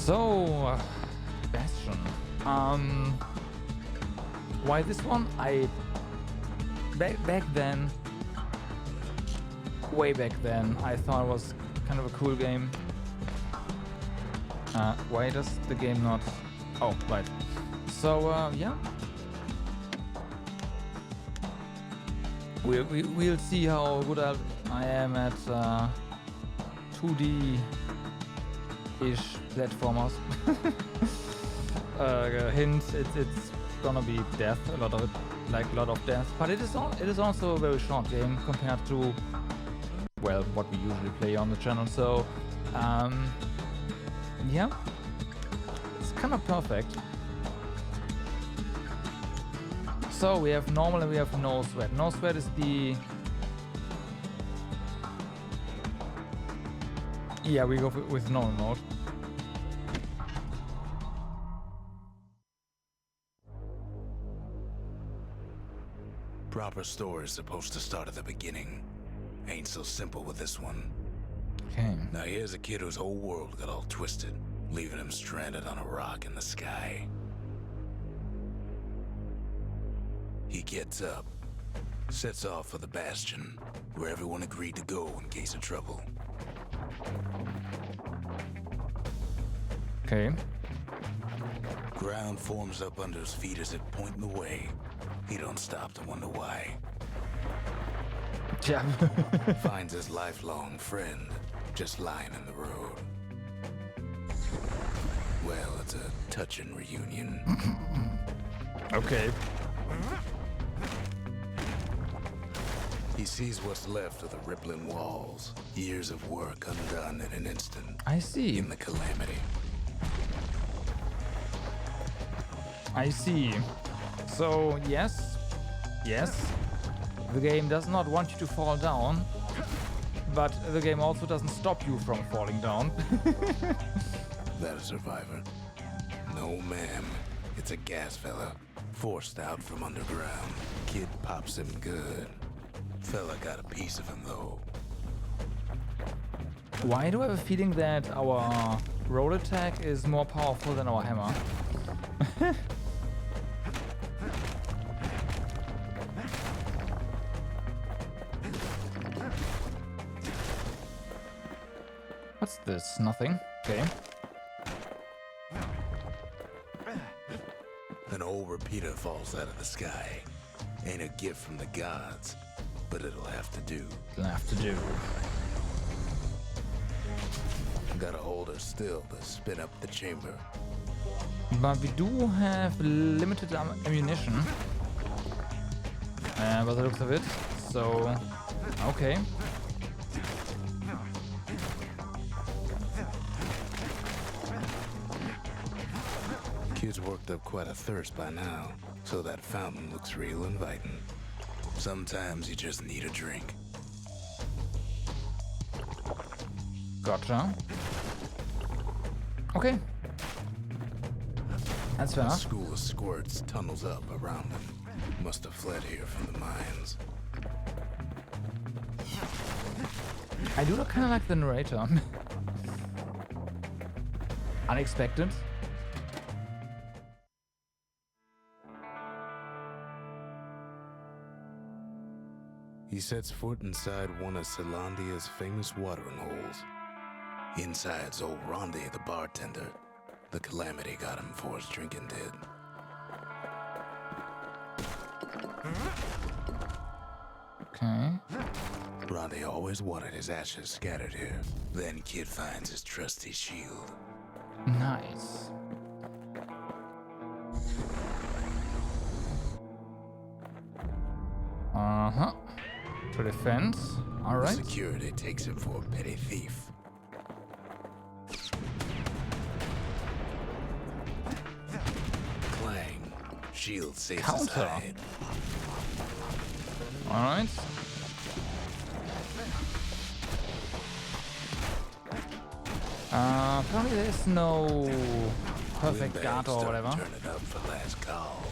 So, Bastion. Why this one? Back then, way back then, I thought it was kind of a cool game. Why does the game not? Oh, right. So, yeah. We'll see how good I am at 2D-ish platformers. Hint, it's gonna be death, a lot of it, like a lot of death. But it is also a very short game compared to, well, what we usually play on the channel. So, yeah, it's kind of perfect. So we have normal and we have no sweat. No sweat is the... Yeah, we go with normal mode. Proper story is supposed to start at the beginning. Ain't so simple with this one. Okay. Now here's a kid whose whole world got all twisted, leaving him stranded on a rock in the sky. He gets up, sets off for the Bastion, where everyone agreed to go in case of trouble. Okay. Ground forms up under his feet as it pointing the way. He don't stop to wonder why. Yeah. Finds his lifelong friend just lying in the road. Well, it's a touching reunion. Okay. He sees what's left of the rippling walls. Years of work undone in an instant. I see. In the calamity. I see. So, yes, the game does not want you to fall down, but the game also doesn't stop you from falling down. That a survivor? No, ma'am. It's a gas fella, forced out from underground. Kid pops him good. Fella got a piece of him, though. Why do I have a feeling that our roll attack is more powerful than our hammer? What's this? Nothing. Okay. An old repeater falls out of the sky. Ain't a gift from the gods, but it'll have to do. It'll have to do. Gotta hold her still to spin up the chamber. But we do have limited ammunition. By the looks of it. So, okay. Kid's worked up quite a thirst by now, so that fountain looks real inviting. Sometimes you just need a drink. Gotcha. Okay. That's fair A enough. school of squirts tunnels up around him. Must have fled here from the mines. I do kind of like the narrator. Unexpected. He sets foot inside one of Celandia's famous watering holes. Inside's old Rondi, the bartender. The calamity got him before his drinking did. Okay. Rondi always wanted his ashes scattered here. Then Kid finds his trusty shield. Nice. Uh-huh. To defense. Alright. Security takes him for a petty thief. Clang. Shield saves his Counter. hide. Alright. Apparently there's no perfect Windbags guard or don't whatever. Turn it up for last call.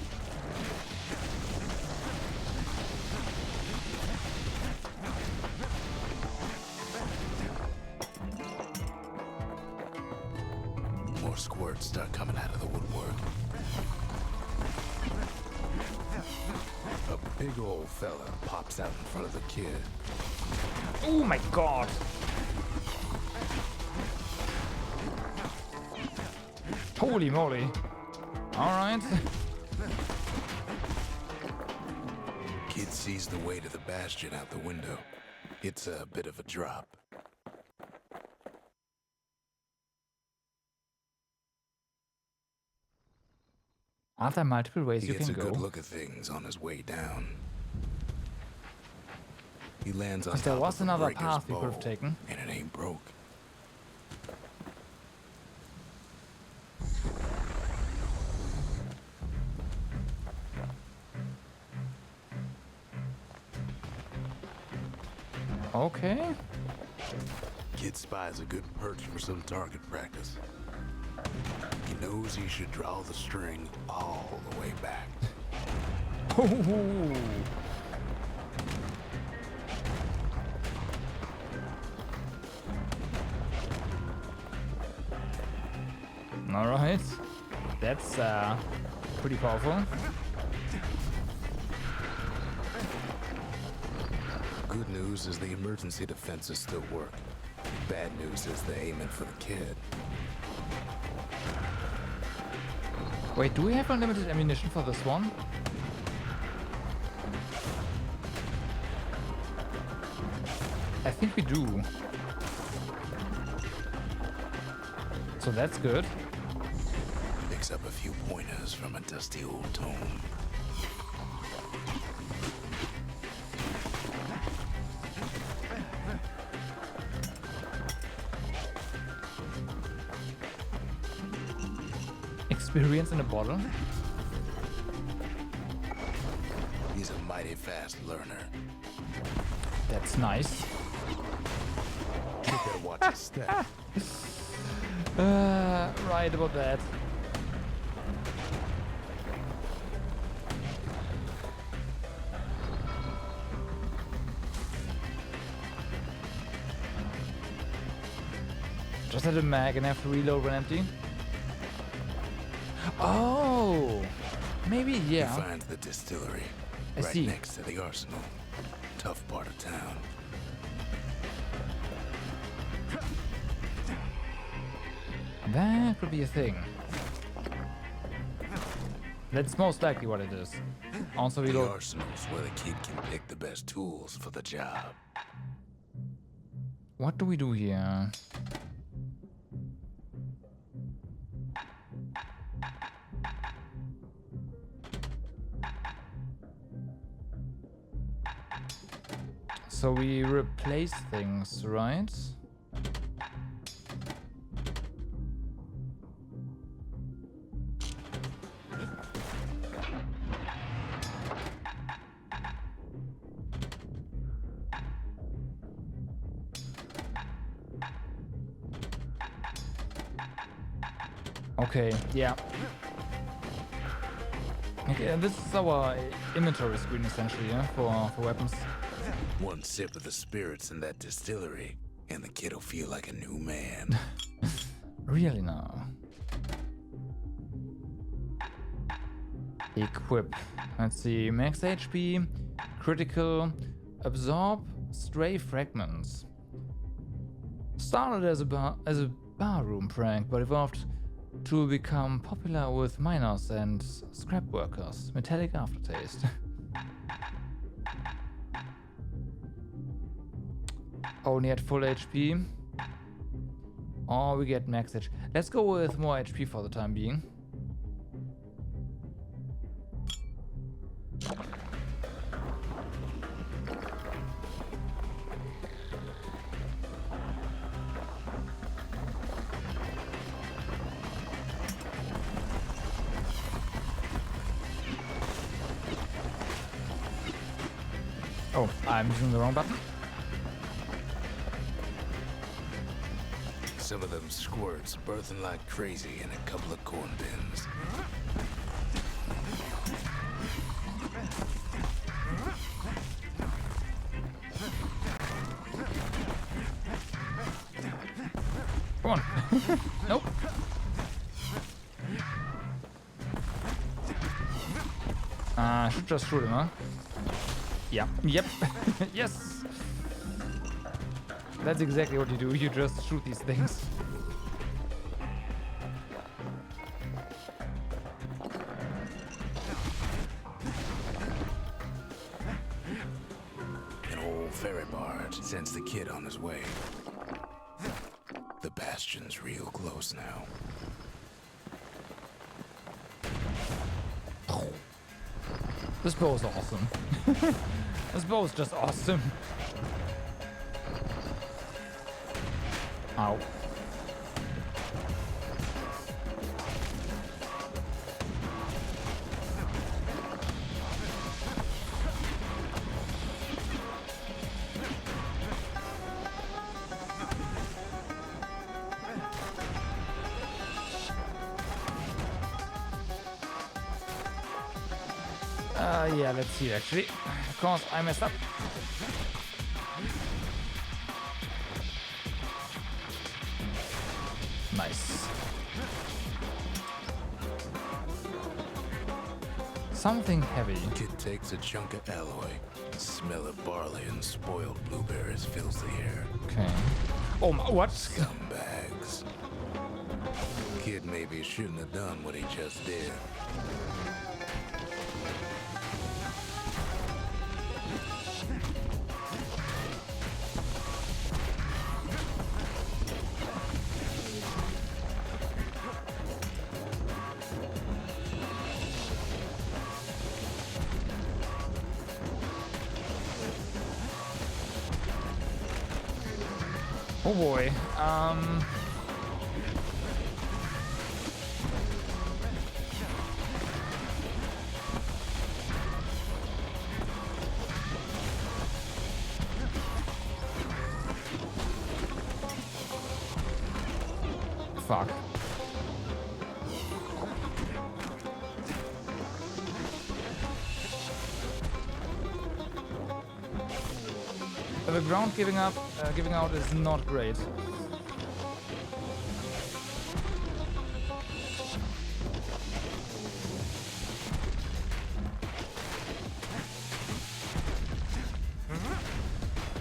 more squirts start coming out of the woodwork. A big old fella pops out in front of the kid. Oh my god! Holy moly! Alright. Kid sees the way to the bastion out the window. It's a bit of a drop. Aren't there multiple ways He you gets can a go? good look at things on his way down. He lands on Because there top was of a another breaker's path we could have bowl, taken. and it ain't broke. Okay. Kid spies a good perch for some target practice. He knows he should draw the string all the way back. Ooh. Alright. That's pretty powerful. Good news is the emergency defenses still work. Bad news is they're aiming for the kid. Wait, do we have unlimited ammunition for this one? I think we do. So that's good. Picks up a few pointers from a dusty old tome. Experience in a bottle. He's a mighty fast learner. That's nice. You better watch his step. Right about that. Just had a mag and have to reload when empty. Oh, maybe He yeah. finds the distillery I right see. next to the arsenal. Tough part of town. That could be a thing. That's most likely what it is. Also The reload. arsenal's where the kid can pick the best tools for the job. What do we do here? So we replace things, right? Okay, yeah. Okay, this is our inventory screen essentially, yeah, for weapons. One sip of the spirits in that distillery, and the kid'll feel like a new man. Really now. Equip. Let's see. Max HP, critical, absorb, stray fragments. Started as a barroom prank, but evolved to become popular with miners and scrap workers. Metallic aftertaste. Only at full HP. Or we get max HP. Let's go with more HP for the time being. Oh, I'm using the wrong button. Some of them squirts birthing like crazy in a couple of corn bins. Come on. Nope. I should just shoot him, huh? Yeah. Yep. Yes! That's exactly what you do. You just shoot these things. An old ferry barge sends the kid on his way. The bastion's real close now. This bow is awesome. This bow is just awesome. Ow. Yeah, let's see actually. Of course, I messed up. Nice. Something heavy. Kid takes a chunk of alloy. Smell of barley and spoiled blueberries fills the air. Okay. Oh, what? Scumbags. Kid maybe shouldn't have done what he just did. Oh boy. Fuck. The ground giving out is not great.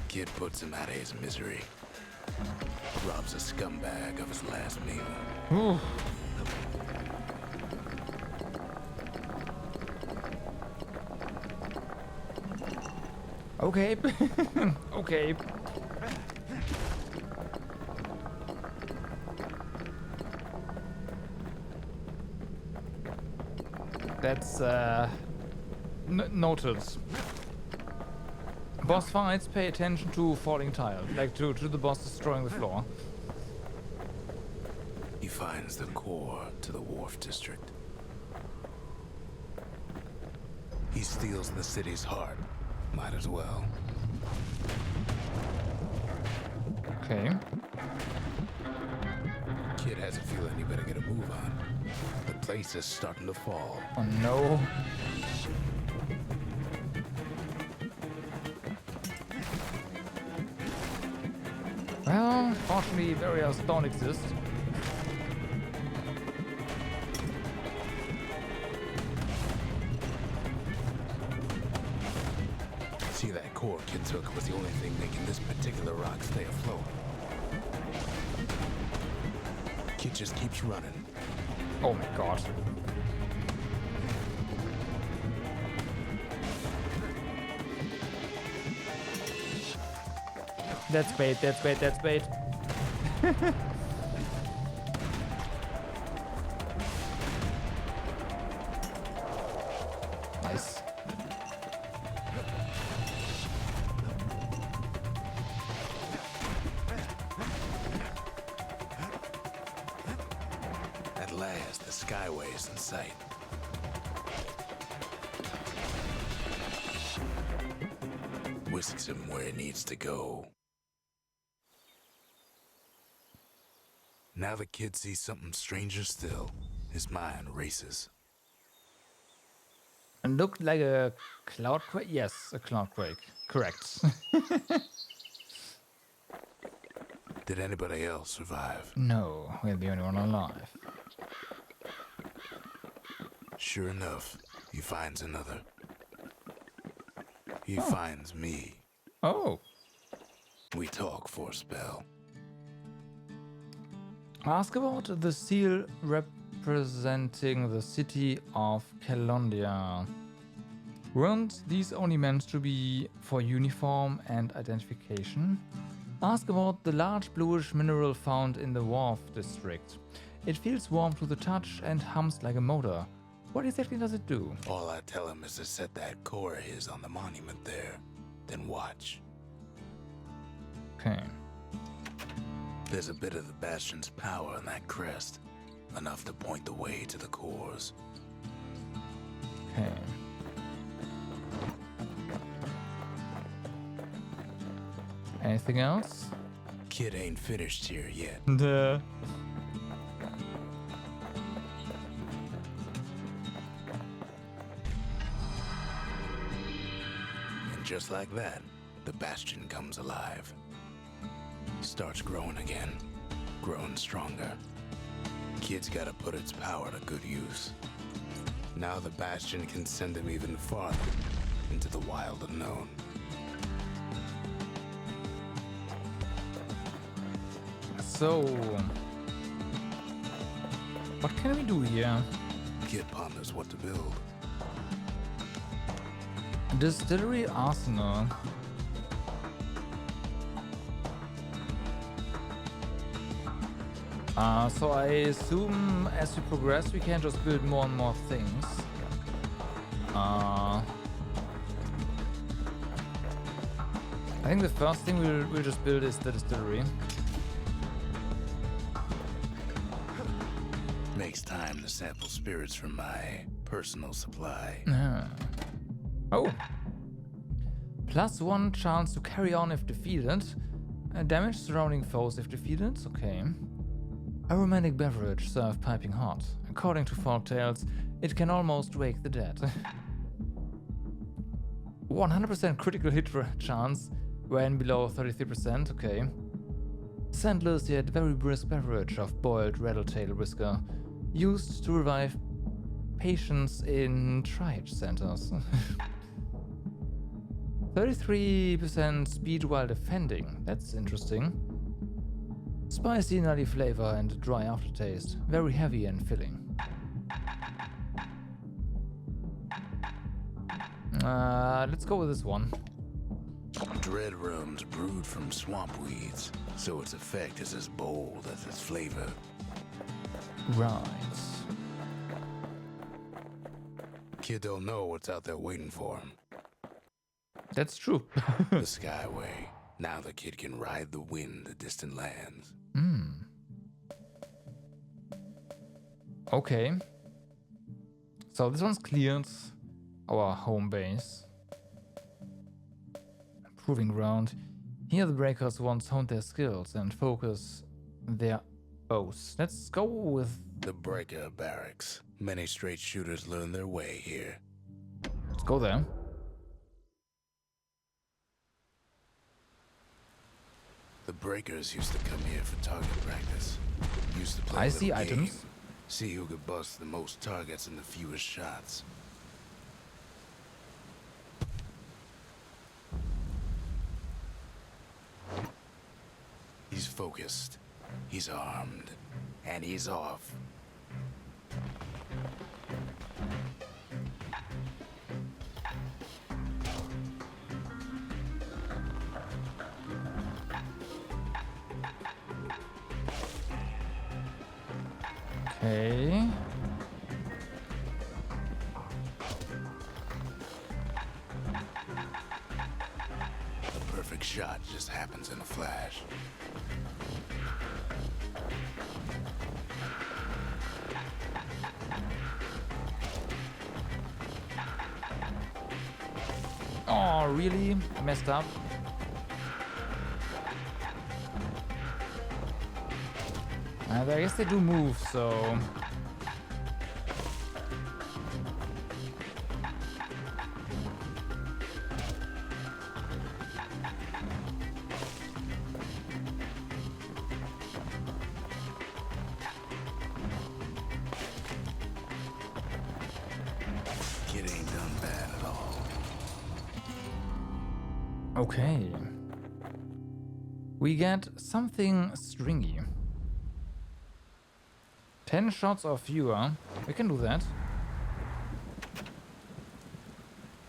Kid puts him out of his misery. Robs a scumbag of his last meal. Ooh. Okay. Okay. That's noted. Boss fights, pay attention to falling tile, like to the boss destroying the floor. He finds the core to the wharf district. He steals the city's heart. Might as well. Okay. Kid has a feeling he better get a move on. The place is starting to fall. Oh no. Well, fortunately, barriers don't exist. See, that core Kid took was the only thing making this particular rock stay afloat. Kid just keeps running. Oh my god. That's bait, that's bait, that's bait. Nice. At last, the skyway is in sight. Whisks him where he needs to go. Now the kid sees something stranger still. His mind races. It looked like a cloud quake. Yes, a cloud quake. Correct. Did anybody else survive? No, we're the only one alive. Sure enough, he finds another. He finds me. Oh. We talk for a spell. Ask about the seal representing the city of Calondia. Weren't these only meant to be for uniform and identification? Ask about the large bluish mineral found in the Wharf district. It feels warm to the touch and hums like a motor. What exactly does it do? All I tell him is to set that core of his on the monument there. Then watch. Okay. There's a bit of the Bastion's power in that crest. Enough to point the way to the cores. Okay. Anything else? Kid ain't finished here yet. Duh. And just like that, the Bastion comes alive. Starts growing again. Growing stronger. Kid's gotta put its power to good use. Now the Bastion can send him even farther into the wild unknown. So, what can we do here? Kid ponders what to build. Distillery arsenal. So I assume as we progress we can just build more and more things. I think the first thing we'll just build is the distillery. Makes time to sample spirits from my personal supply. Oh. +1 chance to carry on if defeated. Damage surrounding foes if defeated. Okay. Aromatic beverage served piping hot. According to folktales, it can almost wake the dead. 100% critical hit chance when below 33%. Okay. Scentless yet very brisk beverage of boiled rattletail whisker. Used to revive patients in triage centers. 33% speed while defending. That's interesting. Spicy, nutty flavor and dry aftertaste. Very heavy and filling. Let's go with this one. Dread rum's brewed from swamp weeds, so its effect is as bold as its flavor. Right. Kid don't know what's out there waiting for him. That's true. The Skyway. Now the kid can ride the wind to distant lands. Okay. So this one's cleared. Our home base. Proving ground. Here the breakers once honed their skills and focus their oaths. Let's go with The Breaker Barracks. Many straight shooters learn their way here. let's go there. The Breakers used to come here for target practice. Used to play I a see little game. items. See who could bust the most targets and the fewest shots. He's focused. He's armed. And he's off. Okay. The perfect shot just happens in a flash. Oh, really? Messed up. I guess they do move, so... Kid ain't done bad at all. Okay. We get something stringy. 10 shots or fewer. We can do that.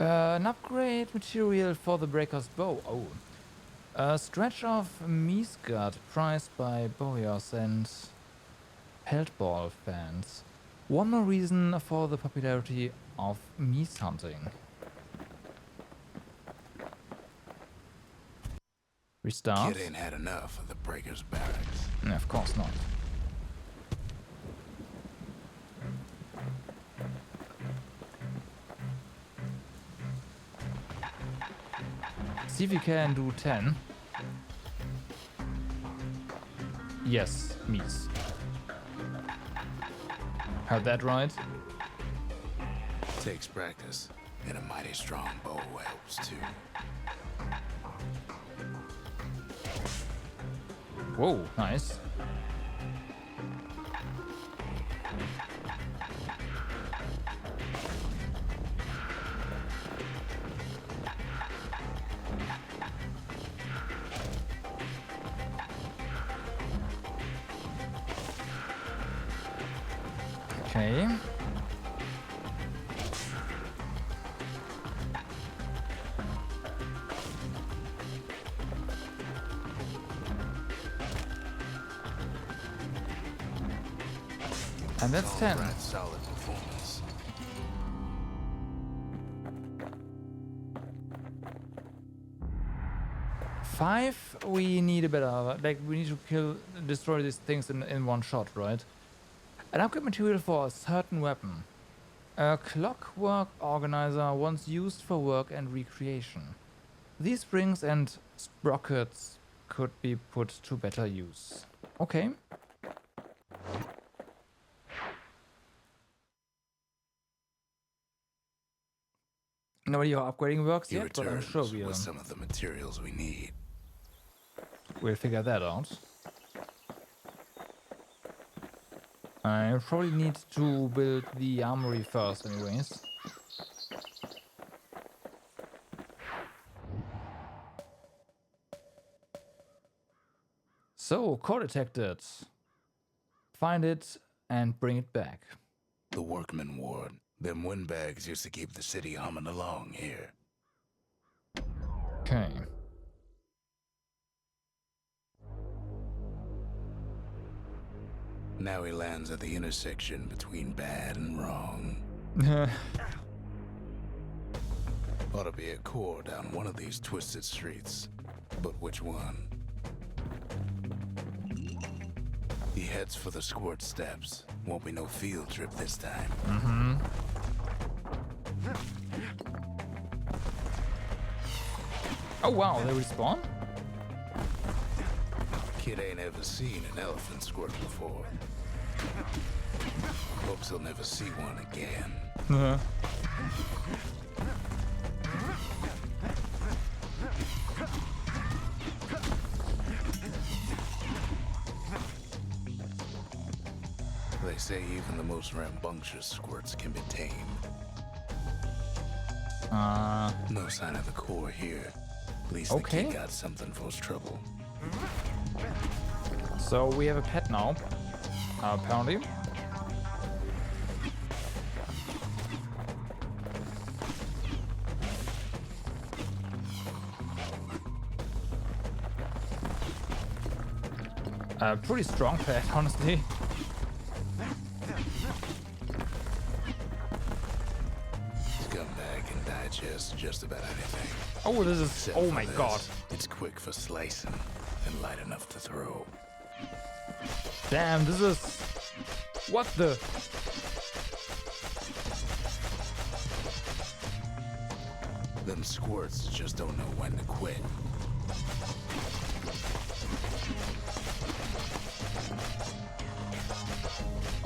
An upgrade material for the Breaker's Bow. Oh. A stretch of Meesgut prized by bowyers and Peltball fans. One more reason for the popularity of meese hunting. Restart. Kid ain't had enough of the Breaker's barracks. Of course not. See if you can do 10. Yes, meese. Heard that right? Takes practice, and a mighty strong bow helps too. Whoa, nice. Okay. And that's 10. Right, solid performance. Five, we need a better, like we need to destroy these things in one shot, right? An upgrade material for a certain weapon. A clockwork organizer once used for work and recreation. These springs and sprockets could be put to better use. Okay. Nobody how upgrading works He yet, but I'm sure returns with some of the materials we need. we'll figure that out. I probably need to build the armory first anyways. So, core detected. Find it and bring it back. The workman ward. Them windbags used to keep the city humming along here. Okay. Now he lands at the intersection between bad and wrong. Ought to be a core down one of these twisted streets. But which one? He heads for the squirt steps. Won't be no field trip this time. Mm-hmm. Oh wow, they respawn? Kid ain't ever seen an elephant squirt before. Hopes he'll never see one again. Uh-huh. They say even the most rambunctious squirts can be tamed. No sign of the core here. At least the kid got something for his trouble. So we have a pet now, apparently. Pretty strong pet, honestly. Scumbag can digest just about anything. Oh, this is... Except oh for my this. god. It's quick for slicing and light enough to throw. Damn, this is... What the... Them squirts just don't know when to quit.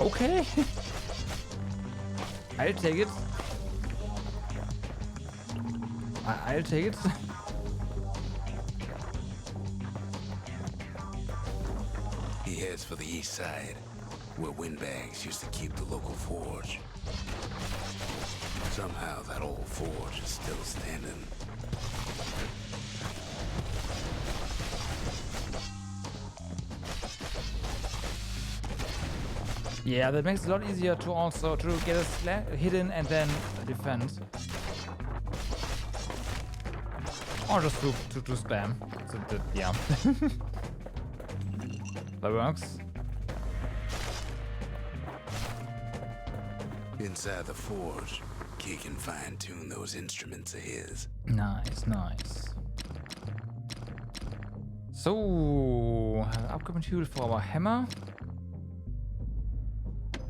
Okay. I'll take it. I'll take it. He heads for the east side, where windbags used to keep the local forge. Somehow that old forge is still standing. Yeah, that makes it a lot easier to also to get a hit in and then defend. Or just to spam. So that, yeah. That works. Inside the forge, Key can fine-tune those instruments of his. Nice, nice. So, upcoming tool for our hammer.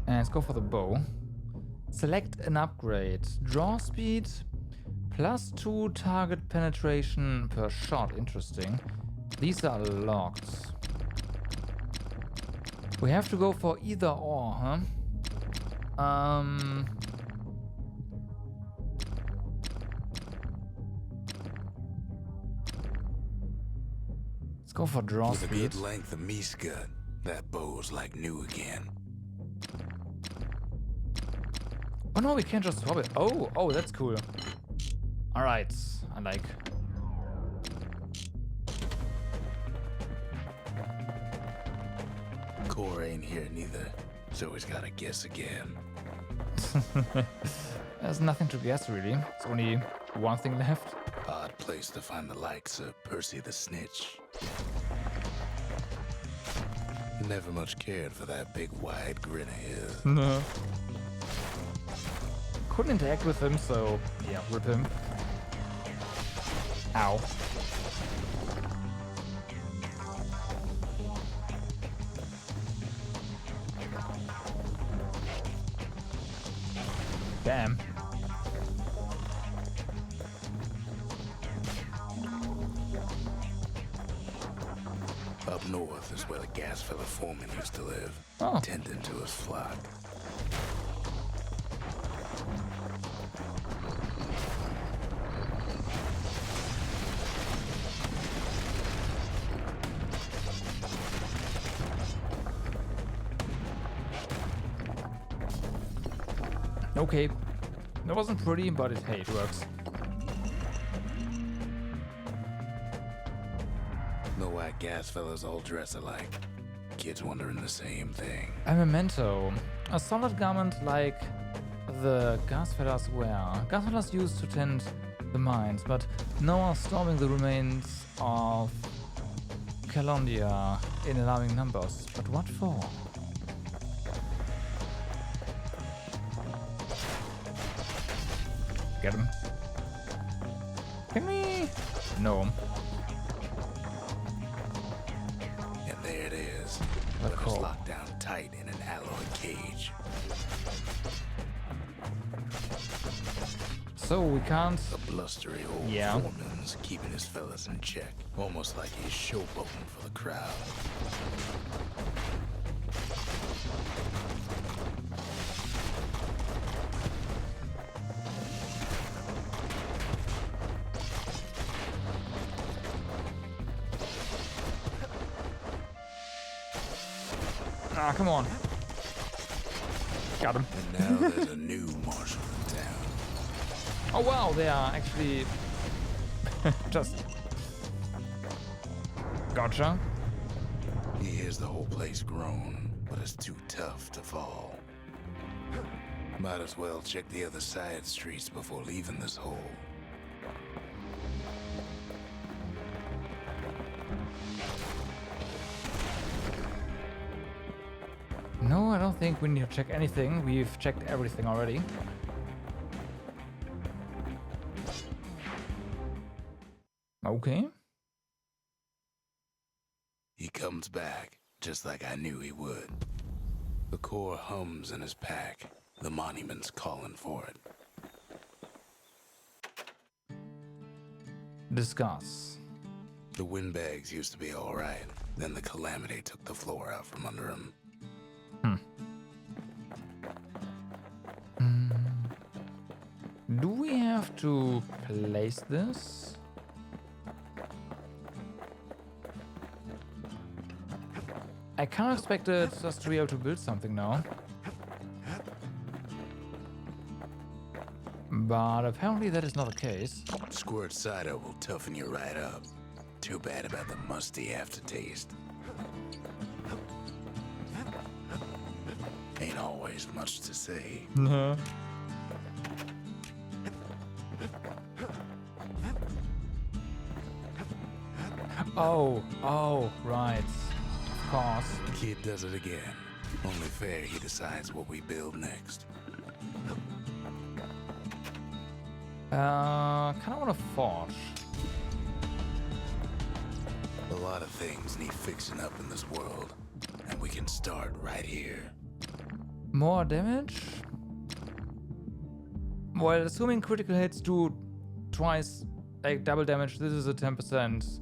And let's go for the bow. Select an upgrade. Draw speed. +2 target penetration per shot. Interesting. These are locked. We have to go for either or, huh? Let's go for draw With a speed. good length of meat gut, that bow's like new again. Oh no, we can't just swap it. Oh, that's cool. Alright, I like. Core ain't here neither, so he's gotta guess again. There's nothing to guess really. It's only one thing left. Odd place to find the likes of Percy the Snitch. Never much cared for that big wide grin of his. No. Couldn't interact with him, so yeah, rip him. Ow. Damn. Up north is where the gas fella foreman used to live, Oh. tending to his flock. Okay. That wasn't pretty, but hey, it works. Know why gas fellas all dress alike? Kids wondering the same thing. A memento. A solid garment like the Gasfellas wear. Gasfellas used to tend the mines, but now are storming the remains of Calondia in alarming numbers. But what for? Get him. Can we? No. And there it is. The But it's core. locked down tight in an alloy cage. So we can't. The blustery old Yeah. foreman's keeping his fellas in check. Almost like he's showboating for the crowd. Ah, come on. Got him. And now there's a new marshal in town. Oh wow, they are actually just. Gotcha. He hears the whole place groan, but it's too tough to fall. Might as well check the other side streets before leaving this hole. No, I don't think we need to check anything. We've checked everything already. Okay. He comes back, just like I knew he would. The core hums in his pack. The monument's calling for it. Discuss. The windbags used to be all right. Then the calamity took the floor out from under him. Do we have to place this? I kind of expected us to be able to build something now. But apparently that is not the case. Squirt cider will toughen you right up. Too bad about the musty aftertaste. Ain't always much to say. Oh, right. Of course. Kid does it again. Only fair he decides what we build next. Kinda wanna forge. A lot of things need fixing up in this world, and we can start right here. More damage? Well, assuming critical hits do twice, like double damage, this is a 10%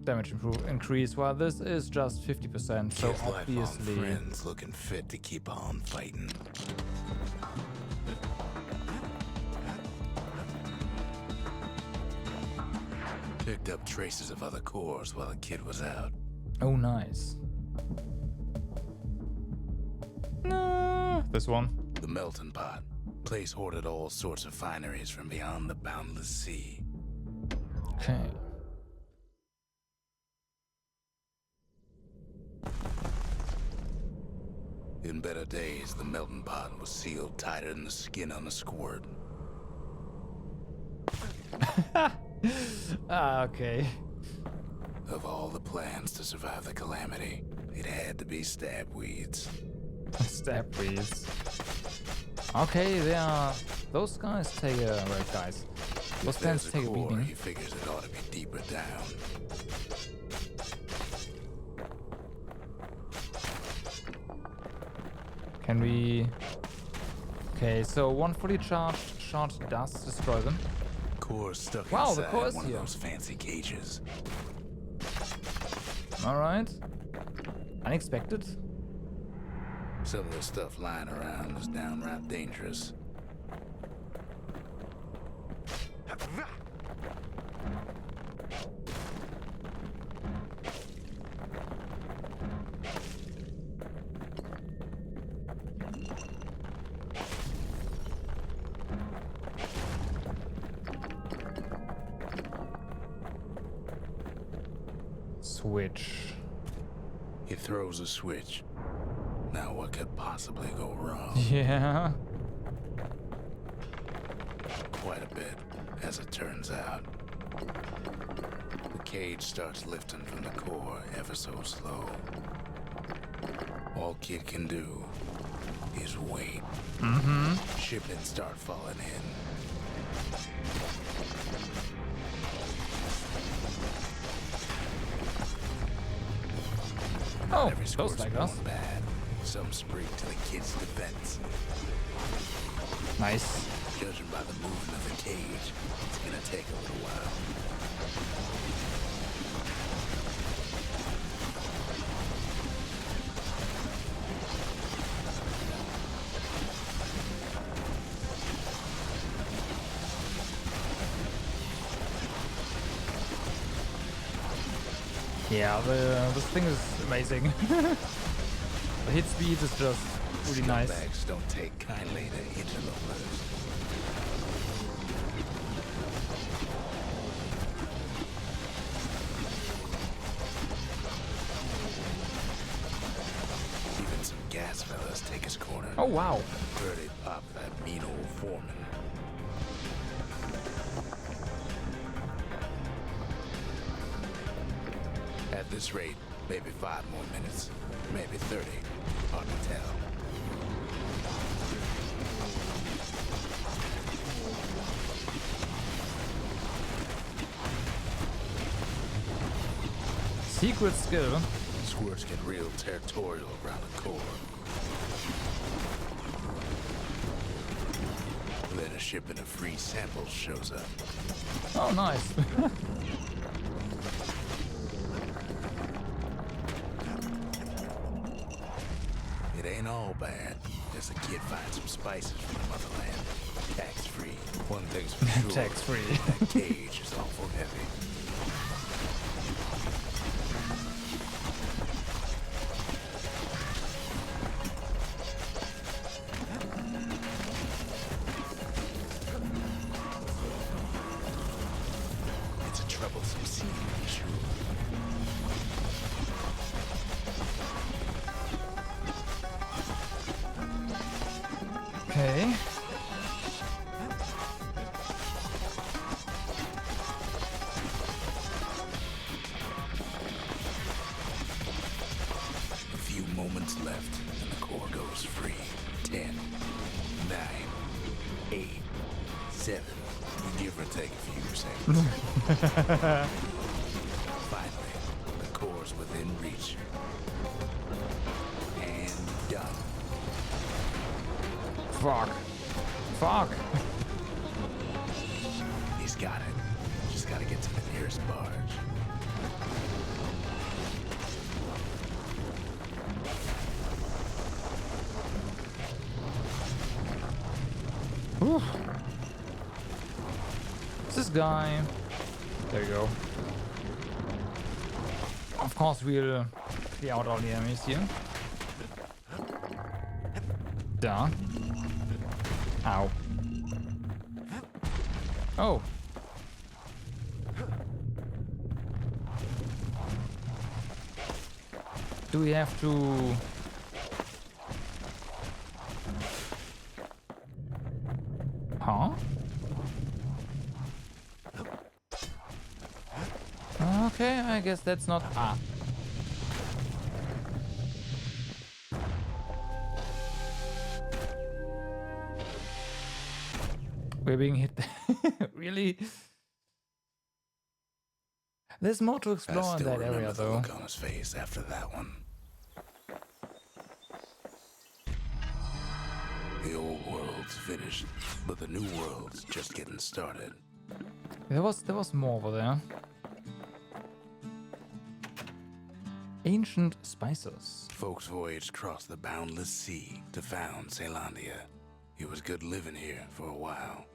damage increase, while this is just 50%, so Kid's lifelong obviously... friends looking fit to keep on fighting. Picked up traces of other cores while the kid was out. Oh, nice. This one. The melting pot. Place hoarded all sorts of fineries from beyond the boundless sea. Okay. In better days, the melting pot was sealed tighter than the skin on a squirt. Okay. Of all the plans to survive the calamity, it had to be stabweeds. Stabweeds. Okay, those guys take a... Right, guys. Those guys take a core, beating. he figures it ought to be deeper down. Can we... Okay, so one fully charged shot does destroy them. Core stuck Wow, inside the core is one here. of those fancy cages. Alright. Unexpected. Some of the stuff lying around is downright dangerous. Switch. He throws a switch. Now what could possibly go wrong? Yeah. Quite a bit, as it turns out. The cage starts lifting from the core ever so slow. All Kid can do is wait. Shipments start falling in. Oh, Every close score's like going us. bad. Some spring to the kid's defense. Nice. Judging by the movement of the cage, it's gonna take a little while. Yeah, this thing is amazing. The hit speed is just really nice. Scumbags don't take kindly to interlopers. Even some gas fellas take his corner. Oh wow. Heard it pop that mean old foreman. At this rate, maybe 5 more minutes, maybe 30. Hard to tell. Secret skill. Squirts get real territorial around the core. Then a shipment of free samples shows up. Oh, nice. It ain't all bad. As the kid finds some spices from the motherland. Tax-free. One thing's for sure. Tax-free. That cage is awful heavy. It's a troublesome scene, to be sure. Okay. A few moments left, and the core goes free. 10, 9, 8, 7. Give or take a few seconds. Finally, the core's within reach. And done. Fuck. Fuck. He's got it. Just gotta get to the nearest barge. Whew. This guy. There you go. Of course, we'll clear out all the enemies here. Duh. Ow. Oh. Do we have to... Huh? Okay, I guess that's not... Ah. We're being hit. Really? There's more to explore in that area, the though. look on his face after that one. The old world's finished, but the new world's just getting started. There was more over there. Ancient spices. Folks voyaged across the boundless sea to found Celandia. It was good living here for a while.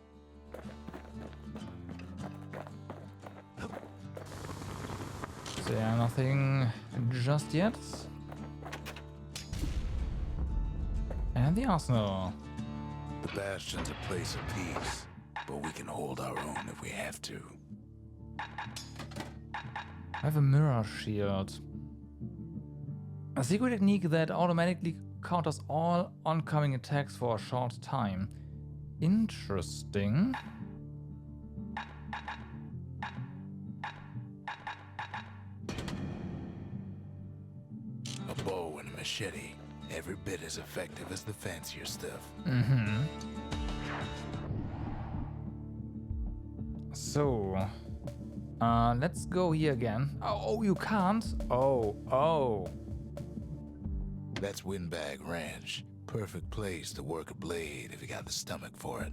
So yeah, nothing just yet. And the arsenal. The Bastion's a place of peace, but we can hold our own if we have to. I have a mirror shield. A secret technique that automatically counters all oncoming attacks for a short time. Interesting. A bow and a machete, every bit as effective as the fancier stuff. Mm-hmm. So, let's go here again. Oh, you can't? Oh. That's Windbag Ranch. Perfect place to work a blade if you got the stomach for it.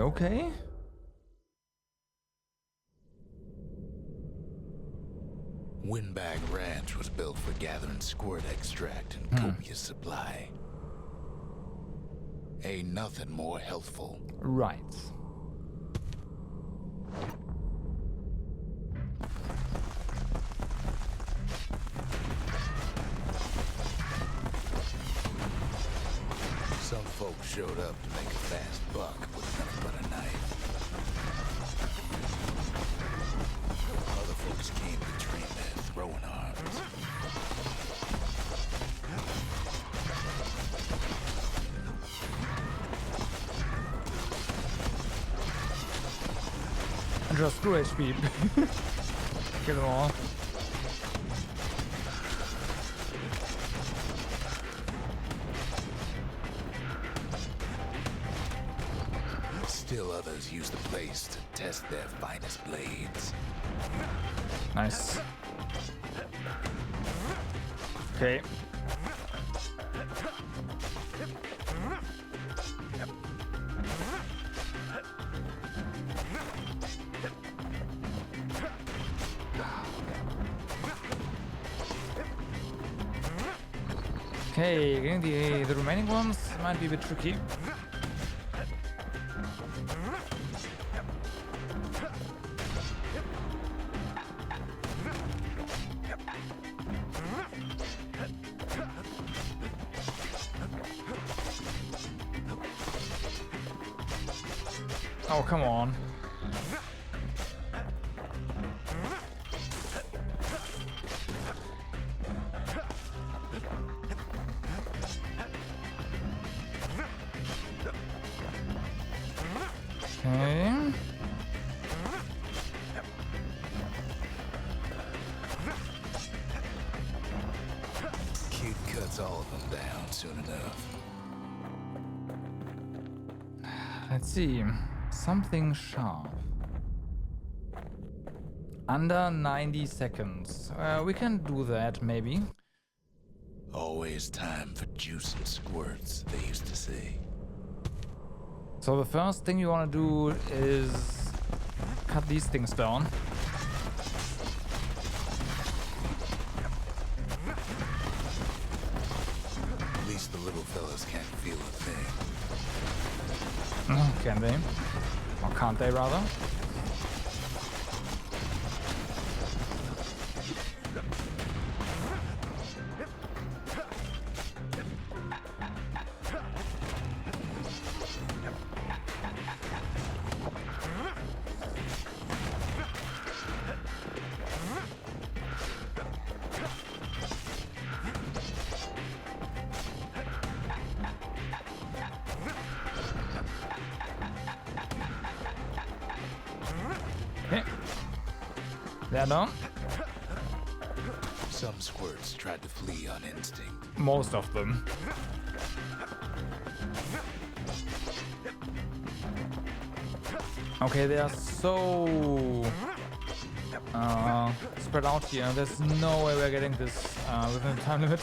Okay. Windbag Ranch was built for gathering squirt extract in copious supply. Ain't nothing more healthful. Right. Some folks showed up to make a fast buck with nothing but a knife. Other folks came to train their throwing arms. Just screw HP. Kill them all. Still others use the place to test their finest blades. Nice. Okay. Okay, getting the remaining ones might be a bit tricky. Oh, come on. down soon enough. Let's see. Something sharp. Under 90 seconds. We can do that, maybe. Always time for juice and squirts, they used to say. So the first thing you want to do is cut these things down. At least the little fellas can't feel a thing. Can they? Or can't they, rather? Okay. They're done. Some squirts tried to flee on instinct. Most of them. Okay, they are so spread out here. There's no way we're getting this within the time limit.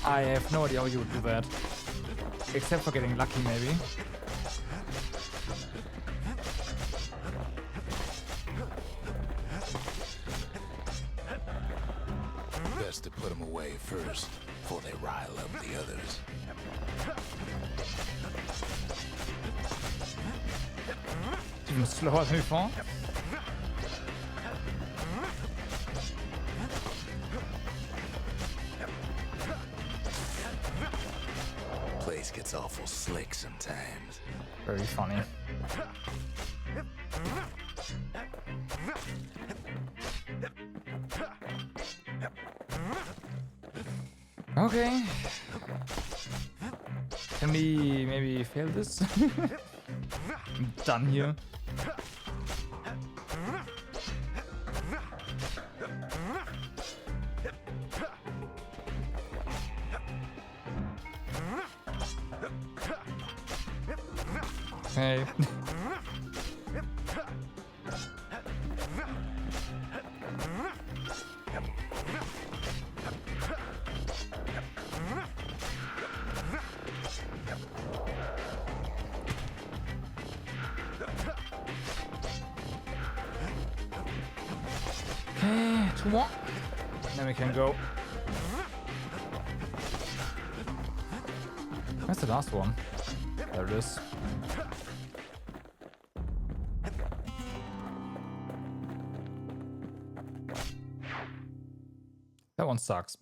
I have no idea how you would do that. Except for getting lucky, maybe. Best to put them away first, before they rile up the others. Even slower than before. Place gets awful slick sometimes. Very funny. Okay. Can we maybe fail this? I'm done here. Okay. Okay, 2 more. Then we can go. That's the last one. There it is. That one sucks.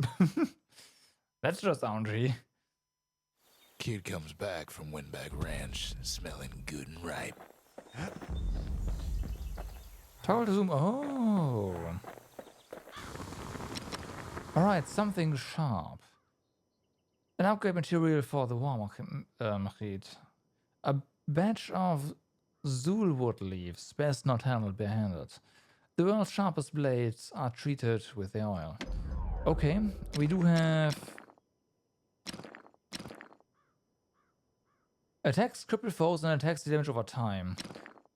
That's just Andre. Kid comes back from Windbag Ranch, smelling good and ripe. Toggle to zoom. Oh. Alright, something sharp. An upgrade material for the war machete. A batch of Zulwood leaves, best not handled barehanded. The world's sharpest blades are treated with the oil. Okay, we do have... Attacks cripple foes and attacks the damage over time.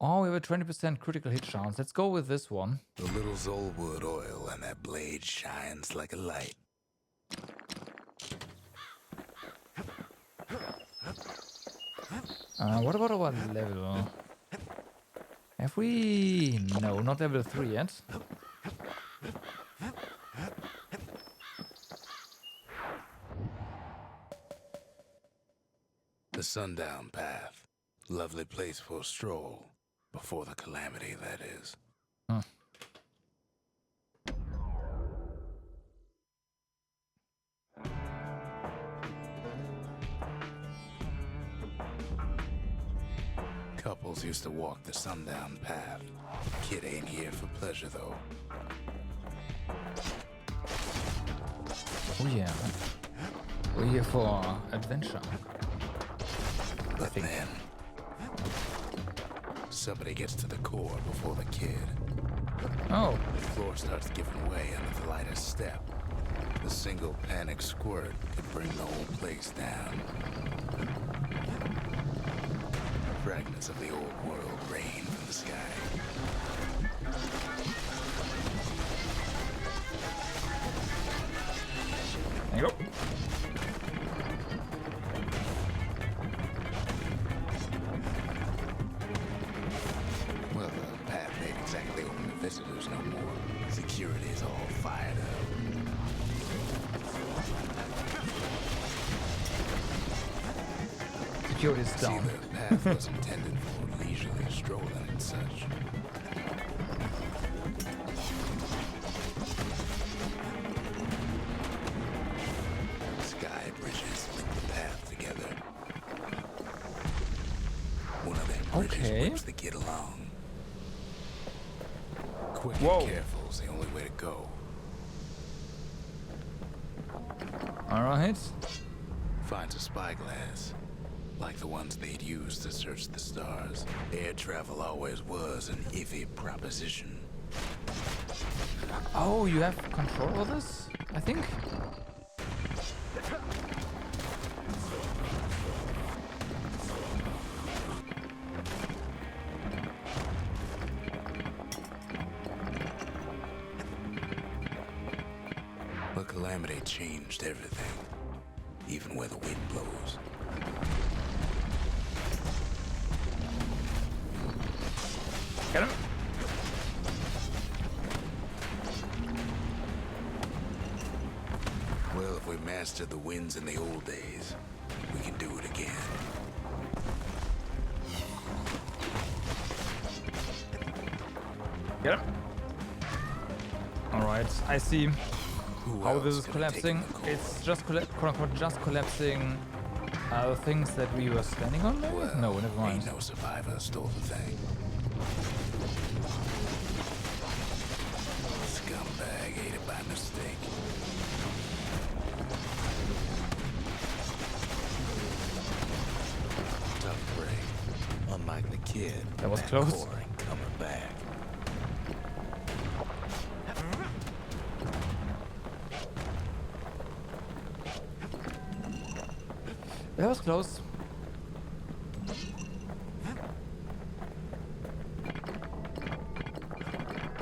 Oh, we have a 20% critical hit chance. Let's go with this one. The little Zolwood oil and that blade shines like a light. What about our level? Have we... No, not level 3 yet. The Sundown Path. Lovely place for a stroll. Before the calamity, that is. Huh. Couples used to walk the Sundown Path. Kid ain't here for pleasure, though. Oh yeah. We're here for adventure. think. then somebody gets to the core before the kid. Oh, The floor starts giving way under the lightest step. The single panic squirt could bring the whole place down. Fragments of the old world rain from the sky. there you go. Well, the path ain't exactly open to visitors no more. Security is all fired up. Security is See, down. the path was intended for leisurely strolling and such. Sky bridges link the path together. One of them bridges Okay. whips the kid along. Quick Whoa. and careful is the only way to go. Alright. Finds a spyglass, like the ones they'd use to search the stars. Air travel always was an iffy proposition. Oh, you have control of this? I think. But Calamity changed everything, even where the wind blows. Get him. Well, if we mastered the winds in the old days, we can do it again. Get him. Alright, I see Who how else this is could have taken collapsing. the core? It's just quote-unquote just collapsing the things that we were standing on maybe? Well, No, never mind. ain't no survivor stole the thing. Scumbag ate it by mistake. Tough break. Unlike the kid, That was close. core ain't coming back. That was close.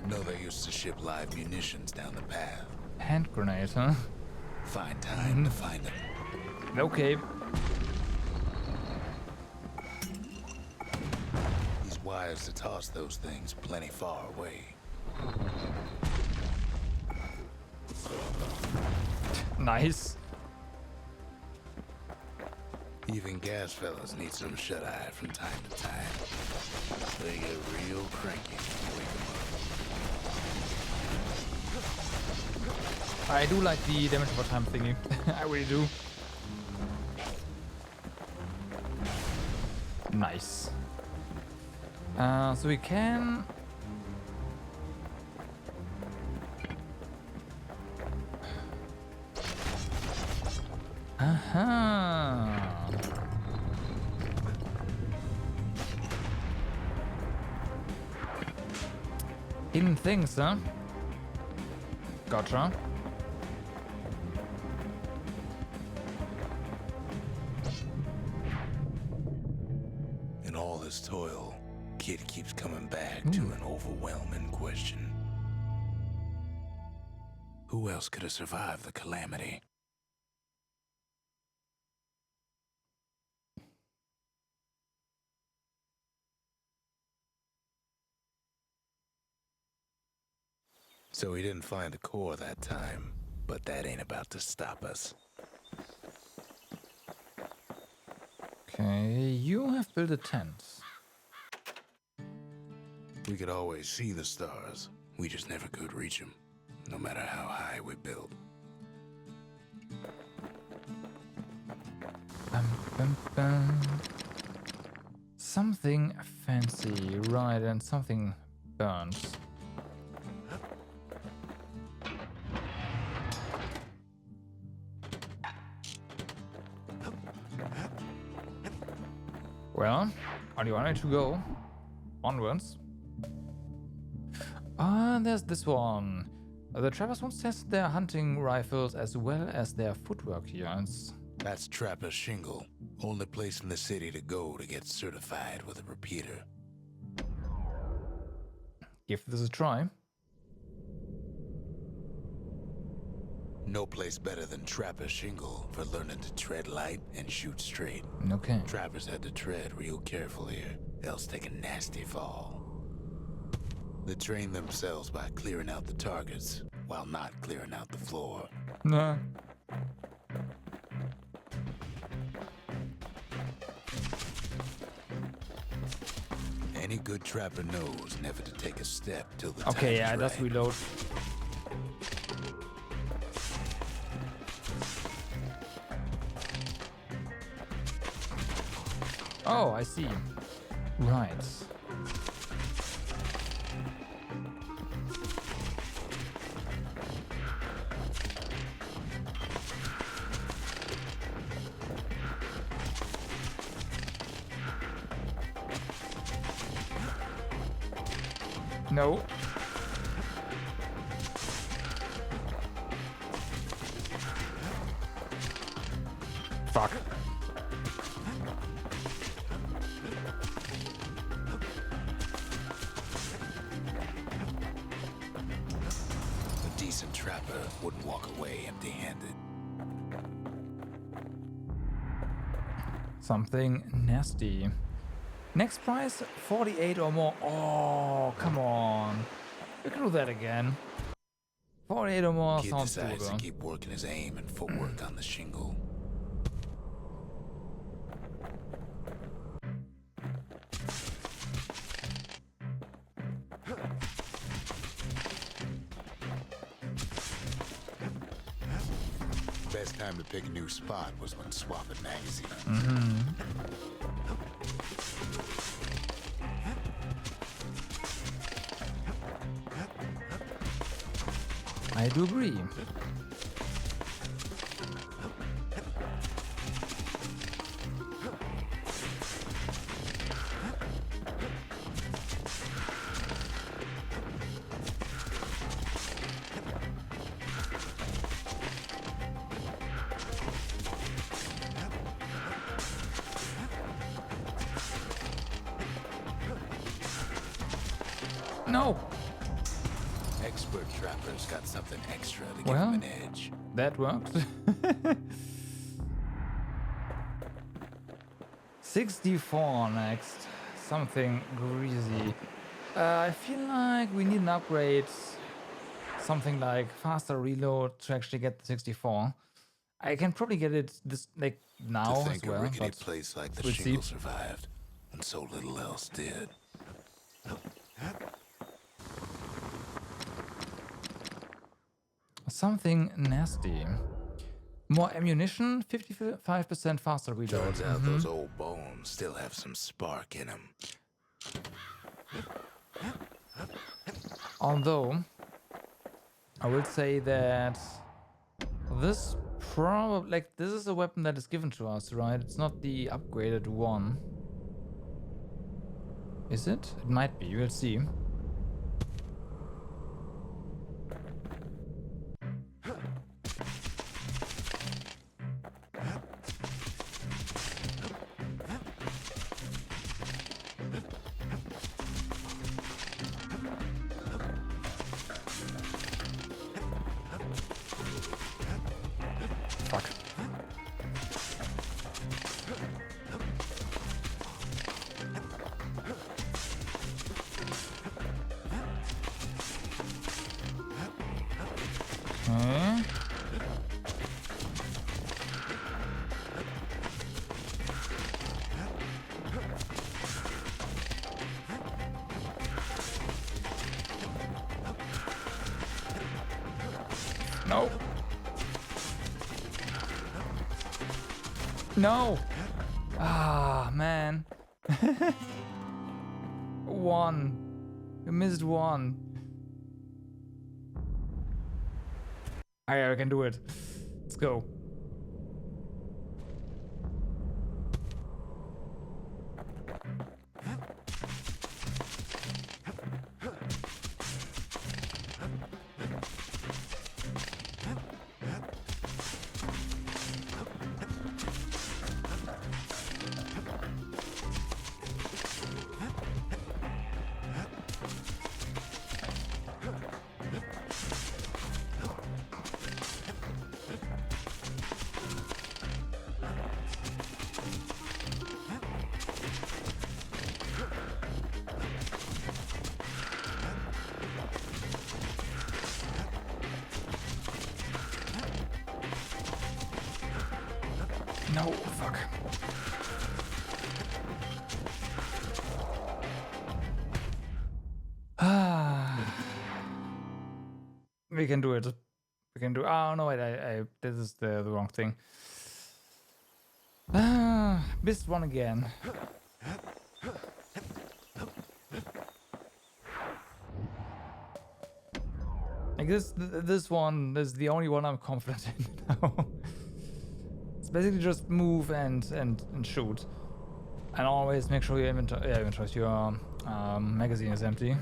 No, they used to ship live munitions down the path. Hand grenade, huh? Find time to find them. Okay. These wires to toss those things plenty far away. Nice. Even gas fellas need some shut-eye from time to time. They get real cranky when you wake 'em up. I do like the damage over time thingy. I really do. Nice. So we can... Aha. Hidden things, huh? Gotcha. In all this toil, Kid keeps coming back to an overwhelming question. Who else could have survived the calamity? So he didn't find the core that time, but that ain't about to stop us. Okay, you have built a tent. We could always see the stars. We just never could reach them, no matter how high we built. Bum, bum, bum. Something fancy, right, and something burnt. Well, are you ready to go onwards? Ah, there's this one. The trappers once tested their hunting rifles as well as their footwork here. That's Trapper's Shingle. Only place in the city to go to get certified with a repeater. Give this a try. No place better than Trapper's Shingle for learning to tread light and shoot straight. Okay. Trappers had to tread real careful here, else take a nasty fall. They train themselves by clearing out the targets, while not clearing out the floor. Nah. Any good trapper knows never to take a step till the Okay, yeah, time is that's right. reload. Oh, I see. Right. No. Fuck. A decent trapper wouldn't walk away empty-handed. Something nasty. Next price, 48 or more. Oh, come on. We can do that again. 48 or more Kid sounds decides to doable. keep working his aim and footwork on the shingle. Best time to pick a new spot was when swapping magazines. I do agree. No! Expert trappers got something extra to give Well. them an edge. That worked. 64 next. Something greasy. I feel like we need an upgrade. Something like faster reload to actually get the 64. I can probably get it this like now To as think well. a rickety But place like the we'll see. shingle survived, and so little else did. something nasty. More ammunition, 55% faster reload. Turns out those old bones still have some spark in them. Although, I will say that this probably, like, this is a weapon that is given to us, right? It's not the upgraded one. Is it? It might be, we'll see. Fuck. Okay. No. No. Ah, man. One. You missed one. I can do it. Let's go. No, fuck. We can do it. We can do. Oh no! Wait, this is the wrong thing. Missed one again. Like this one is the only one I'm confident in now. It's basically just move and shoot, and always make sure your your magazine is empty.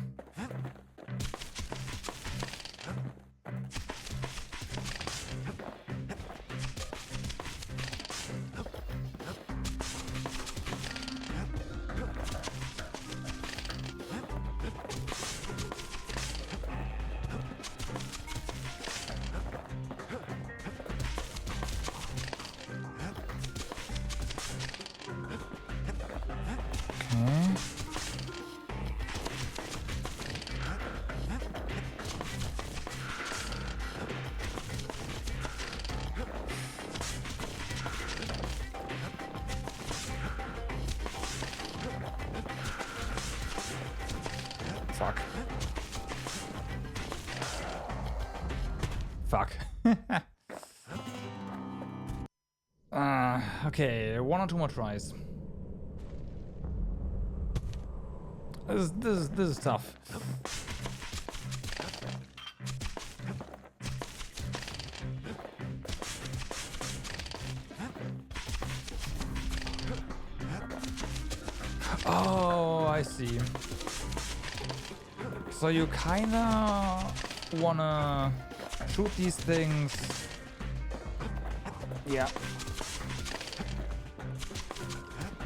Fuck. Fuck. Okay, one or two more tries. This is tough. Oh, I see. So you kinda wanna shoot these things. Yeah.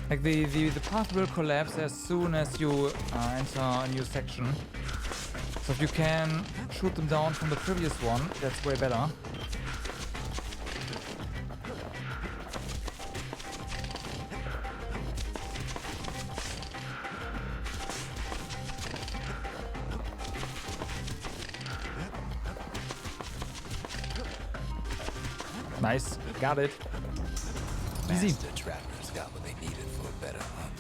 Like the path will collapse as soon as you enter a new section. So if you can shoot them down from the previous one, that's way better. Nice, got it. Easy. Master trappers got what they needed for a better hunt.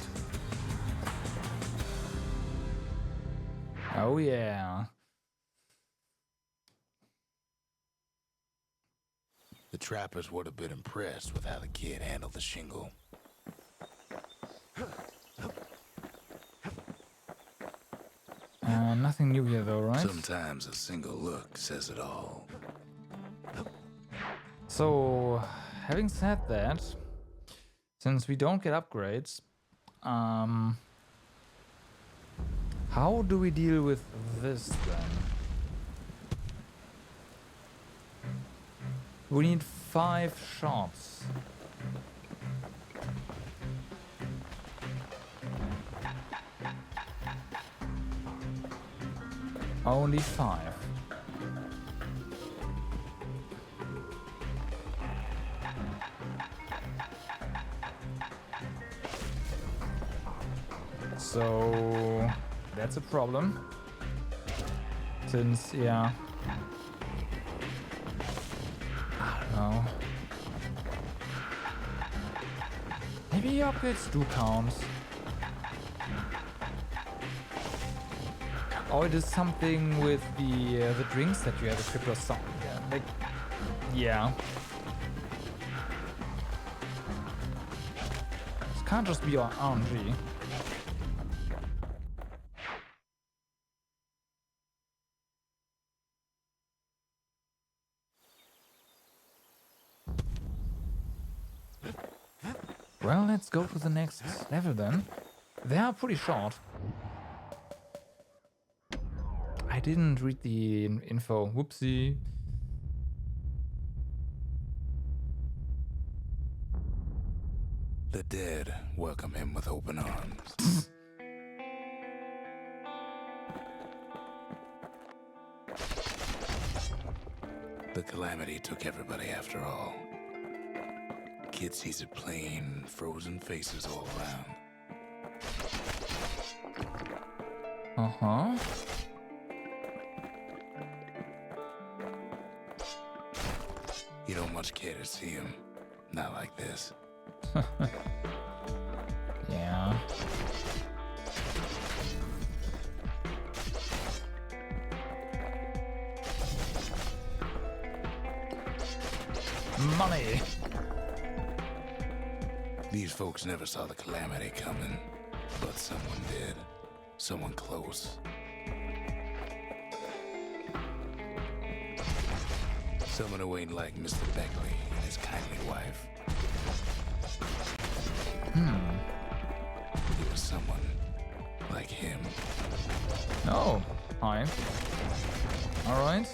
Oh yeah. The trappers would have been impressed with how the kid handled the shingle. Nothing new here though, right? Sometimes a single look says it all. So, having said that, since we don't get upgrades, how do we deal with this then? We need 5 shots. Only 5. So that's a problem. Since, yeah. I don't know. Maybe upgrades do count. Or it is something with the drinks that you have equipped or something. Yeah, like, yeah. It can't just be on RNG. Well, let's go to the next level then. They are pretty short. I didn't read the info. Whoopsie. The dead welcome him with open arms. The calamity took everybody after all. Kid sees it plain, frozen faces all around. Uh-huh. You don't much care to see him. Not like this. Yeah. Money! These folks never saw the calamity coming, but someone did. Someone close. Someone who ain't like Mr. Beckley and his kindly wife. It was someone like him. Oh, hi. Alright.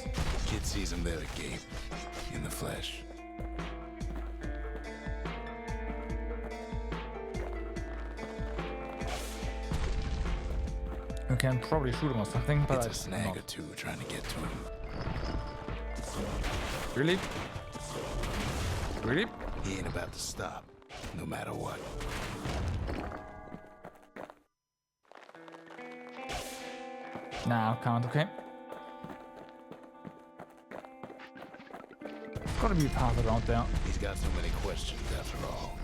Kid sees him there agape, in the flesh. You can probably shoot him or something, but It's a snag or two trying to get to him. Really? Really? He ain't about to stop, no matter what. Nah, can't, okay. There's gotta be a path around there. He's got so many questions after all.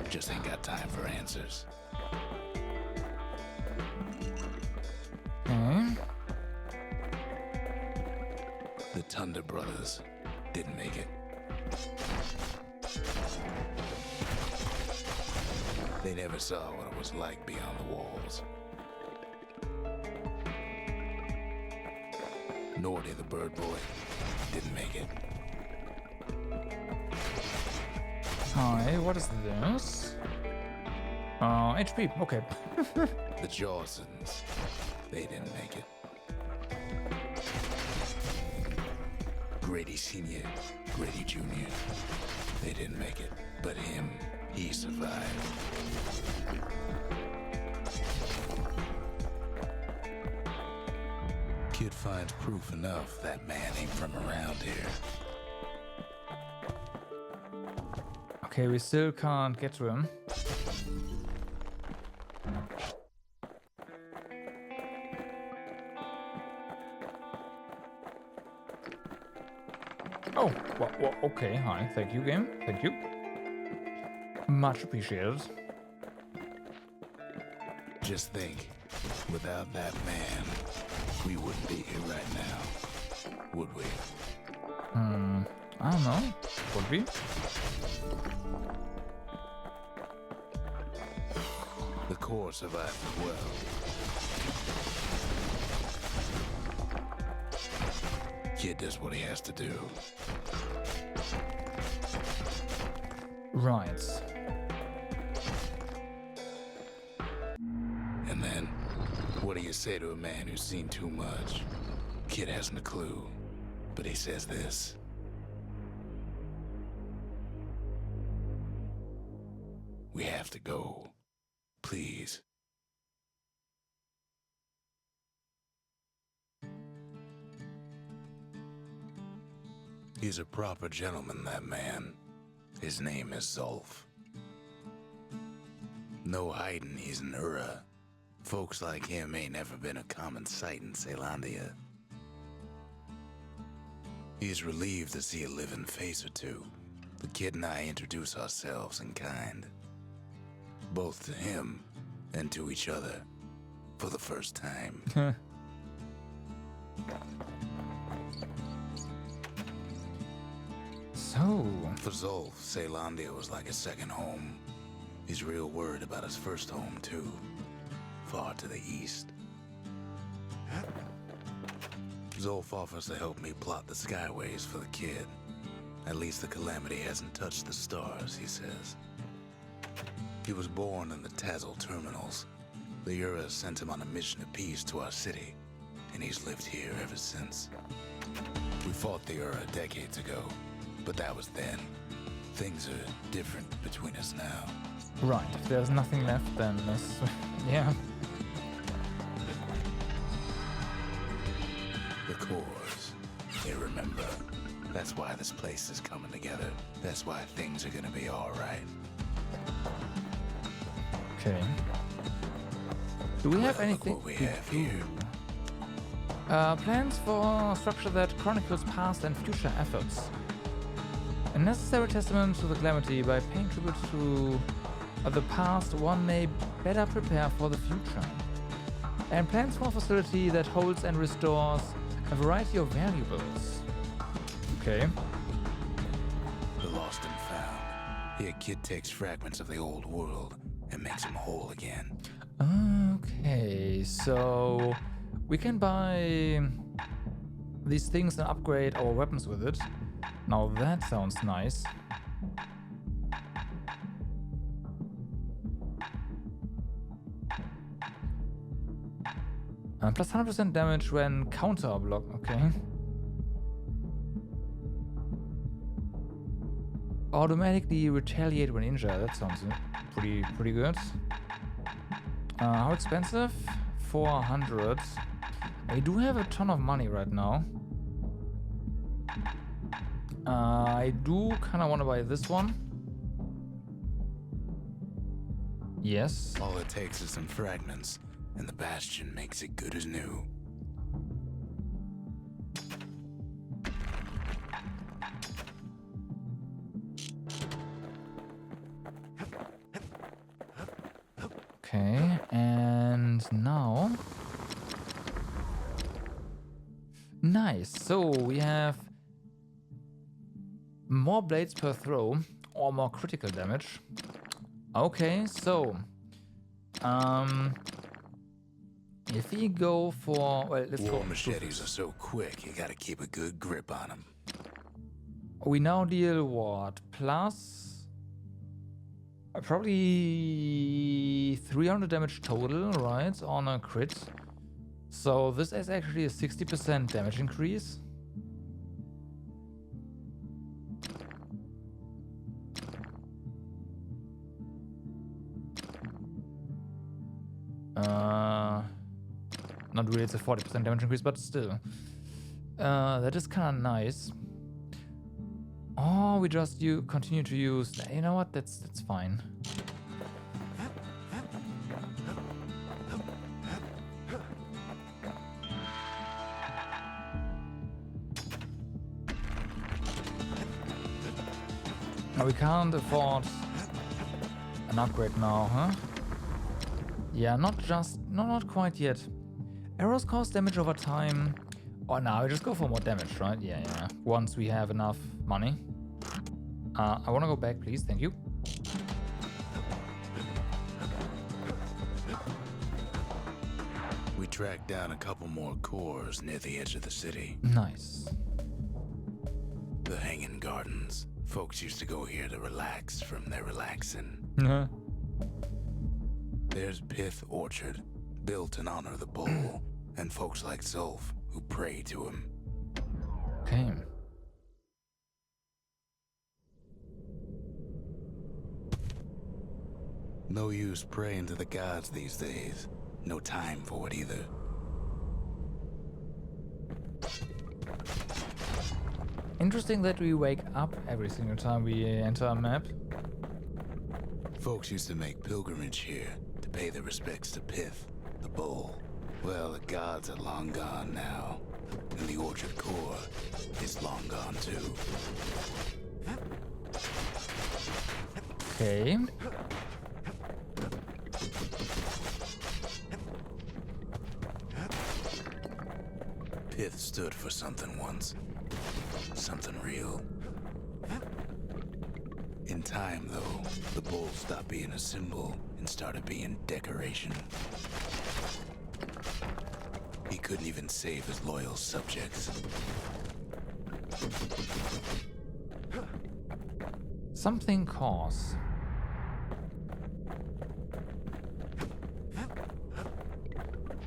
Just ain't got time for answers. Okay. The Thunder brothers didn't make it. They never saw what it was like beyond the walls. Nor did the bird boy. Didn't make it. Hi, what is this? HP, okay. The Jawsons, they didn't make it. Grady Sr., Grady Jr., they didn't make it. But him, he survived. Kid finds proof enough that man ain't from around here. Okay, we still can't get to him. Oh, well, okay, hi. Thank you, game. Thank you. Much appreciated. Just think, without that man, we wouldn't be here right now, would we? I don't know. Would we? The core survived as well. Kid does what he has to do. Right. And then, what do you say to a man who's seen too much? Kid hasn't a clue, but he says this. We have to go. Please. He's a proper gentleman, that man. His name is Zolf. No hiding he's an Ura. Folks like him ain't never been a common sight in Caelondia. He's relieved to see a living face or two. The kid and I introduce ourselves in kind. Both to him and to each other for the first time. So, For Zolf, Caelondia was like a second home. He's real worried about his first home, too. Far to the east. Zolf offers to help me plot the skyways for the kid. At least the calamity hasn't touched the stars, he says. He was born in the Tazzle terminals. The Ura sent him on a mission of peace to our city, and he's lived here ever since. We fought the Ura decades ago, but that was then. Things are different between us now. right. If there's nothing left, then this. Yeah. The cores, they remember. That's why this place is coming together. That's why things are gonna be all right. Okay. Do we have Well, look anything? what we have here. Plans for a structure that chronicles past and future efforts. A necessary testament to the calamity. By paying tribute to the past, one may better prepare for the future. And plans for a facility that holds and restores a variety of valuables. Okay. The lost and found. Here, kid takes fragments of the old world and makes them whole again. Okay, so we can buy these things and upgrade our weapons with it. Now that sounds nice. Plus 100% damage when counter block. Okay. Automatically retaliate when injured. That sounds pretty good. How expensive? 400. I do have a ton of money right now. I do kind of want to buy this one. Yes. All it takes is some fragments, and the Bastion makes it good as new. Okay, and now... Nice, so we have more blades per throw, or more critical damage. Okay, so... if we go for... Well, let's go... War machetes are so quick, you gotta keep a good grip on them. We now deal what? Plus... probably 300 damage total, right? On a crit. So this is actually a 60% damage increase. Not really, it's a 40% damage increase, but still. That is kind of nice. Oh, we just continue to use... You know what? That's fine. No, we can't afford an upgrade now, huh? Yeah, not quite yet. Arrows cause damage over time. Oh, now we just go for more damage, right? Yeah. Once we have enough money. I want to go back, please. Thank you. We tracked down a couple more cores near the edge of the city. Nice. The Hanging Gardens. Folks used to go here to relax from their relaxing. There's Pith Orchard, built in honor of the bull, and folks like Zulf who pray to him. Okay. No use praying to the gods these days. No time for it either. Interesting that we wake up every single time we enter a map. Folks used to make pilgrimage here to pay their respects to Pith, the bull. Well, the gods are long gone now, and the Orchard core is long gone too. Okay. Pith stood for something once. Something real. In time, though, the bull stopped being a symbol and started being decoration. He couldn't even save his loyal subjects. Something cause.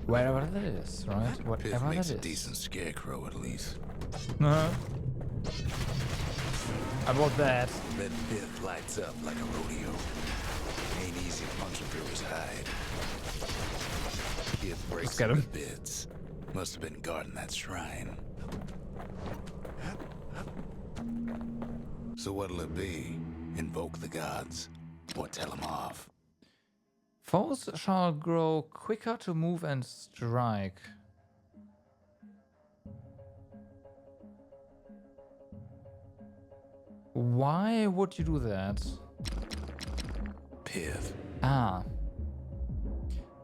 Wherever that is, right? Pith Whatever makes that a is. decent scarecrow, at least. About that. That Pith lights up like a rodeo. Ain't easy punching through his hide. Pith breaks get him him. to bits. Must have been guarding that shrine. So what'll it be? Invoke the gods? Or tell them off? Foes shall grow quicker to move and strike. Why would you do that? Pith. Ah.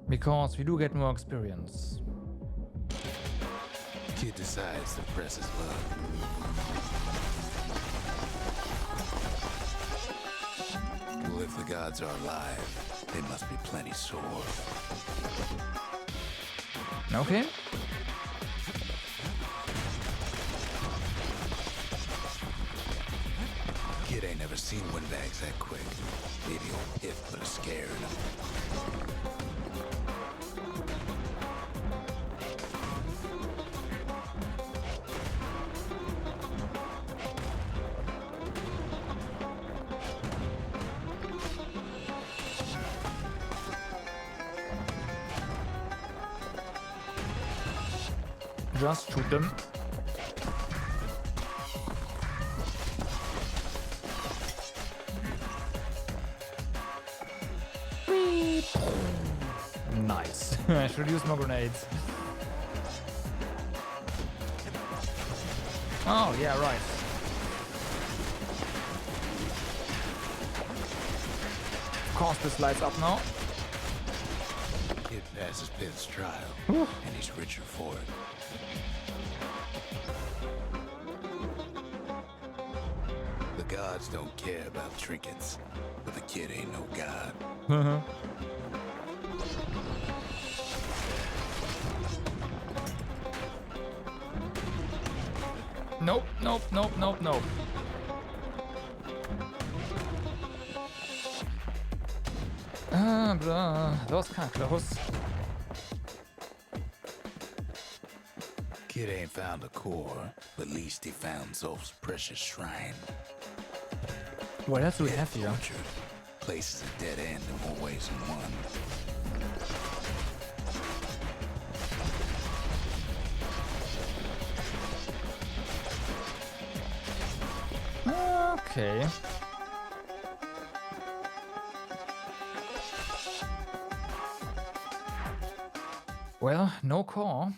Because we do get more experience. Kid decides to press his luck. Well, if the gods are alive, they must be plenty sore. Okay. Kid ain't never seen windbags that quick. Maybe old Pith put a scare in him. Just shoot them. Whee! Nice. I should use more grenades. Oh, yeah, right. Of course, this lights up now. Kid passes Pith's trial, Whew. and he's richer for it. The gods don't care about trinkets, but the kid ain't no god. Nope, nope, nope, nope, nope. Blah. That was kind of close. Kid ain't found a core, but at least he found Zolf's precious shrine. What else do we have here? Orchard. Place is a dead end in more ways than one. Okay. Well, no core.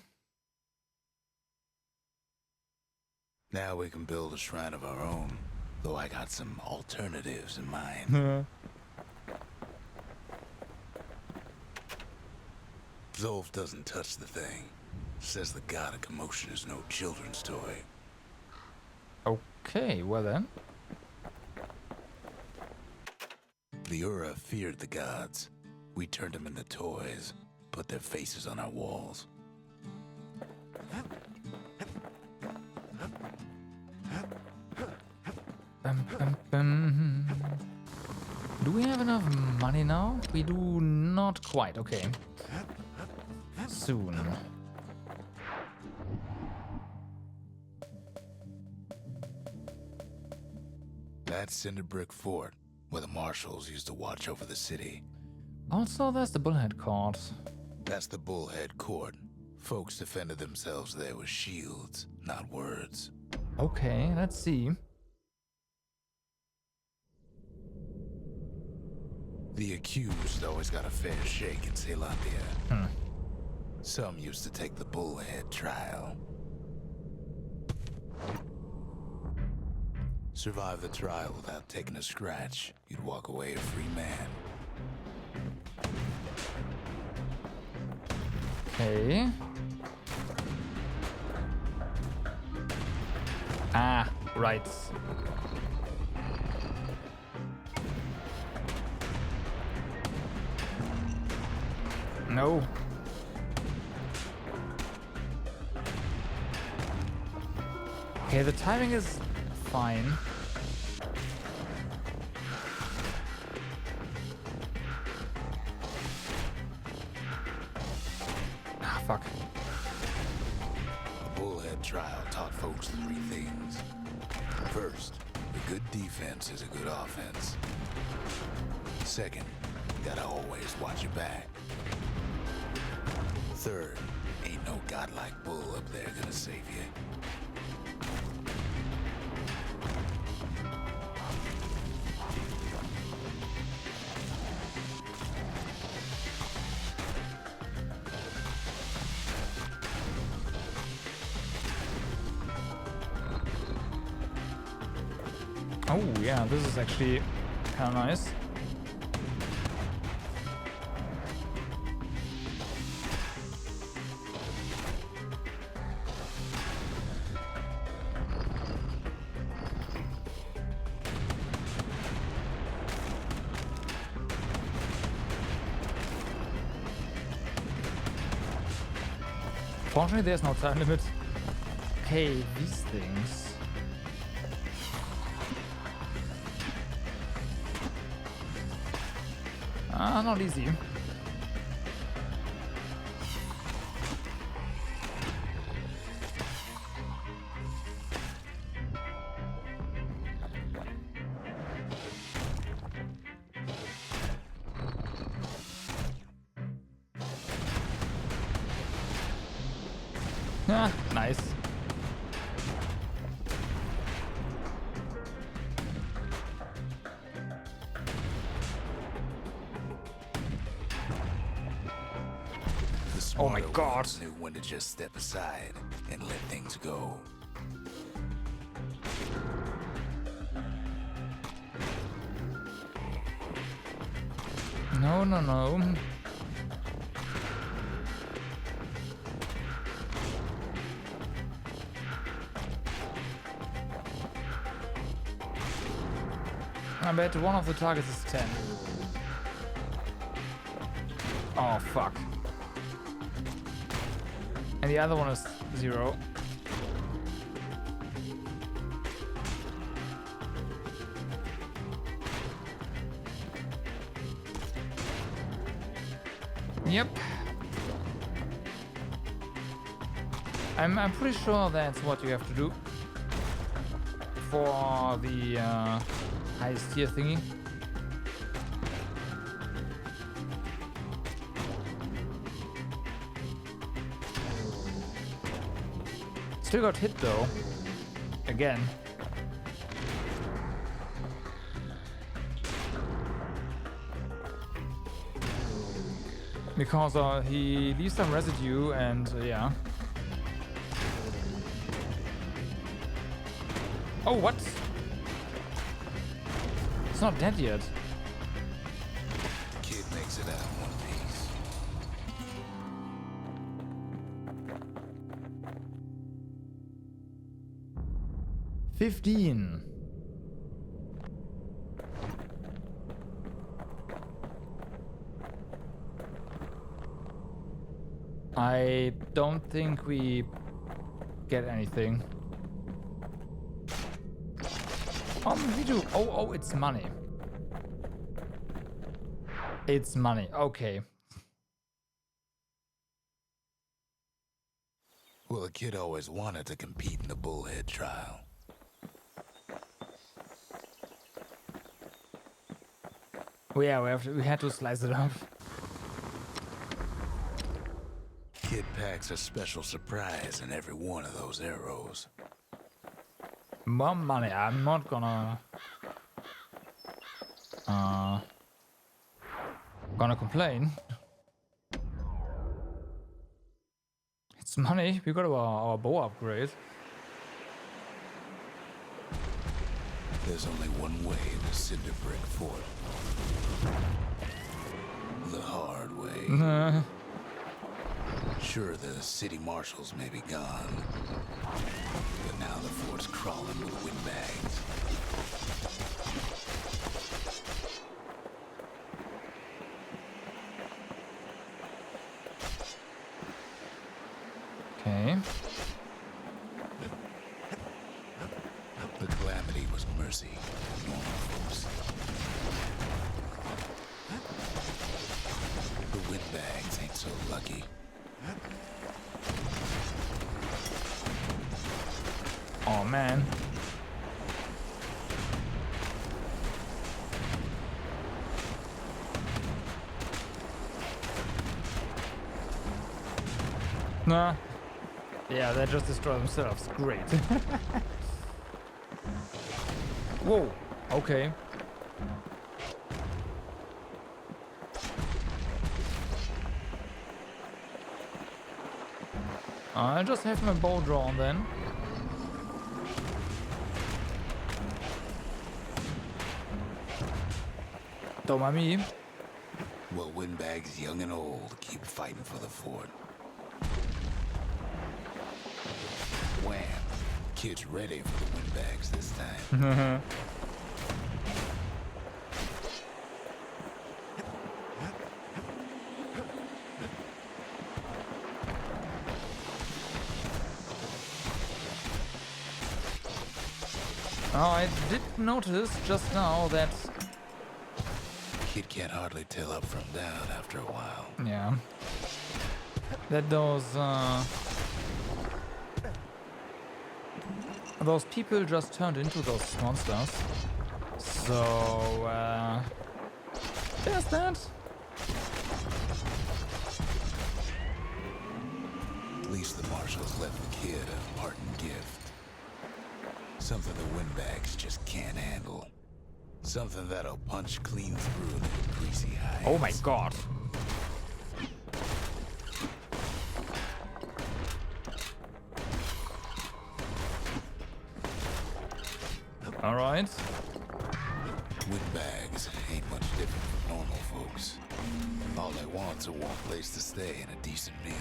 Now we can build a shrine of our own, though I got some alternatives in mind. Zolf doesn't touch the thing. Says the god of commotion is no children's toy. Okay, well then. The Ura feared the gods. We turned them into toys, put their faces on our walls. Do we have enough money now? We do not quite, okay. Soon. That's Cinder Brick Fort, where the marshals used to watch over the city. Also, there's the Bullhead Court. That's the Bullhead Court. Folks defended themselves there with shields, not words. Okay, let's see. The accused always got a fair shake in Zealandia. Some used to take the Bullhead trial. Survive the trial without taking a scratch, you'd walk away a free man. Okay. Ah, right. No. Okay, the timing is fine. Ah, fuck. The Bullhead trial taught folks three things. First, a good defense is a good offense. Second, you gotta always watch your back. Third, ain't no godlike bull up there gonna save you. Oh yeah, this is actually kind of nice. Fortunately, there's no time limit. Okay, these things. Not easy. Ah, nice. Oh my God. Knew when to just step aside and let things go. No, no, no. I bet one of the targets is 10. Oh, fuck. And the other one is 0. Yep. I'm pretty sure that's what you have to do for the highest tier thingy. Still got hit though. Again. Because he leaves some residue and yeah. Oh, what? It's not dead yet. Kid makes it out in one piece. $15. I don't think we get anything. We do. Oh, it's money. It's money. Okay. Well, the kid always wanted to compete in the bullhead trial. Well, yeah, we had to slice it up. Kid packs a special surprise in every one of those arrows. More money. I'm not gonna complain. It's money. We got our bow upgrade. There's only one way to Cinder Brick Fort. The hard way. Sure, the city marshals may be gone, but now the fort's crawling with windbags. Okay. The calamity was mercy, normal folks. The windbags ain't so lucky. Oh man. Nah. Yeah, they just destroy themselves. Great. Whoa. Okay. I just have my bow drawn then. Don't mind me. Well, windbags young and old keep fighting for the fort. Wham! Kid's ready for the windbags this time. Oh, I did notice just now that... Kid can't hardly tell up from down after a while. Yeah. That those people just turned into those monsters. So, there's that. At least the marshals left the kid a parting gift. Something the windbags just can't handle. Something that'll punch clean through the greasy hides. Oh my god. Alright. Windbags ain't much different from normal folks. All they want's a warm place to stay and a decent meal.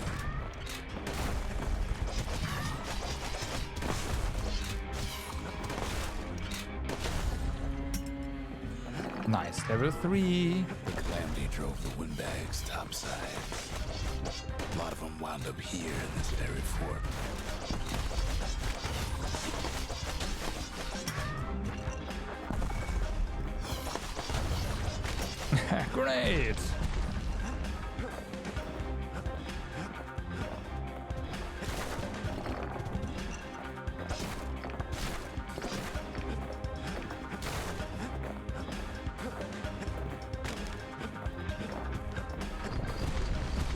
Nice, level 3. The calamity drove the windbags topside. A lot of them wound up here in this very fort. Great!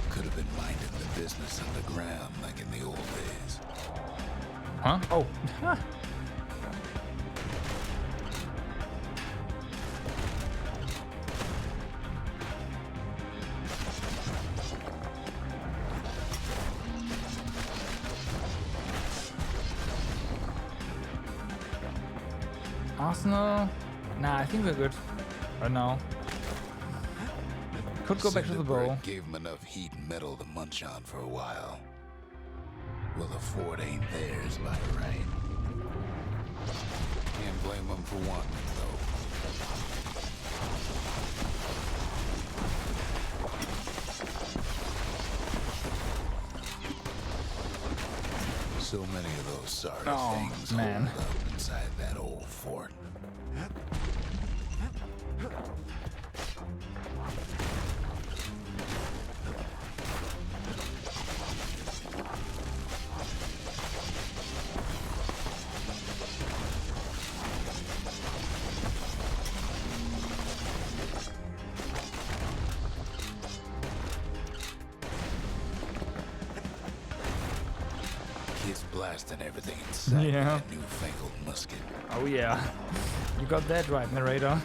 Could have been minding the business underground like in the old days. Huh? Oh. Arsenal? Nah, I think we're good right now. Could go back to the bow. Gave him enough heat and metal to munch on for a while. Well, the fort ain't theirs by right. Can't blame them for wanting it, though. So many of those sorry things man. hold up inside that old fort. Kids blasting everything inside Yeah. that newfangled musket. Oh yeah. You got that right, narrator.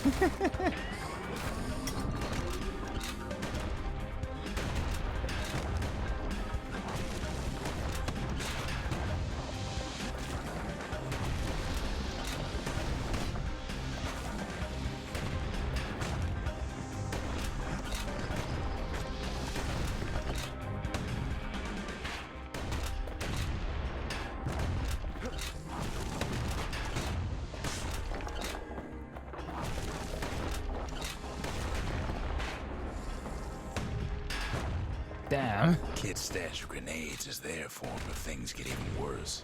Damn. Kid's stash of grenades is there for him if things get even worse.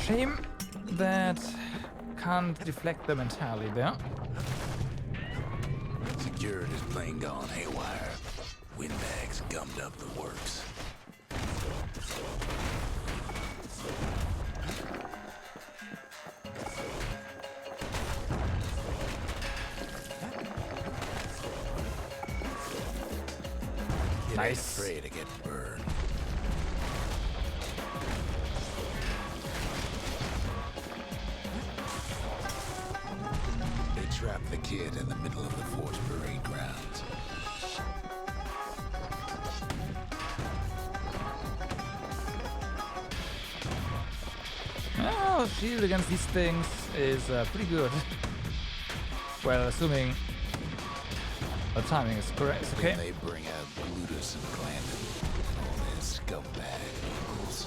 Shame that can't deflect them entirely there. Security's plane gone haywire. Windbags gummed up the works. Nice. Afraid to get burned. They trapped the kid in the middle of the force parade grounds. Fella's shield against these things is pretty good. Well, assuming the timing is correct. It's okay. Then they bring out Glutus and Glandon. All their scumbag equals.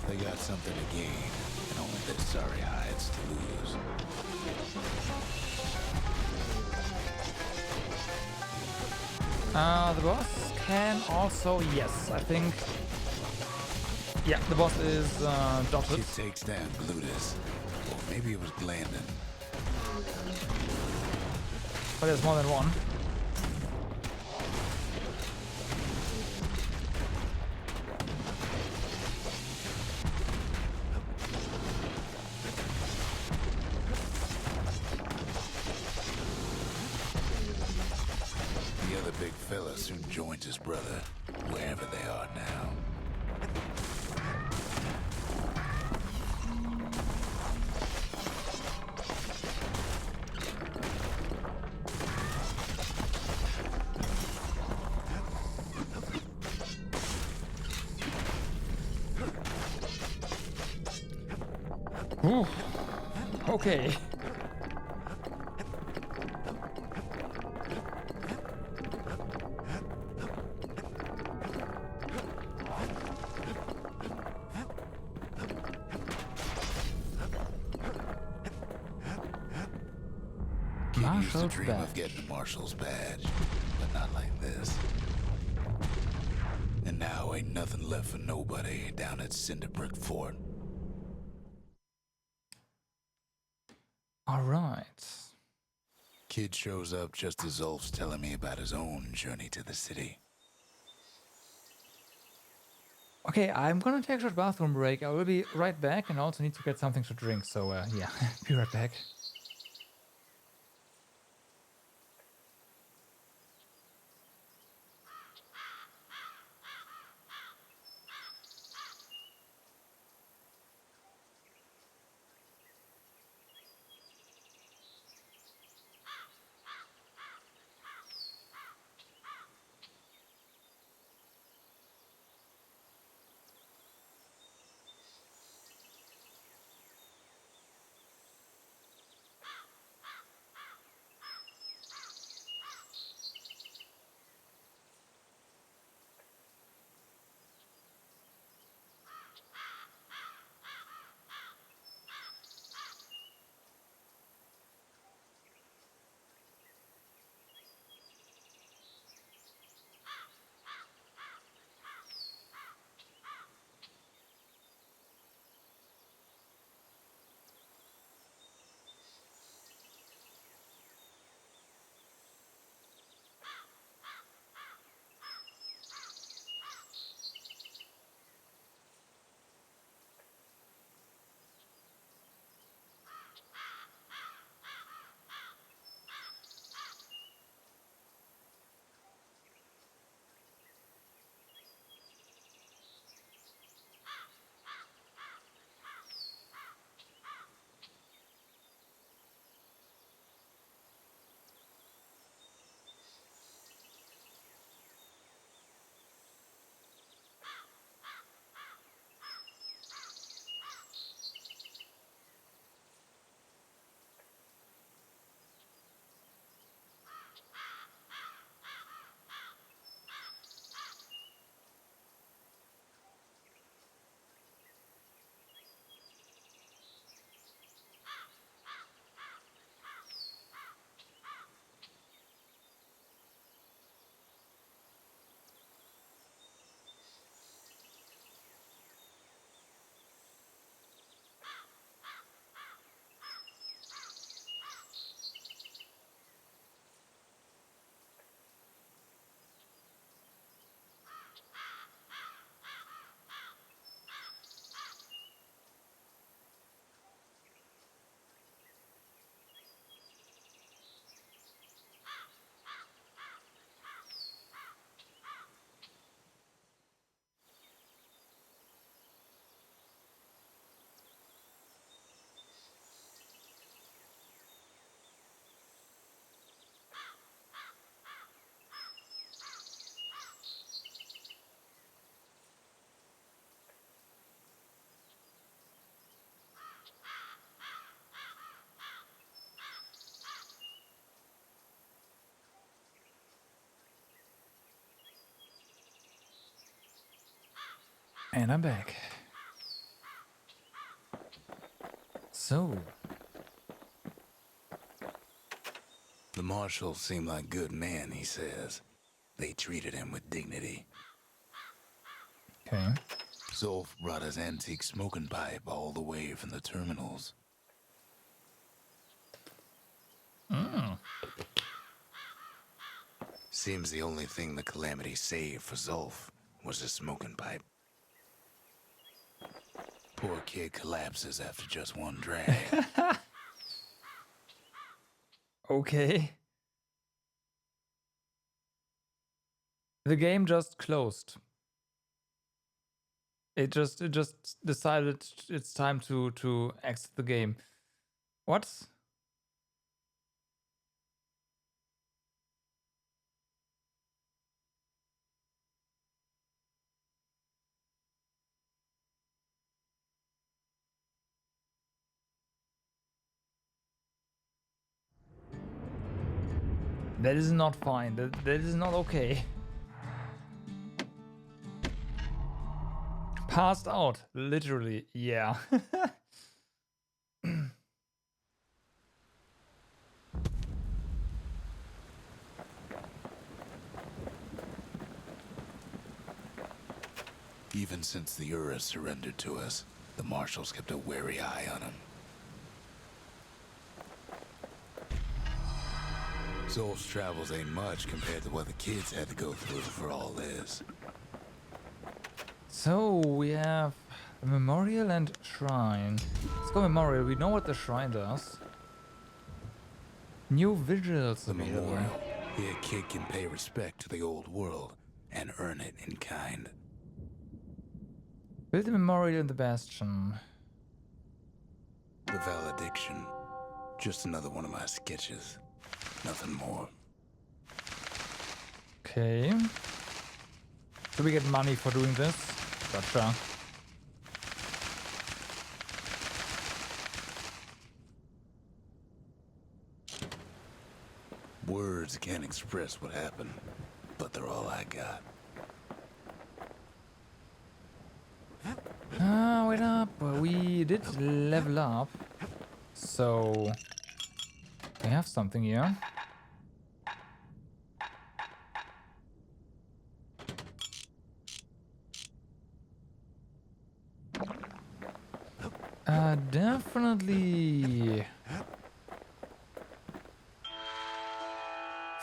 They got something to gain, and only their sorry hides to lose. The boss can also, yes, I think. Yeah, the boss is dotted. Kid takes down Glutus. Or maybe it was Glandon. But there's more than one. The other big fella soon joins his brother, wherever they are now. Ooh. Okay. Kid used to Marshal's dream badge. of getting the Marshal's badge, but not like this. And now ain't nothing left for nobody down at Cinderbrick Fort. All right. Kid shows up just as Ulf's telling me about his own journey to the city. Okay, I'm gonna take a short bathroom break. I will be right back, and I also need to get something to drink. So yeah, be right back. And I'm back. So, The marshals seem like good men, he says. They treated him with dignity. okay. Zolf brought his antique smoking pipe all the way from the terminals. Seems the only thing the Calamity saved for Zolf was his smoking pipe. Poor kid collapses after just one drag. Okay. The game just closed. It just decided it's time to exit the game. What? That is not fine. That is not okay. Passed out, literally. Yeah. Even since the Urus surrendered to us, the marshals kept a wary eye on him. Zolf's travels ain't much compared to what the kids had to go through for all this. So we have a memorial and shrine. Let's go memorial. We know what the shrine does. New vigils The available. memorial. Here a kid can pay respect to the old world and earn it in kind. Build a memorial in the bastion. The valediction. Just another one of my sketches. Nothing more. Okay. Do we get money for doing this? Gotcha. Words can't express what happened, but they're all I got. Wait up. We did level up. So we have something here. Definitely.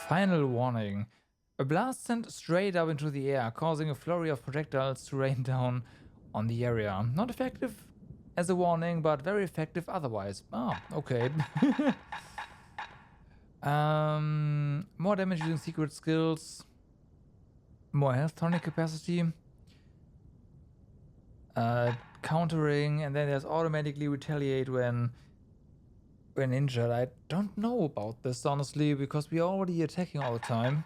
Final warning. A blast sent straight up into the air, causing a flurry of projectiles to rain down on the area. Not effective as a warning, but very effective otherwise. Ah, okay. More damage using secret skills. More health tonic capacity. Countering, and then there's automatically retaliate when injured. I don't know about this honestly, because we're already attacking all the time.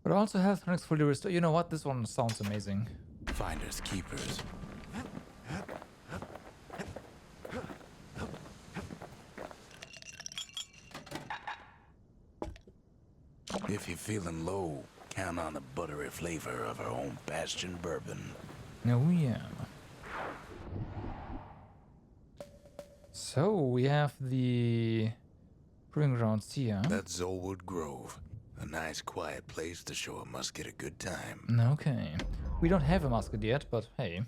But also health tonics fully restore. You know what? This one sounds amazing. Finders keepers. If you're feeling low, count on the buttery flavor of our own Bastion bourbon. Oh yeah. So we have the proving grounds here. That's Zolwood Grove. A nice quiet place to show a musket a good time. Okay. We don't have a musket yet, but hey.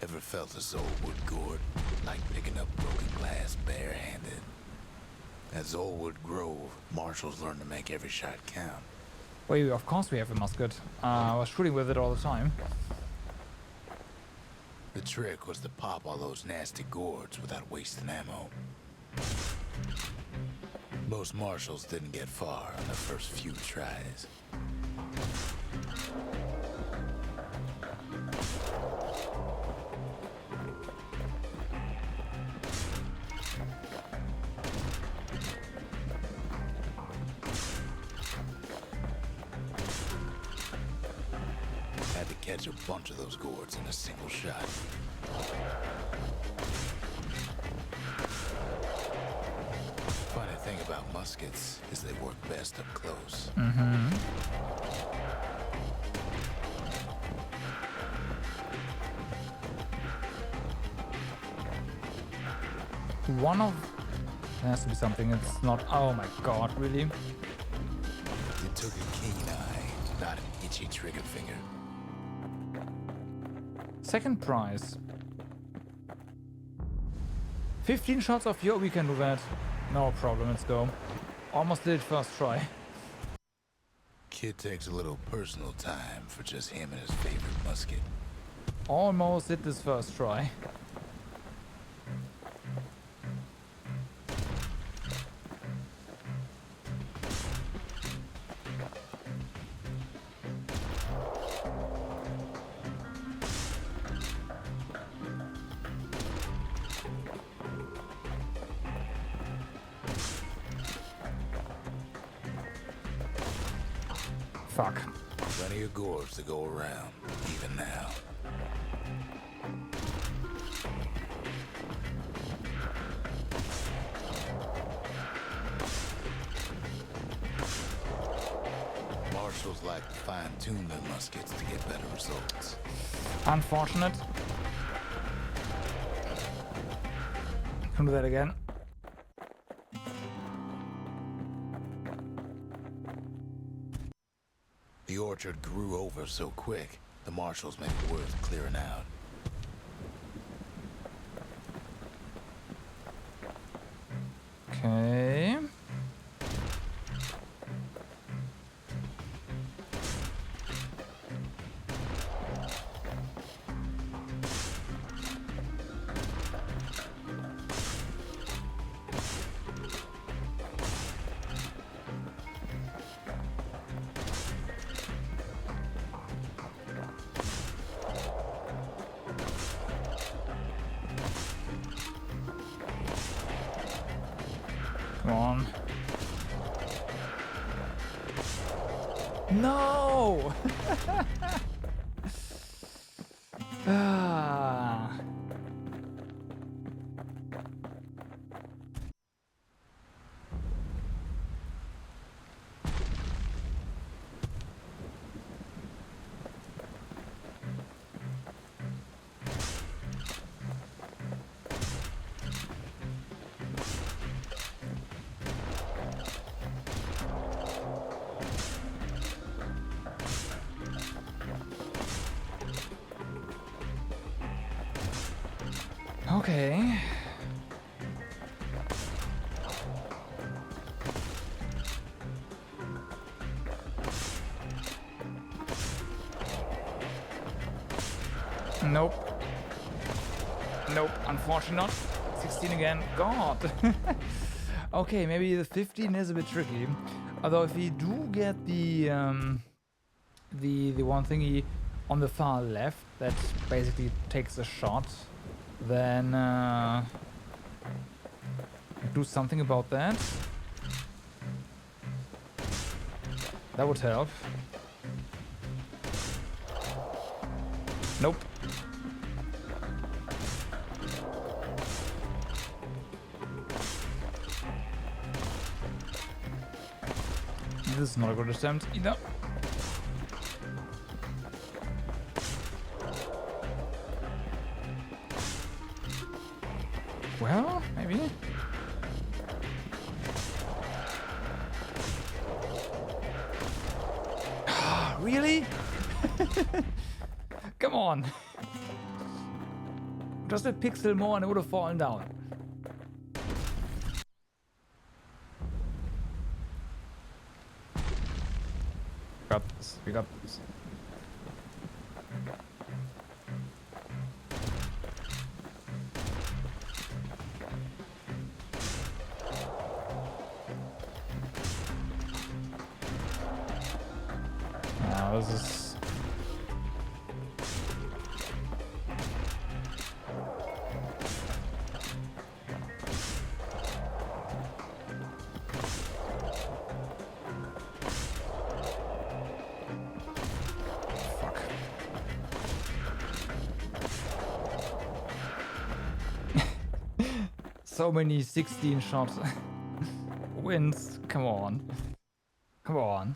Ever felt a Zolwood gourd? Like picking up broken glass barehanded. At Zolwood Grove, marshals learn to make every shot count. Wait, of course we have a musket. I was shooting with it all the time. The trick was to pop all those nasty gourds without wasting ammo. Most marshals didn't get far on the first few tries. Had to catch a bunch of those gourds in a single shot. Funny thing about muskets is they work best up close. One of... There has to be something. It's not... Oh my god, really? It took a keen eye, not an itchy trigger finger. Second prize. 15 shots of yo, we can do that. No problem, let's go. Almost did it first try. Kid takes a little personal time for just him and his favorite musket. Almost did this first try. Fuck. Plenty of gourds to go around, even now. Marshals like to fine-tune their muskets to get better results. Unfortunate. Can do that again. The orchard grew over so quick, the marshals made it worth clearing out. Okay. Come on. No! Ah. Okay. Nope. Nope, unfortunately not. 16 again. God. Okay, maybe the 15 is a bit tricky. Although if we do get the one thingy on the far left that basically takes a shot, then do something about that. That would help. Nope. This is not a good attempt either. Well, maybe. Really? Come on. Just a pixel more and it would have fallen down. Got this. We got this. This is... Fuck. So many 16 shots wins. Come on. Come on.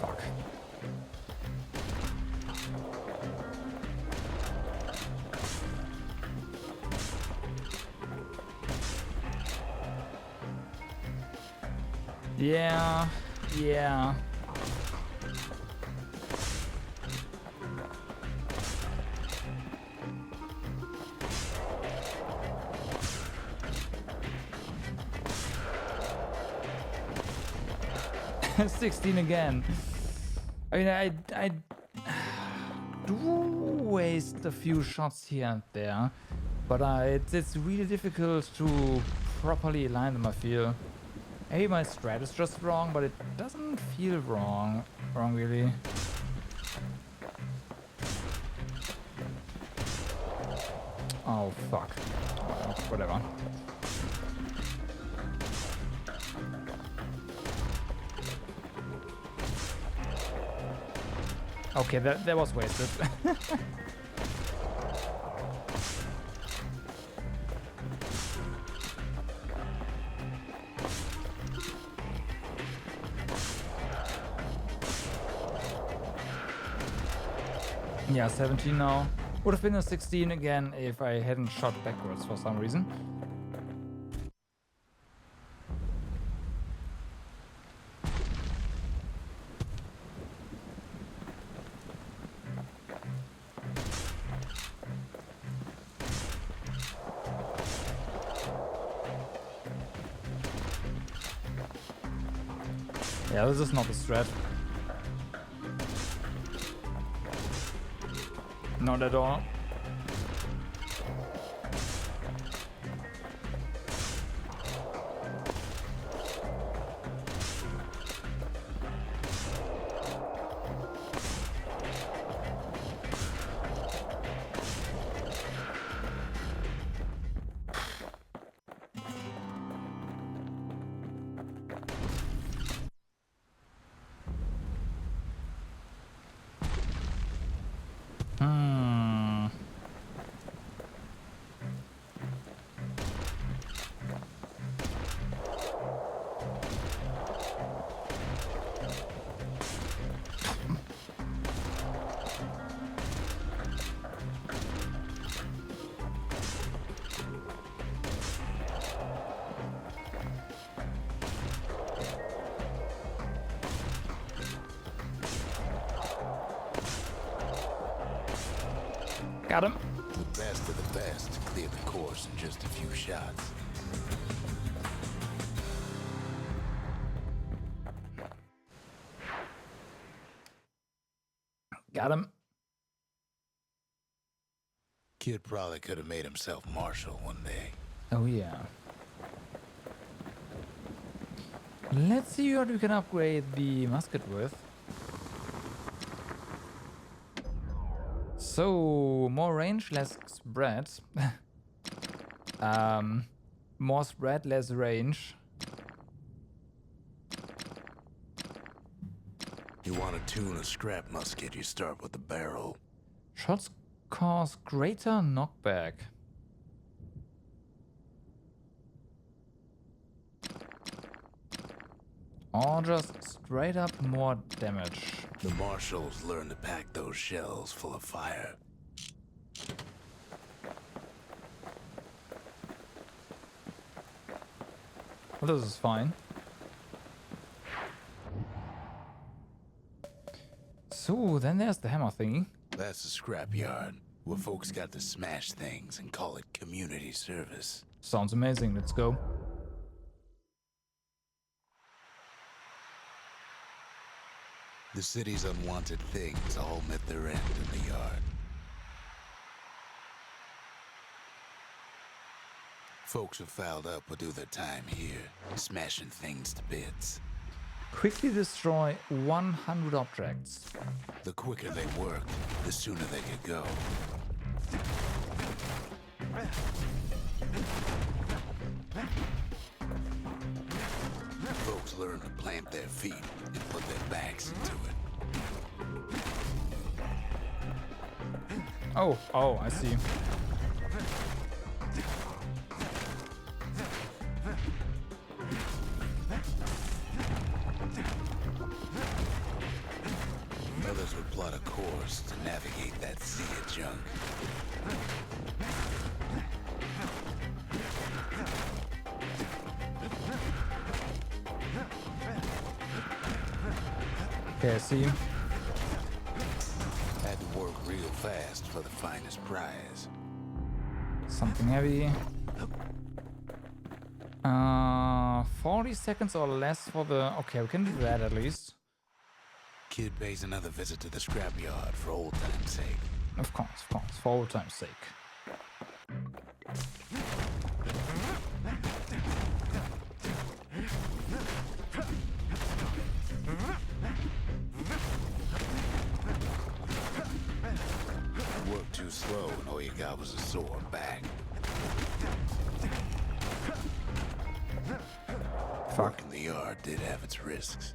Fuck. Yeah, yeah. $16 again. I mean, I do waste a few shots here and there, but it's really difficult to properly align them, I feel. Maybe my strat is just wrong, but it doesn't feel wrong really. Oh, fuck. Whatever. Okay, that was wasted. Yeah, 17 now. Would have been a 16 again if I hadn't shot backwards for some reason. Yeah, this is not a strat. Not at all. Got him. The best of the best cleared the course in just a few shots. Got him. Kid probably could have made himself marshal one day. Oh yeah. Let's see what we can upgrade the musket with. So, more range, less spread. More spread, less range. You want to tune a scrap musket, you start with the barrel. Shots cause greater knockback. Or just straight up more damage. The marshals learn to pack those shells full of fire. Well, this is fine. So, then there's the hammer thingy. That's the scrapyard, where folks got to smash things and call it community service. Sounds amazing, let's go. The city's unwanted things all met their end in the yard. Folks who fouled up will do their time here, smashing things to bits. Quickly destroy 100 objects. The quicker they worked, the sooner they could go. Folks folks learn to plant their feet and put their backs into it. Oh, I see. Others would plot a course to navigate that sea of junk. Okay, I see. Had to work real fast for the finest prize. Something heavy. 40 seconds or less for the... Okay, we can do that at least. Kid pays another visit to the scrapyard for old time's sake. Of course, for old time's sake. Worked too slow and all you got was a sore back. Fuck. Work in the yard did have its risks.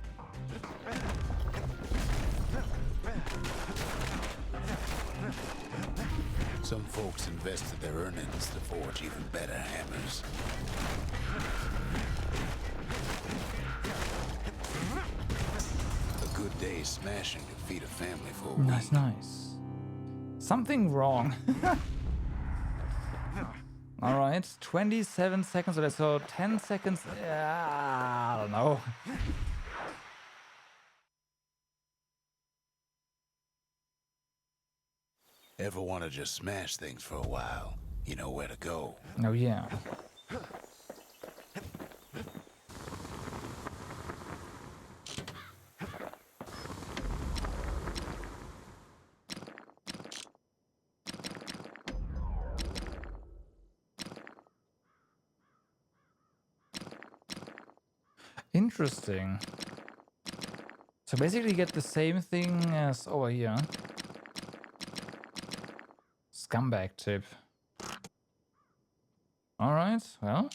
Some folks invested their earnings to forge even better hammers. A good day smashing could feed a family for a week. Nice. Something wrong. Alright, 27 seconds or less, so 10 seconds. I don't know. Ever want to just smash things for a while? You know where to go. Oh, yeah. Interesting. So basically you get the same thing as over here. Scumbag tip. Alright, well.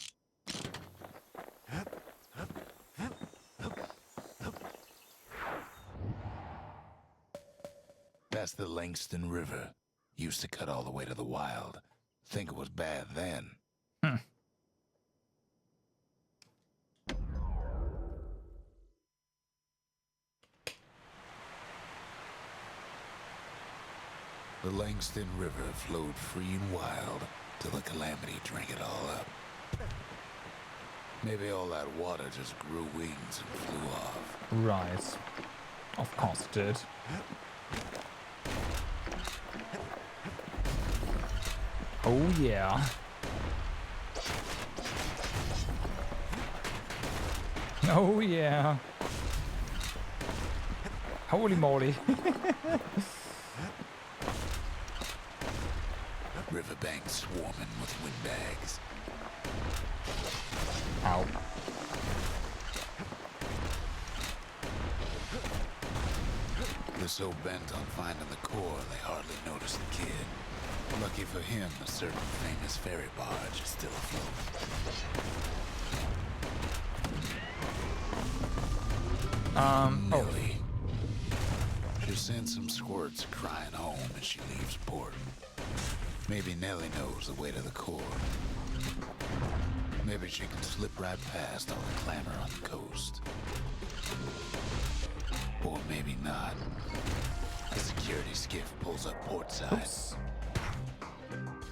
That's the Langston River. Used to cut all the way to the wild. Think it was bad then. The Langston River flowed free and wild till the calamity drank it all up. Maybe all that water just grew wings and flew off. Right. Of course it did. Oh yeah. Oh yeah. Holy moly. Riverbank swarming with windbags. Ow. They're so bent on finding the core, they hardly notice the kid. Lucky for him, a certain famous ferry barge is still afloat. Millie. She'll send some squirts crying home as she leaves port. Maybe Nellie knows the way to the core. Maybe she can slip right past all the clamor on the coast. Or maybe not. The security skiff pulls up portside. Oops.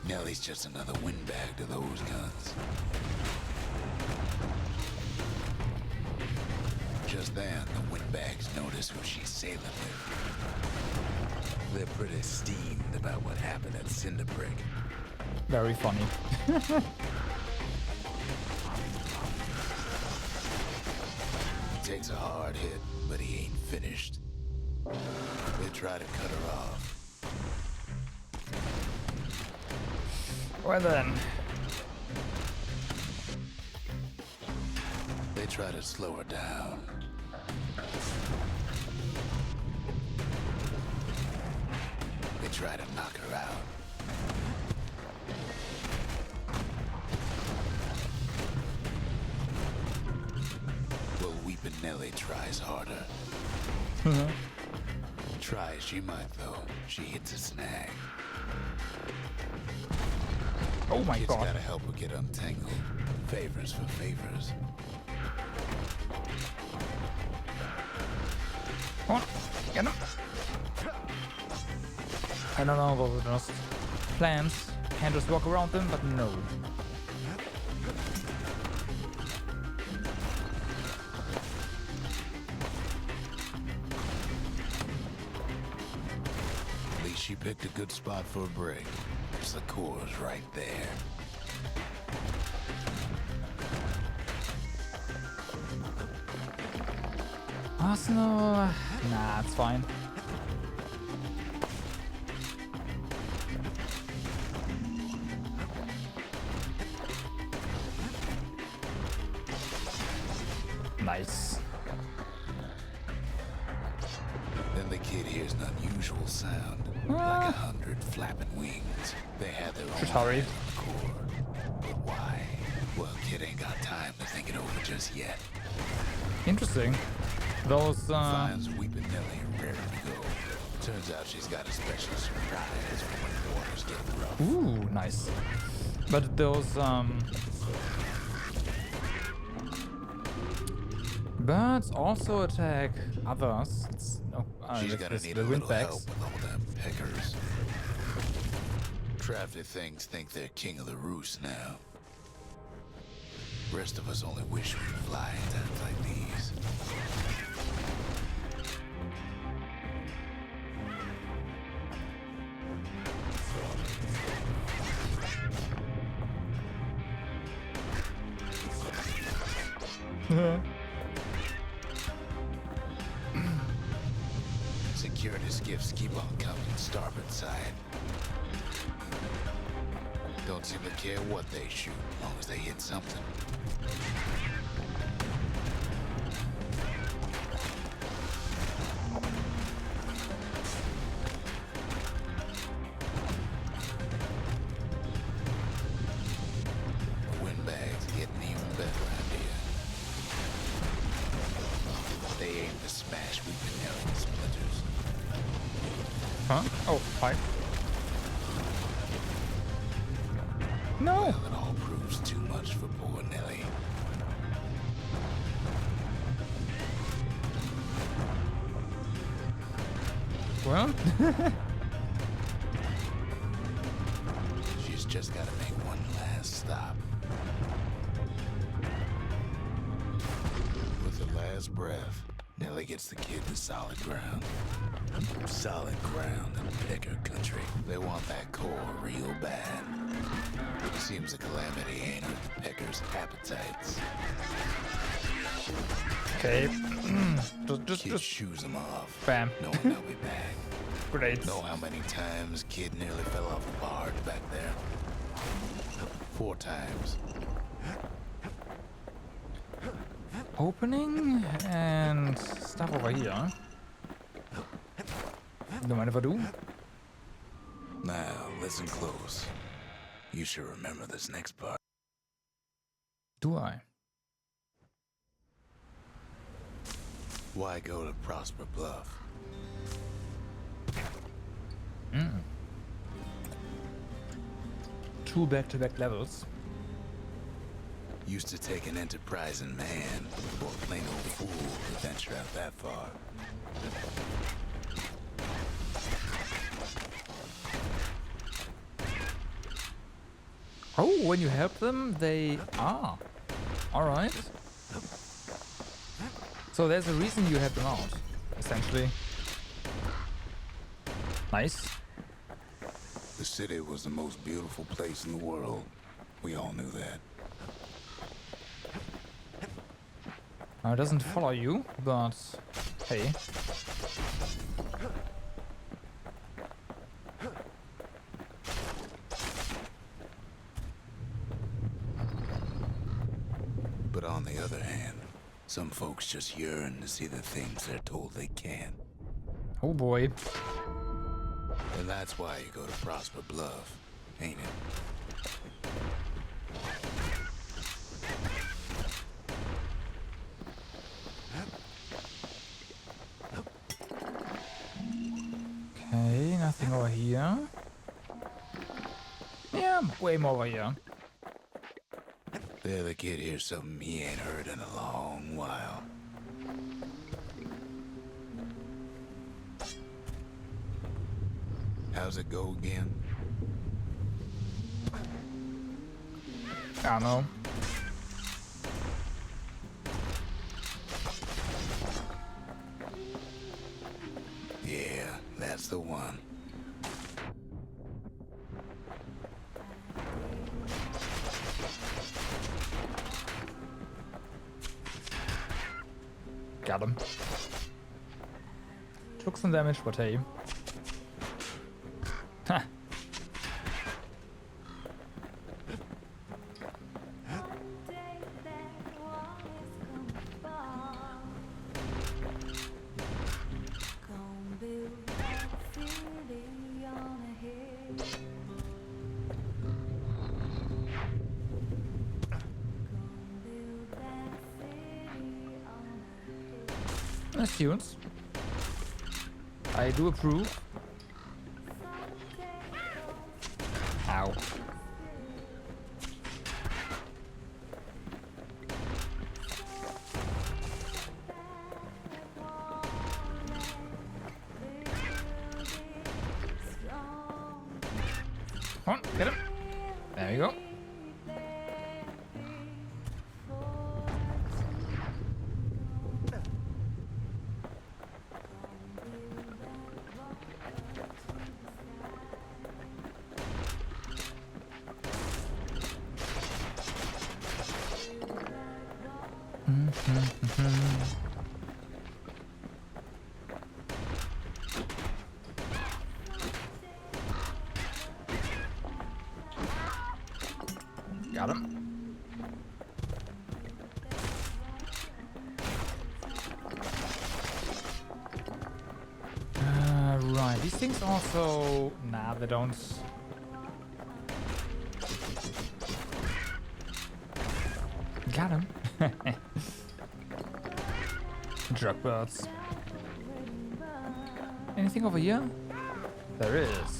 Nellie's just another windbag to those guns. Just then, the windbags notice who she's sailing with. They're pretty steamed about what happened at Cinderbrick. Very funny. He takes a hard hit, but he ain't finished. They try to cut her off. Well then. They try to slow her down. They try to knock her out. Well, we Weeping Nellie tries harder. Try as she might, though, she hits a snag. Oh my Kid's god. gotta help her get untangled. Favors for favors. Come on, get him. I don't know what were just plants. Can't just walk around them, but no. At least she picked a good spot for a break. 'Cause the core's right there. Arsenal. Nah, it's fine. Nice. Then the kid hears an unusual sound. Like 100 flapping wings. They had their own Hurry. eye on the core. But why? Well, kid ain't got time to think it over just yet. Interesting. Those, Finds Weeping Nellie ready to go. Turns out she's got a special surprise for when the waters get rough. Ooh, nice. But those, birds also attack others. It's, oh, She's gonna it's need the a little help windbags. with all them peckers. Crafty things think they're king of the roost now. Rest of us only wish we could fly in times like these. Security skiffs keep on coming starboard side. Don't seem to care what they shoot, as long as they hit something. The windbags getting even better idea. They aim to smash Weeping Nellie to splinters. Huh? Oh, hi. No! Well, it all proves too much for poor Nellie. Well, She's just gotta make one last stop. With her last breath, Nellie gets the kid to solid ground. Solid ground in Pecker country. They want that core real bad. Seems a calamity ain't hurt the Peckers' appetites. okay. Kid just shoes them off, bam. knowing they'll be back. Great. Know how many times kid nearly fell off the barge back there? 4 times. Opening and stuff over here. Don't mind if I do. Now, listen close. You should remember this next part. Do I? Why go to Prosper Bluff? Two back-to-back levels. Used to take an enterprising man or a plain old fool to venture out that far. Oh, when you help them, they... Ah. Alright. So there's a reason you help them out, essentially. Nice. The city was the most beautiful place in the world. We all knew that. Now, it doesn't follow you, but... Hey. But on the other hand, some folks just yearn to see the things they're told they can't. Oh boy. And that's why you go to Prosper Bluff, ain't it? here. Yeah, way more over here. The other kid hears something he ain't heard in a long while. How's it go again? I don't know. Yeah, that's the one. Got him. Took some damage, but hey. Ha! Nice tunes. I do approve. Ow. Come on, get him. There you go. Got him. Right, these things also... Nah, they don't. Got him. Drug birds. Anything over here? There is.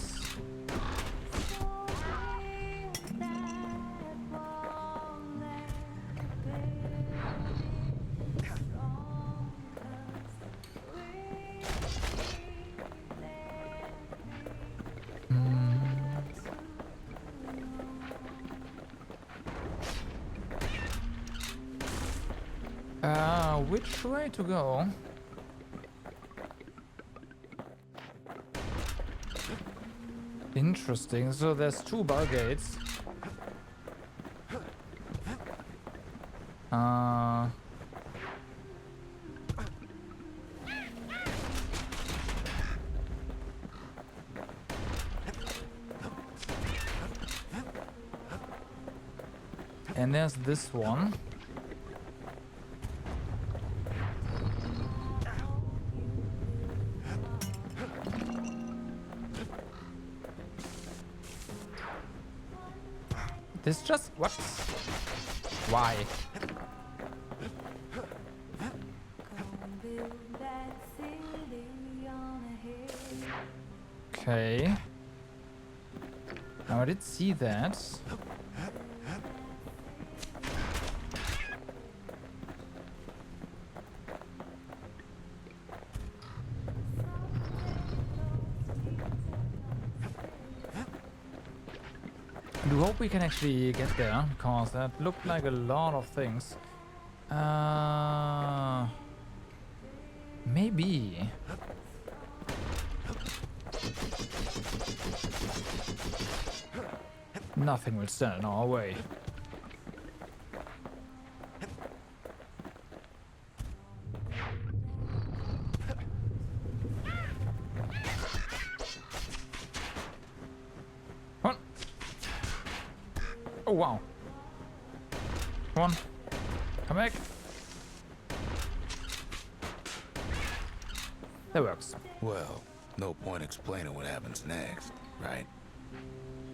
Which way to go? Interesting. So there's two bar gates. And there's this one. This just... what? Why? Okay. Now I did see that. I do hope we can actually get there, because that looked like a lot of things. Maybe. Nothing will stand in our way. Come on. Oh wow. Come on. Come back. That works. Well, no point explaining what happens next, right?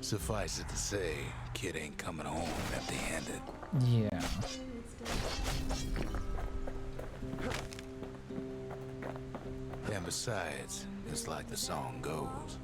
Suffice it to say, kid ain't coming home empty-handed. Yeah. And besides, it's like the song goes.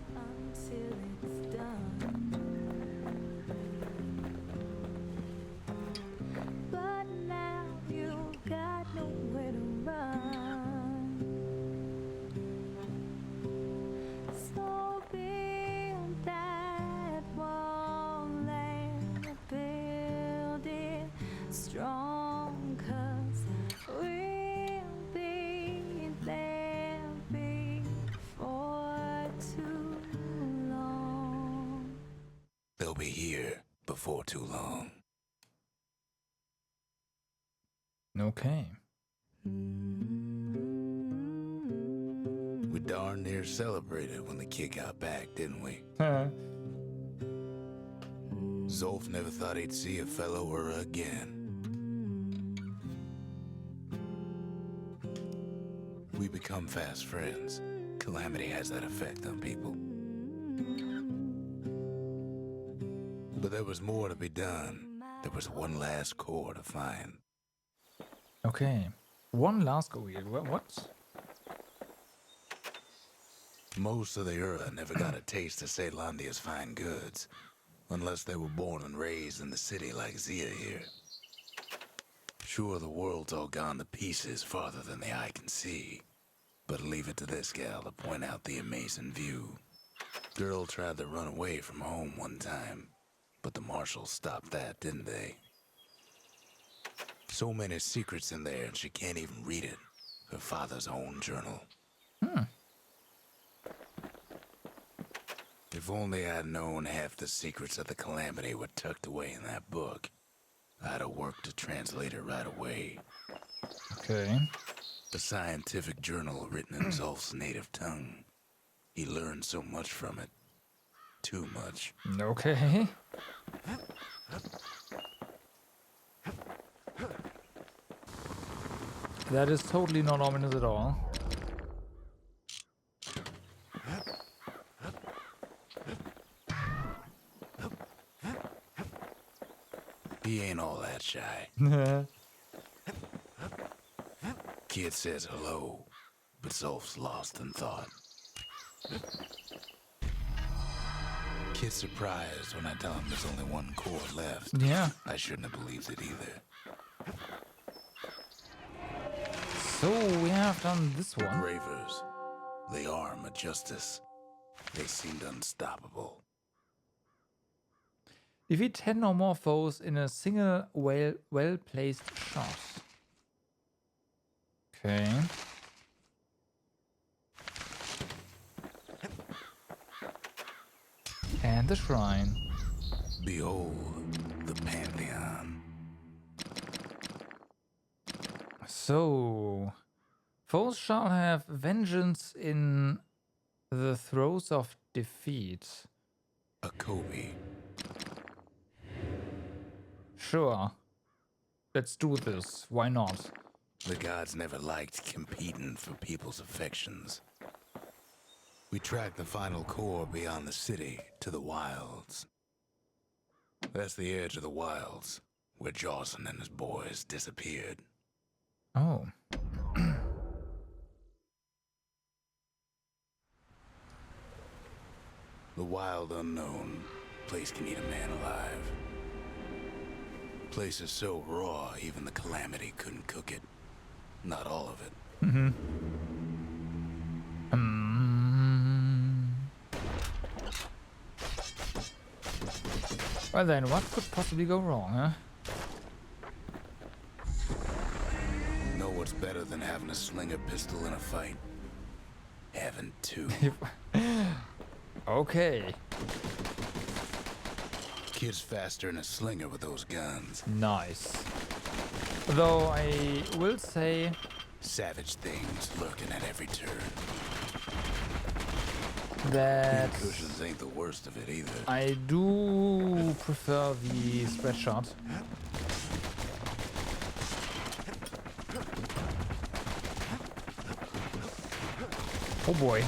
before too long. Okay. We darn near celebrated when the kid got back, didn't we? Zolf never thought he'd see a fellow or her again. We become fast friends. Calamity has that effect on people. But there was more to be done. There was one last core to find. Okay. One last go. What? Most of the Ura never got a taste of Ceylondia's fine goods, unless they were born and raised in the city like Zia here. Sure, the world's all gone to pieces farther than the eye can see, but leave it to this gal to point out the amazing view. Girl tried to run away from home one time, but the marshals stopped that, didn't they? So many secrets in there and she can't even read it. Her father's own journal. If only I'd known half the secrets of the Calamity were tucked away in that book, I'd have worked to translate it right away. Okay. A scientific journal written in Zolf's native tongue. He learned so much from it. Too much. Okay. That is totally not ominous at all. He ain't all that shy. Kid says hello, but Zolf's lost in thought. Kid's surprised when I tell him there's only one core left. Yeah. I shouldn't have believed it either. So we have done this one. Bravers, the arm of justice. They seemed unstoppable. Defeat 10 or more foes in a single well-placed shot. Okay. And the shrine. Behold, the Pantheon. So, foes shall have vengeance in the throes of defeat. A Kobe. Sure. Let's do this. Why not? The gods never liked competing for people's affections. We tracked the final core beyond the city to the wilds. That's the edge of the wilds, where Jawson and his boys disappeared. Oh. The wild unknown. Place can eat a man alive. Place is so raw, even the Calamity couldn't cook it. Not all of it. Well then, what could possibly go wrong, huh? Know what's better than having a slinger pistol in a fight? Having two. Okay. Kid's faster than a slinger with those guns. Nice. Though I will say... Savage things lurking at every turn. that Cushions ain't the worst of it either. I do prefer the spread shot. Oh boy.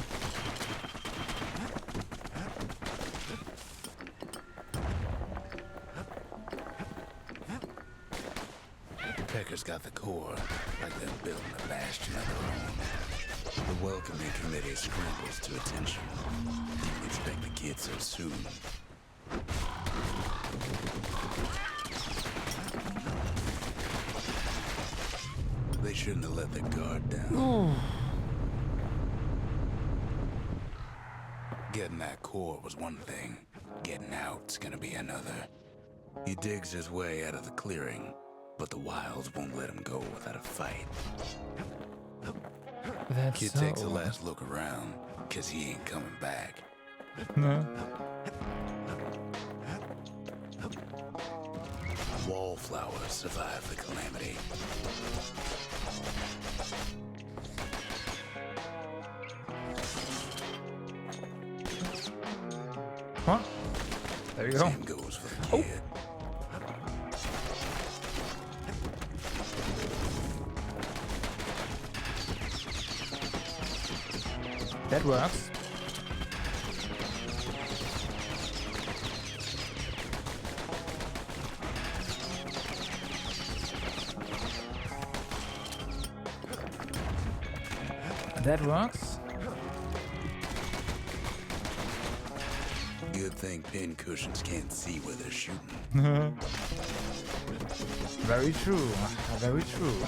Pecker's got the core, like they're building a bastion of their own. The welcoming committee scrambles to attention. Didn't expect the kid so soon. They shouldn't have let their guard down. Ooh. Getting that core was one thing. Getting out's gonna be another. He digs his way out of the clearing, but the wilds won't let him go without a fight. That's Kid so... takes a last look around, 'cause he ain't coming back. No. flowers survive the calamity. Huh? There you go. Same goes for the kid. That works. That works. You'd think pin cushions can't see where they're shooting. Very true. Very true.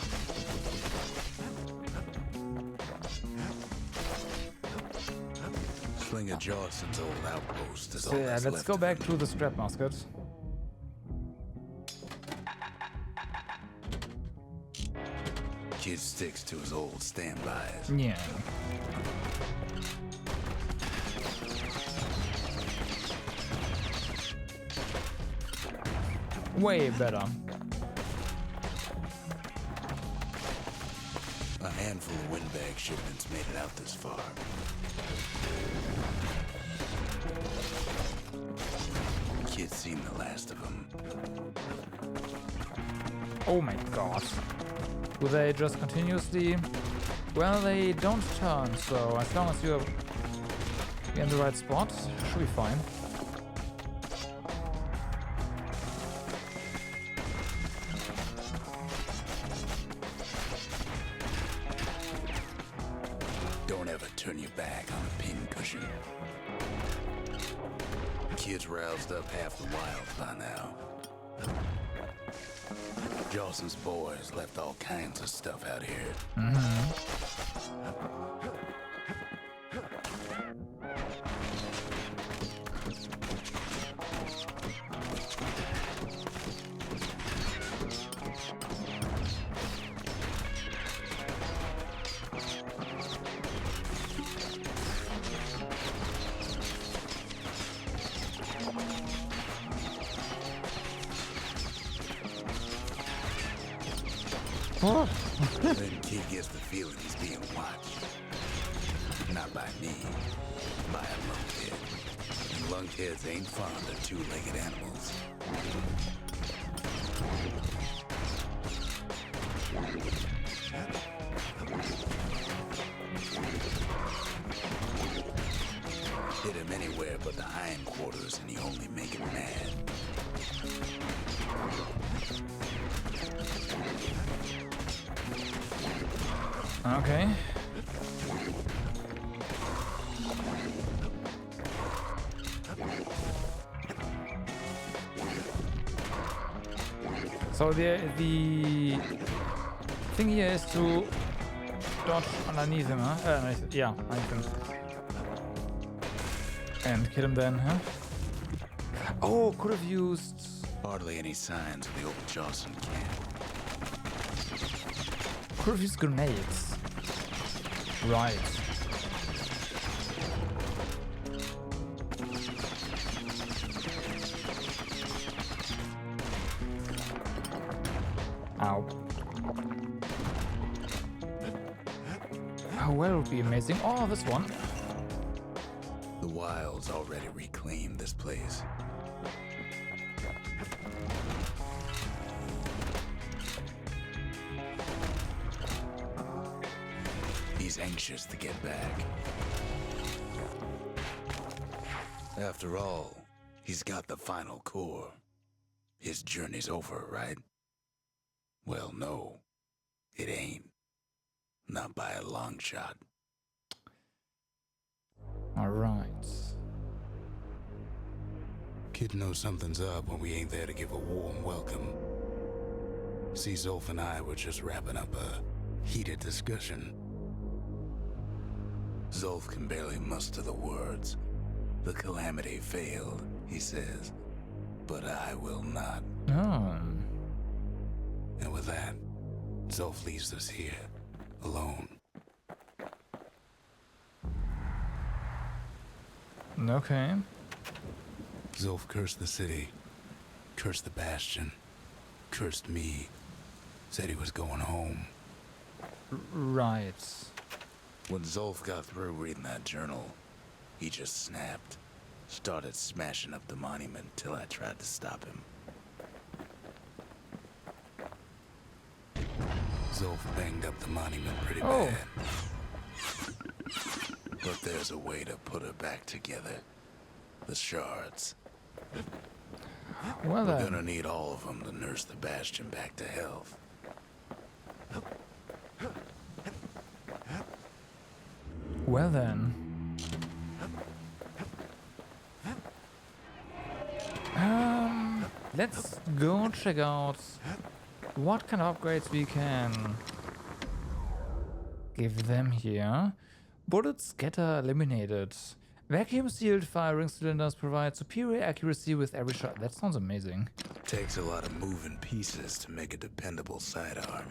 Slinger Jawson's old outpost is all So yeah, that's let's left go of back him. to the scrap musket. Kid sticks to his old standbys. Yeah. Way better. A handful of windbag shipments made it out this far. Kid's seen the last of them. Oh my god. Do they just continuously... Well, they don't turn, so as long as you're in the right spot, should be fine. Don't ever turn your back on a pin cushion. Kid's roused up half the wilds by now. Jawson's boys left all kinds of stuff out here. Oh. Then Kid gets the feeling he's being watched. Not by me, by a lunkhead. And lunkheads ain't fond of two-legged animals. Hit him anywhere but the hindquarters and you only make him mad. Okay. So the thing here is to dodge underneath him, huh? Yeah, underneath him. And kill him then, huh? Oh, could have used... Hardly any signs of the old Jawson camp. Could have used grenades. Right. Ow. Oh, well, it would be amazing. Oh, this one. The wilds already reclaimed this place. He's anxious to get back. After all, he's got the final core. His journey's over, right? Well, no, it ain't. Not by a long shot. All right. Kid knows something's up when we ain't there to give a warm welcome. See, Zolf and I were just wrapping up a heated discussion. Zolf can barely muster the words. The calamity failed, he says, but I will not. Oh. And with that, Zolf leaves us here, alone. Okay. Zolf cursed the city, cursed the Bastion, Cursed me. Said he was going home. Right. When Zolf got through reading that journal, he just snapped. Started smashing up the monument till I tried to stop him. Zolf banged up the monument pretty bad. But there's a way to put her back together. The shards. Well We're then. gonna need all of them to nurse the Bastion back to health. Well then. Let's go check out what kind of upgrades we can give them here. Bullet scatter eliminated. Vacuum sealed firing cylinders provide superior accuracy with every shot. That sounds amazing. Takes a lot of moving pieces to make a dependable sidearm.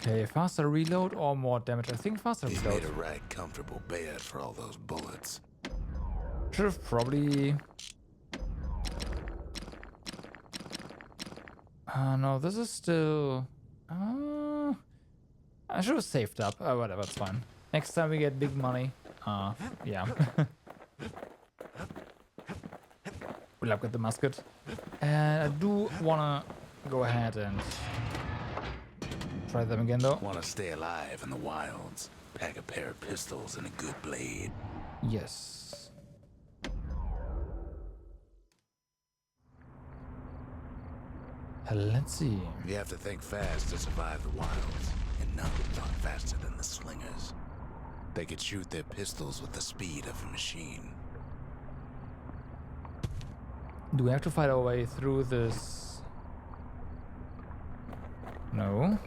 Okay, faster reload or more damage. I think faster He's reload. made a right comfortable bed for all those bullets. Should have probably... no, this is still... I should have saved up. Whatever, it's fine. Next time we get big money. Yeah. Good luck with the musket. And I do wanna go ahead and try them again though. Want to stay alive in the wilds. Pack a pair of pistols and a good blade. Yes. Let's see. You have to think fast to survive the wilds, and none thought faster than the slingers. They could shoot their pistols with the speed of a machine. Do we have to fight our way through this? No.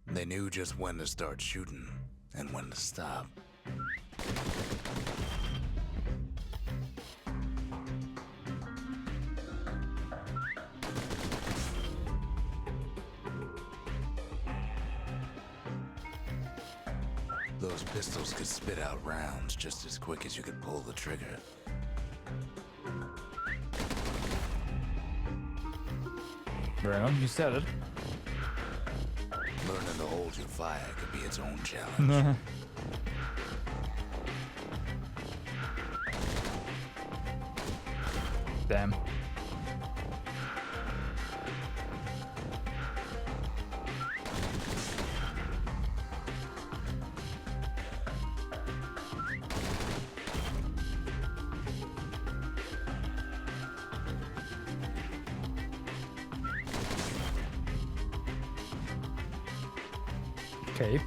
They knew just when to start shooting and when to stop. Those pistols could spit out rounds just as quick as you could pull the trigger. Well, you said it. Learning to hold your fire could be its own challenge. Damn. Okay.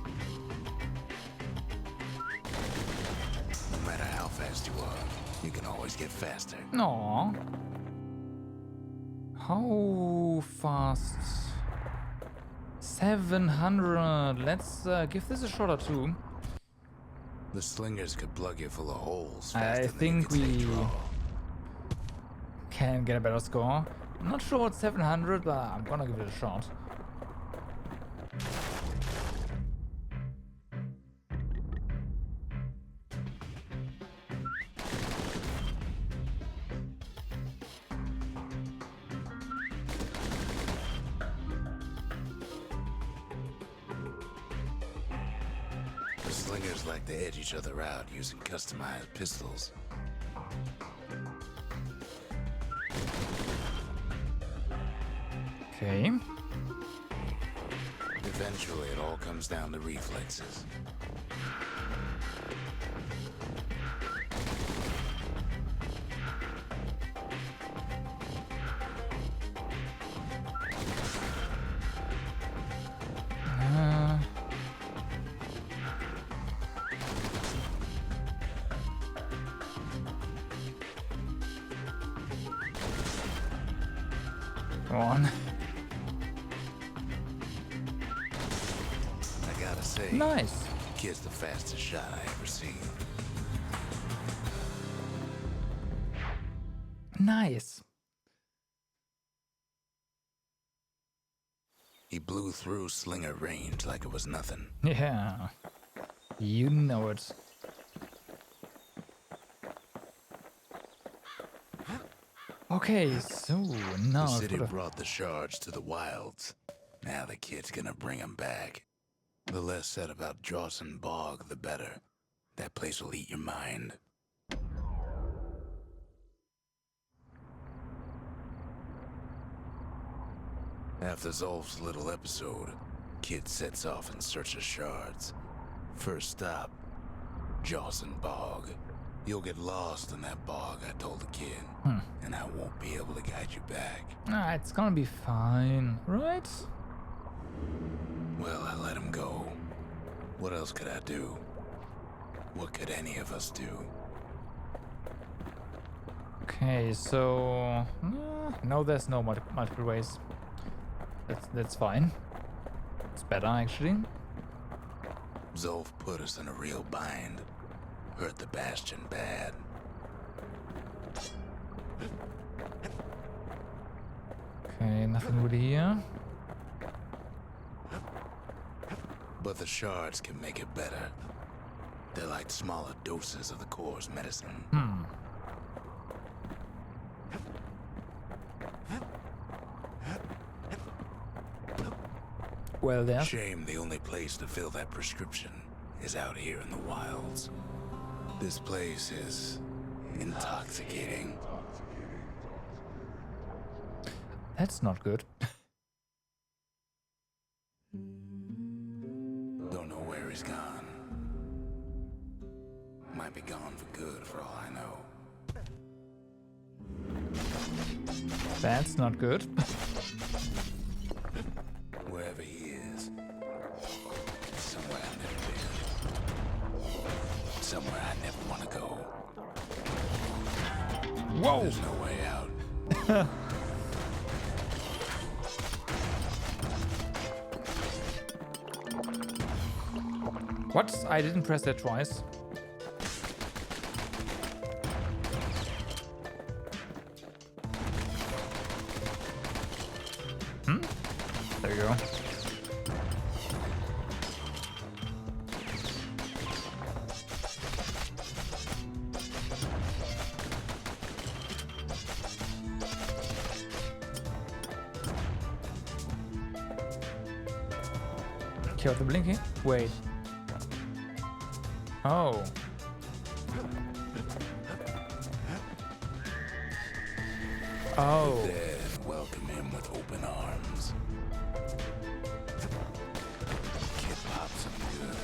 No matter how fast you are, you can always get faster. No. How fast? 700. Let's give this a shot or two. The slingers could plug you full of holes I faster think than you could we say draw. can get a better score. I'm not sure what 700, but I'm gonna give it a shot. The slingers like to edge each other out using customized pistols. Okay. Eventually, it all comes down to reflexes. Uh, Come on. I gotta say, Nice. kid's the fastest shot I ever seen. Nice. He blew through slinger range like it was nothing. Yeah. You know it. Okay, so now The for city the brought the shards to the wilds. Now the kid's gonna bring them back. The less said about Jawson Bog, the better. That place will eat your mind. After Zolf's little episode, kid sets off in search of shards. First stop, Jawson Bog. You'll get lost in that bog, I told the kid, and I won't be able to guide you back. it's gonna be fine, right? Well, I let him go. What else could I do? What could any of us do? Okay, so no, there's no multiple ways. That's fine. It's better actually. Zolf put us in a real bind. Hurt the Bastion bad. Okay, nothing really here. But the shards can make it better. They're like smaller doses of the core's medicine. Well, there. Shame the only place to fill that prescription is out here in the wilds. This place is intoxicating. That's not good. Don't know where he's gone. Might be gone for good for all I know. That's not good. Wherever he is. Somewhere I've never been. Somewhere I never want to go. Whoa! There's no way out. What? I didn't press that twice. There you go. Kill the blinking? Wait. Oh. Oh. Dead welcome him with open arms. Kid pops him good.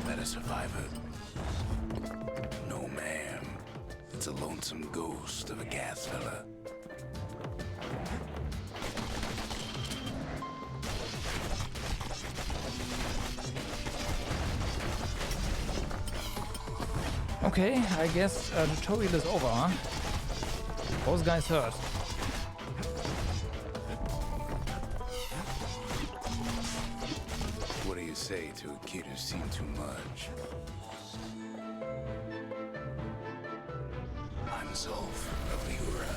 That a survivor? No, ma'am. It's a lonesome ghost of a gas fella. Okay, I guess tutorial is over, huh? Those guys hurt. What do you say to a kid who's seen too much? I'm Zolf of Ligura.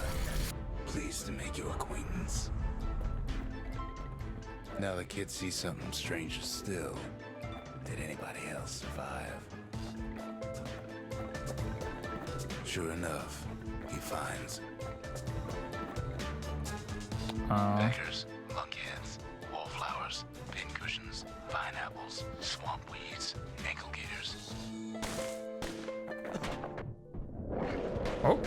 Pleased to make your acquaintance. Now the kid sees something stranger still. Did anybody else survive? Sure enough, he finds peckers, lunkheads, wallflowers, pincushions, pineapples, swamp weeds, ankle gators. Oh.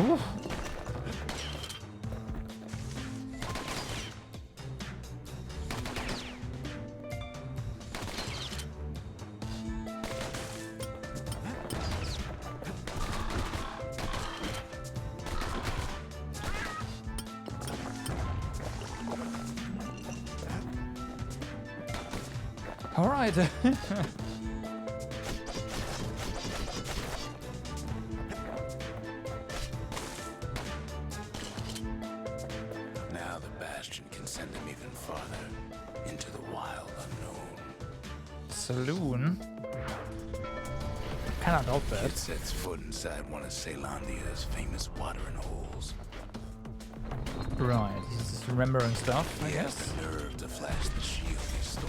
Ooh. All right. Now the Bastion can send him even farther into the wild unknown. Saloon. cannot doubt that. Kid sets foot inside one of Ceylondia's famous watering holes. Right, he's just remembering stuff, I He has guess. the nerve to flash the shield he stole.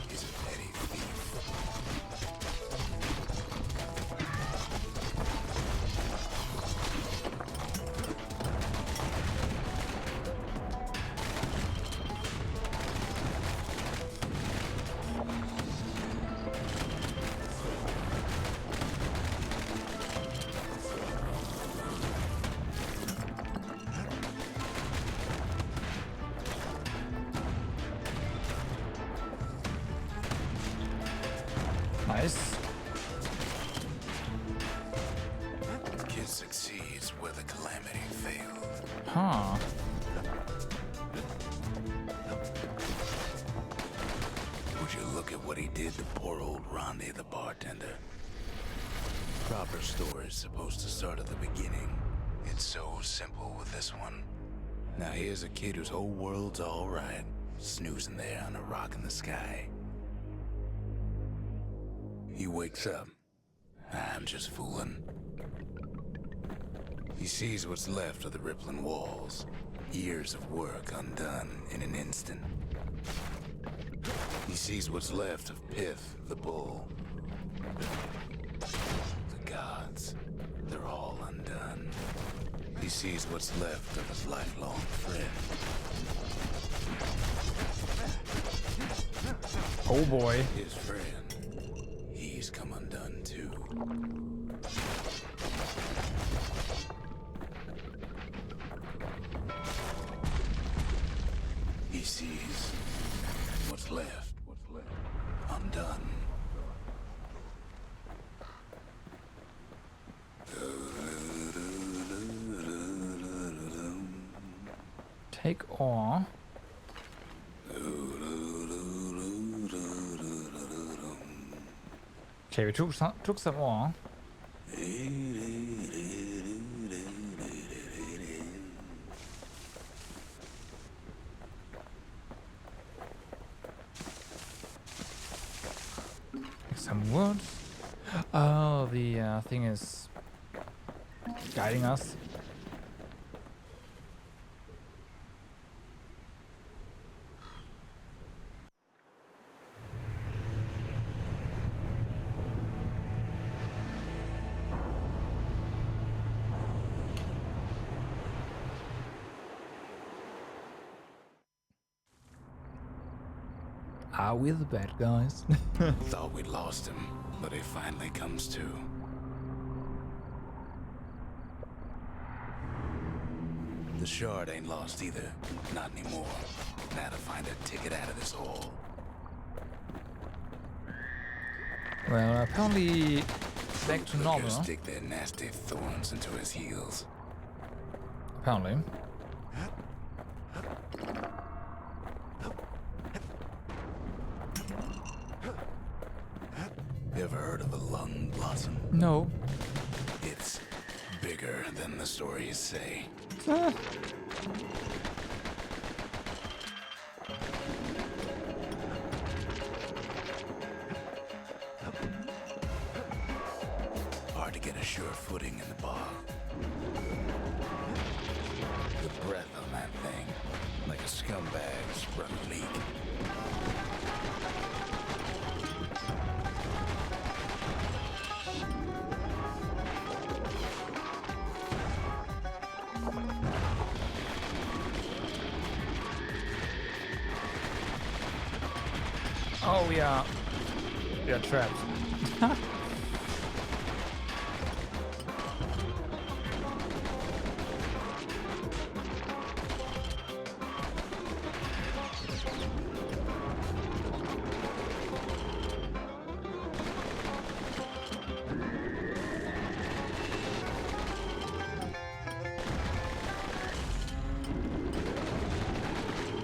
He's a petty thief. Nice. Kid succeeds where the calamity failed. Huh. Would you look at what he did to poor old Ronde the bartender? Proper story's supposed to start at the beginning. It's so simple with this one. Now here's a kid whose whole world's alright, snoozing there on a rock in the sky. He wakes up. I'm just fooling. He sees what's left of the rippling walls. Years of work undone in an instant. He sees what's left of Pith, the bull. The gods, they're all undone. He sees what's left of his lifelong friend. Oh boy. His friend. He's come undone too. He sees what's left undone. Take ore. Okay, we took some ore. Some wood. Oh, the thing is guiding us. Are we the bad guys? Thought we'd lost him, but he finally comes to. The shard ain't lost either. Not anymore. Now to find a ticket out of this hole. Well, apparently back to normal. Stick their nasty thorns into his heels. Apparently. You ever heard of a lung blossom? No. It's bigger than the stories say. Hard to get a sure footing in the bog. The breath on that thing, like a scumbag sprung a leak. Oh, we are trapped.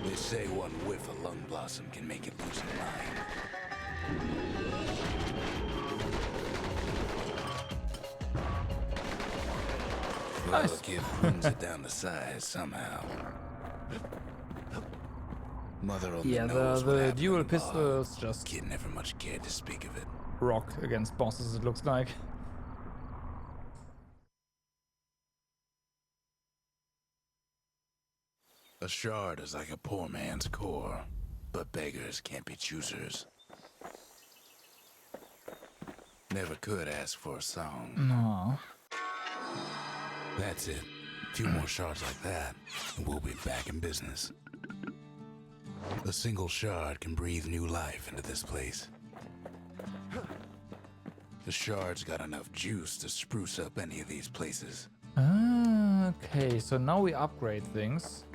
They say one whiff of lung blossom can make it lose your mind. Well, Nice. the kid brings it down to size somehow. Mother only Yeah, knows what the happened dual in the bog. pistols just Kid never much cared to speak of it. rock against bosses, it looks like. A shard is like a poor man's core, but beggars can't be choosers. Never could ask for a song. No. That's it. A few more shards like that, and we'll be back in business. A single shard can breathe new life into this place. The shard's got enough juice to spruce up any of these places. Okay, so now we upgrade things.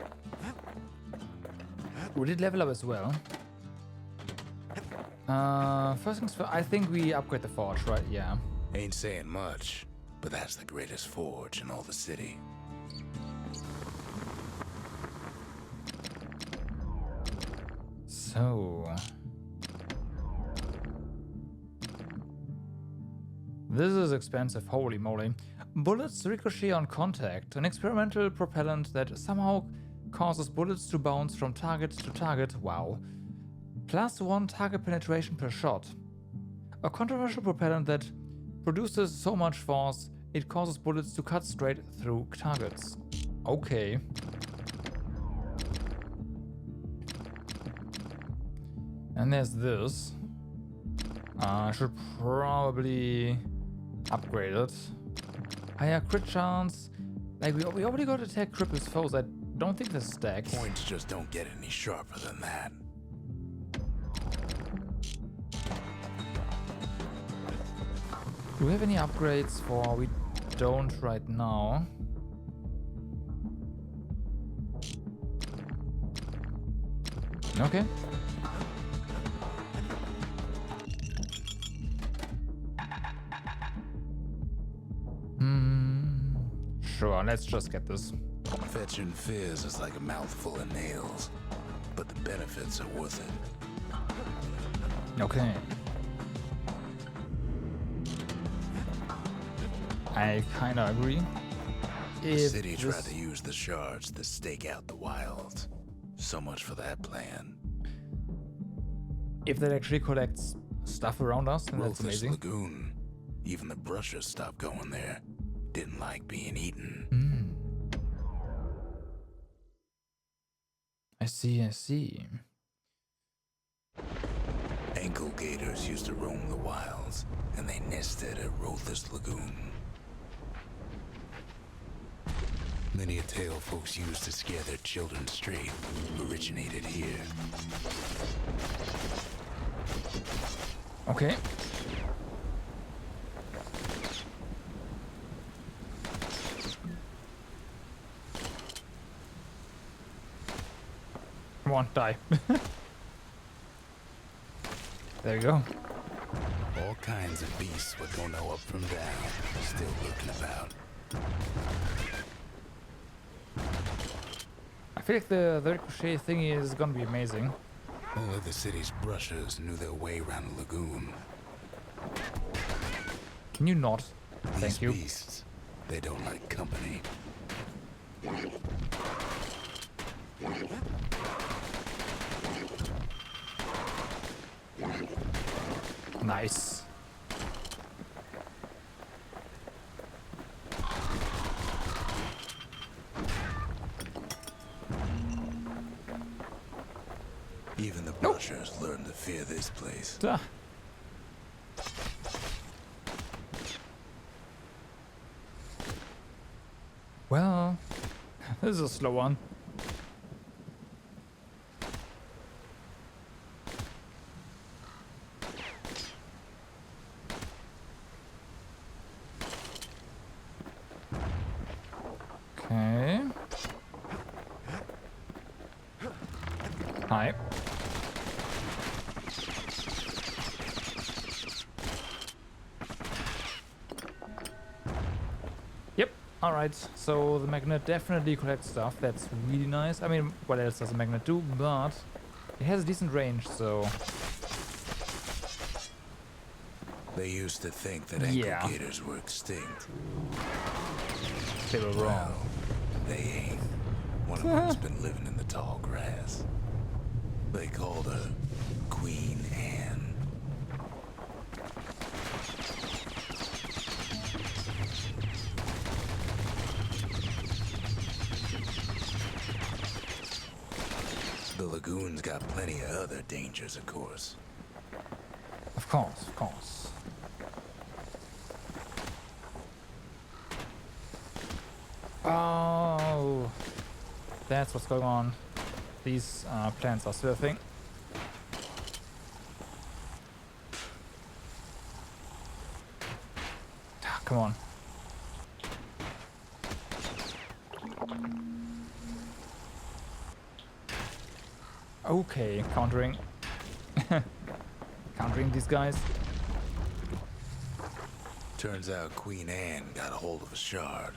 We did level up as well. First things first, I think we upgrade the forge, right? Yeah. Ain't saying much, but that's the greatest forge in all the city. So... this is expensive, holy moly. Bullets ricochet on contact, an experimental propellant that somehow causes bullets to bounce from target to target, wow. +1 target penetration per shot. A controversial propellant that produces so much force, it causes bullets to cut straight through targets. Okay. And there's this. I should probably upgrade it. Higher crit chance. Like, we already got attack cripples foes. I don't think this stacks. Points just don't get any sharper than that. Do we have any upgrades for? We don't right now. Okay. Sure, let's just get this. Fetching fizz is like a mouthful of nails, but the benefits are worth it. Okay. I kinda agree. The city tried to use the shards to stake out the wilds. So much for that plan. If that actually collects stuff around us, then that's Ruthless amazing. Lagoon. Even the brushers stopped going there. Didn't like being eaten. I see, I see. Ankle gators used to roam the wilds, and they nested at Ruthless Lagoon. Many a tale folks used to scare their children straight originated here. Okay. Come on, die. There you go. All kinds of beasts what don't know up from down, still lurking about. I feel like the ricochet thingy is gonna be amazing. Only the city's brushers knew their way around the lagoon. Can you not? These Thank you. beasts, they don't like company. Nice. Even the brushers learned to fear this place. Ah. Well, this is a slow one. Okay. Hi. Yep. All right. So the magnet definitely collects stuff. That's really nice. I mean, what else does a magnet do? But it has a decent range, so... They used to think that ankle gators were extinct. They were wrong. They ain't. One of them's been living in the tall grass. They called her Queen Anne. The lagoon's got plenty of other dangers, of course. Of course, of course. Oh, that's what's going on. These plants are surfing. Ah, come on. Okay, countering. Countering these guys. Turns out Queen Anne got a hold of a shard.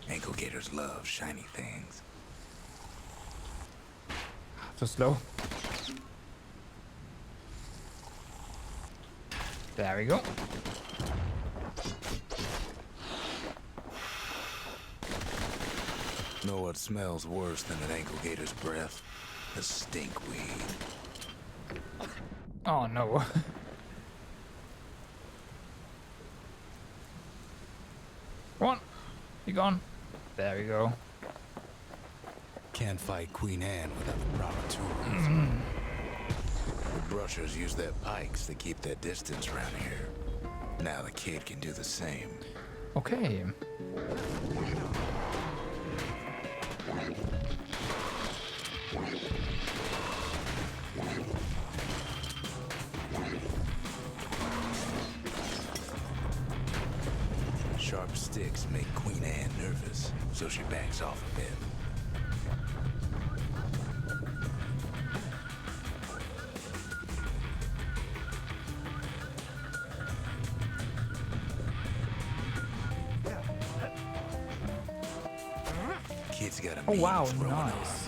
Ankle gators love shiny things. Too slow. There we go. Know what smells worse than an ankle gator's breath? The stinkweed. Oh no. Come on. You gone? There we go. Can't fight Queen Anne without the proper tools. The brushers use their pikes to keep their distance around here. Now the kid can do the same. Okay. Sharp sticks make Queen Anne nervous, so she backs off a bit. Kid's got a Oh mean wow, throwing arm. nice.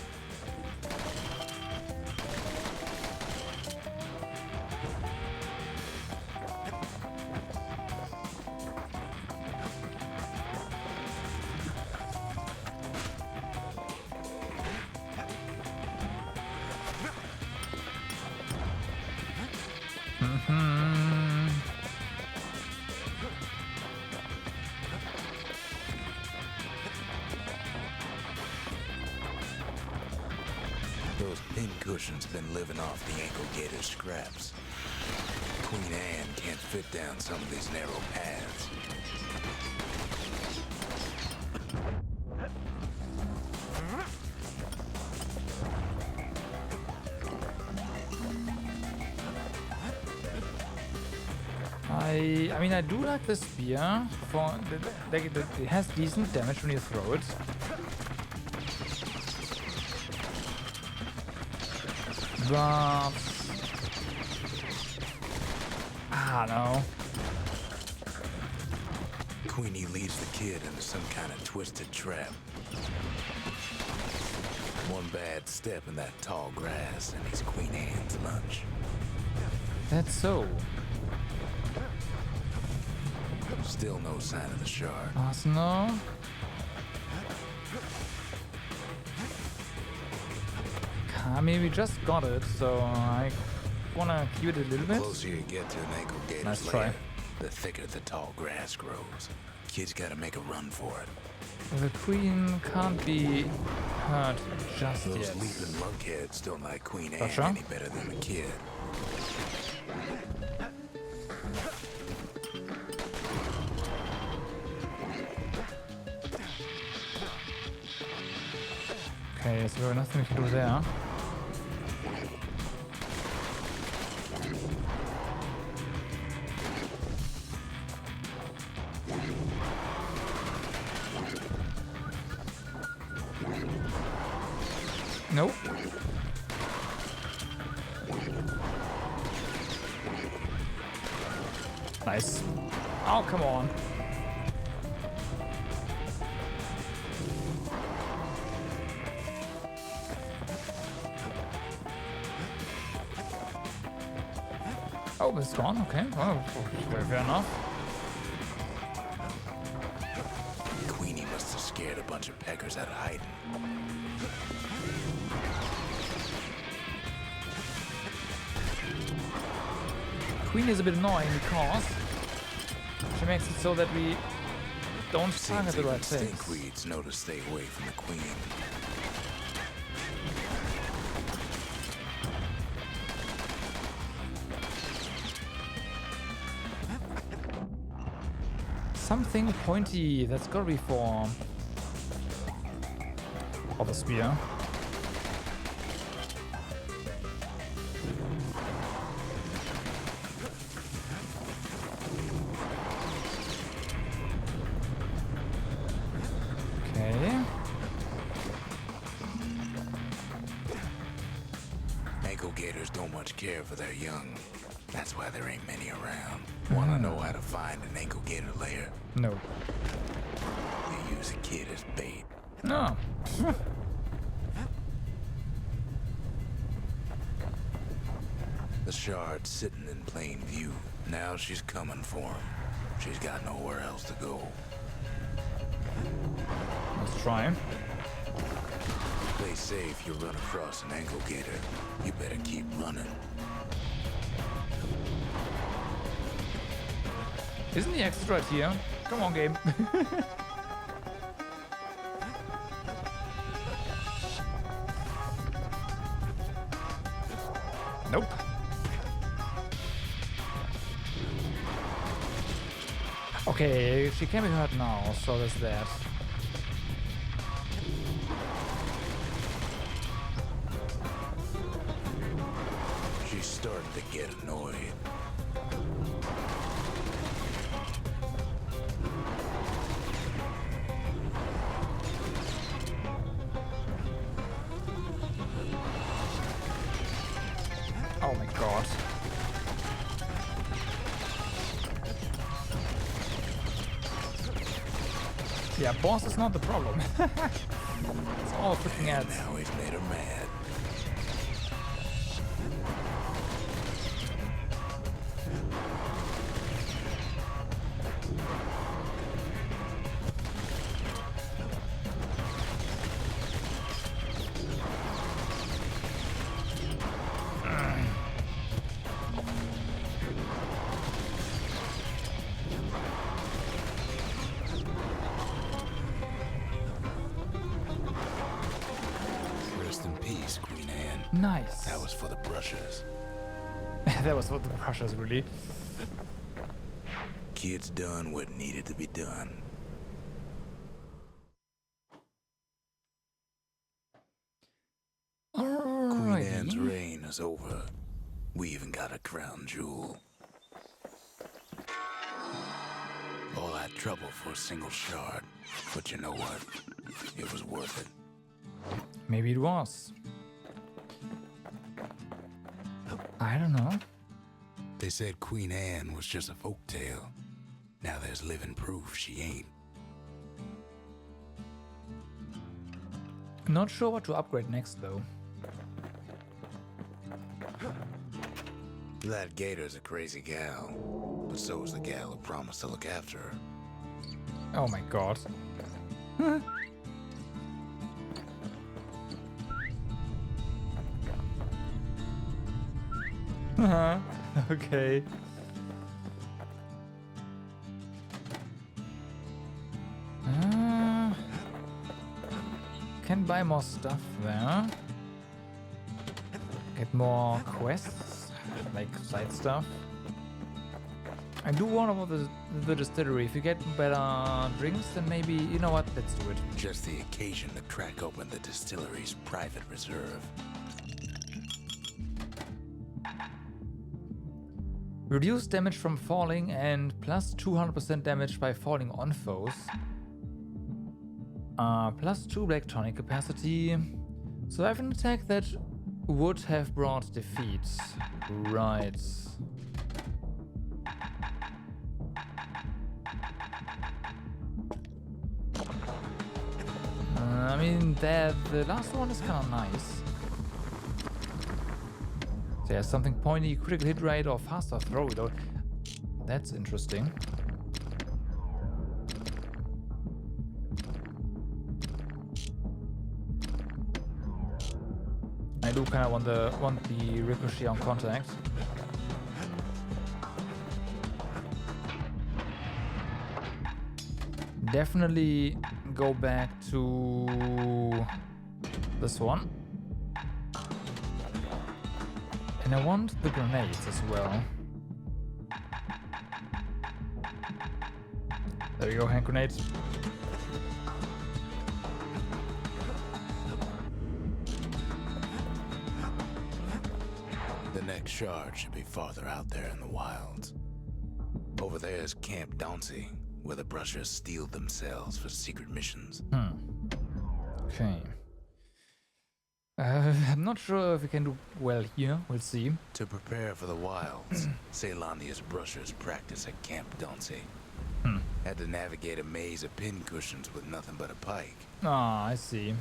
Those pincushions been living off the ankle gator scraps. Queen Anne can't fit down some of these narrow paths. I mean, I do like the spear. It has decent damage when you throw it. But I don't know. Queenie leads the kid into some kind of twisted trap. One bad step in that tall grass and he's Queen Anne's lunch. That's so. Still no sign of the shard. Arsenal. I mean, we just got it, so I wanna keep it a little The bit. closer you get to an ankle gator's Nice try. lair, the thicker the tall grass grows. Kid's gotta make a run for it. The queen can't be hurt just Those yet. leaping lunkheads don't like Queen Anne Gotcha. any better than the kid. Okay, so nothing we can do there. Nope. Nice. Oh, come on. Oh, it's gone. Okay. Well, fair enough. Queenie must have scared a bunch of peckers out of hiding. Queen is a bit annoying because she makes it so that we don't Seems target the even right things. stinkweeds know to stay away from the queen. something pointy. That's gotta be for the spear. Okay. Ankle gators don't much care for their young. That's why there ain't many around. Wanna know how to find an ankle gator lair? No. You use a kid as bait. No. The shard's sitting in plain view. Now she's coming for him. She's got nowhere else to go. Let's try. They say if you run across an ankle gator, you better keep running. Isn't the exit right here? Come on, game. Nope. Okay, she can be hurt now, so there's that. She's starting to get annoyed. Oh my god. Yeah, boss is not the problem. It's all freaking ads. Now he's made her mad. Rest in peace, Queen Anne. Nice. That was for the brushers. That was what the Russians really. Kid's done what needed to be done. Queen Anne's reign is over. We even got a crown jewel. All that trouble for a single shard. But you know what? It was worth it. Maybe it was. I don't know. They said Queen Anne was just a folktale. Now there's living proof she ain't. Not sure what to upgrade next though. That gator's a crazy gal. But so is the gal who promised to look after her. Oh my god. Okay. Can buy more stuff there. Get more quests, like side stuff. I do want about the distillery. If you get better drinks, then maybe, you know what, let's do it. Just the occasion to crack open the distillery's private reserve. Reduce damage from falling and plus 200% damage by falling on foes. Plus 2 black tonic capacity. Survive an attack that would have brought defeat. Right. I mean, the last one is kind of nice. There's something pointy, critical hit rate, or faster throw though. That's interesting. I do kind of want the ricochet on contact. Definitely go back to this one. And I want the grenades as well. There we go, hand grenade. The next shard should be farther out there in the wilds. Over there is Camp Dauncey, where the Brushers steeled themselves for secret missions. Okay. I'm not sure if we can do well here. We'll see. To prepare for the wilds, Ceylandia's Brushers practice at Camp Dauncey. Had to navigate a maze of pincushions with nothing but a pike. Ah, I see.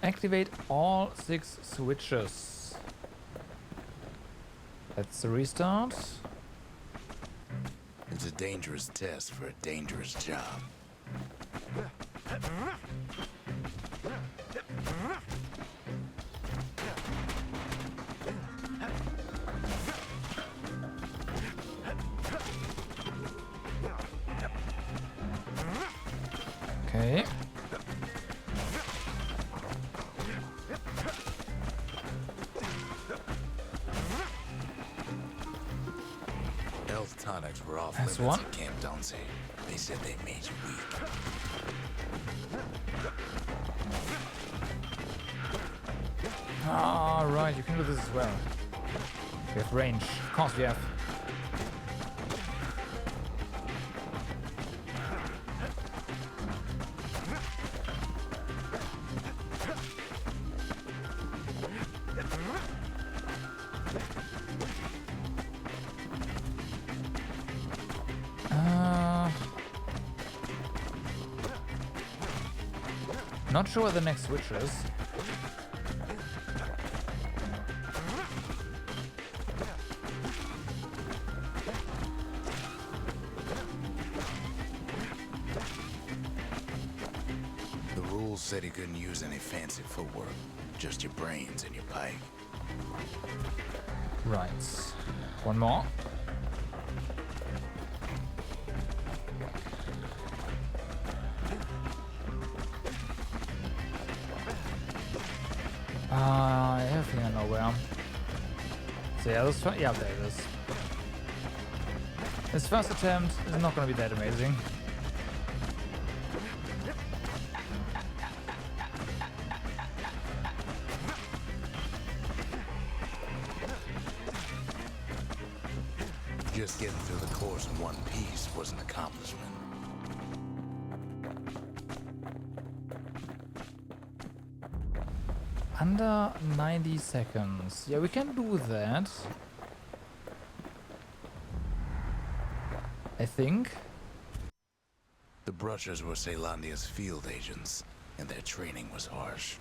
Activate all 6 switches. That's the restart. It's a dangerous test for a dangerous job. Okay. Health tonics were off That's limits one. at Camp Dauncey. They said they made you weak. Ah, right, you can do this as well. We have range. Of course we have. Not sure where the next switch is. The rules said he couldn't use any fancy footwork, just your brains and your pike. Right. One more. I have here nowhere. So yeah, yeah, there it is. His first attempt is not going to be that amazing. Just getting through the course in one piece was an accomplishment. Under 90 seconds. Yeah, we can do that. I think. The Brushers were Ceylandia's field agents, and their training was harsh.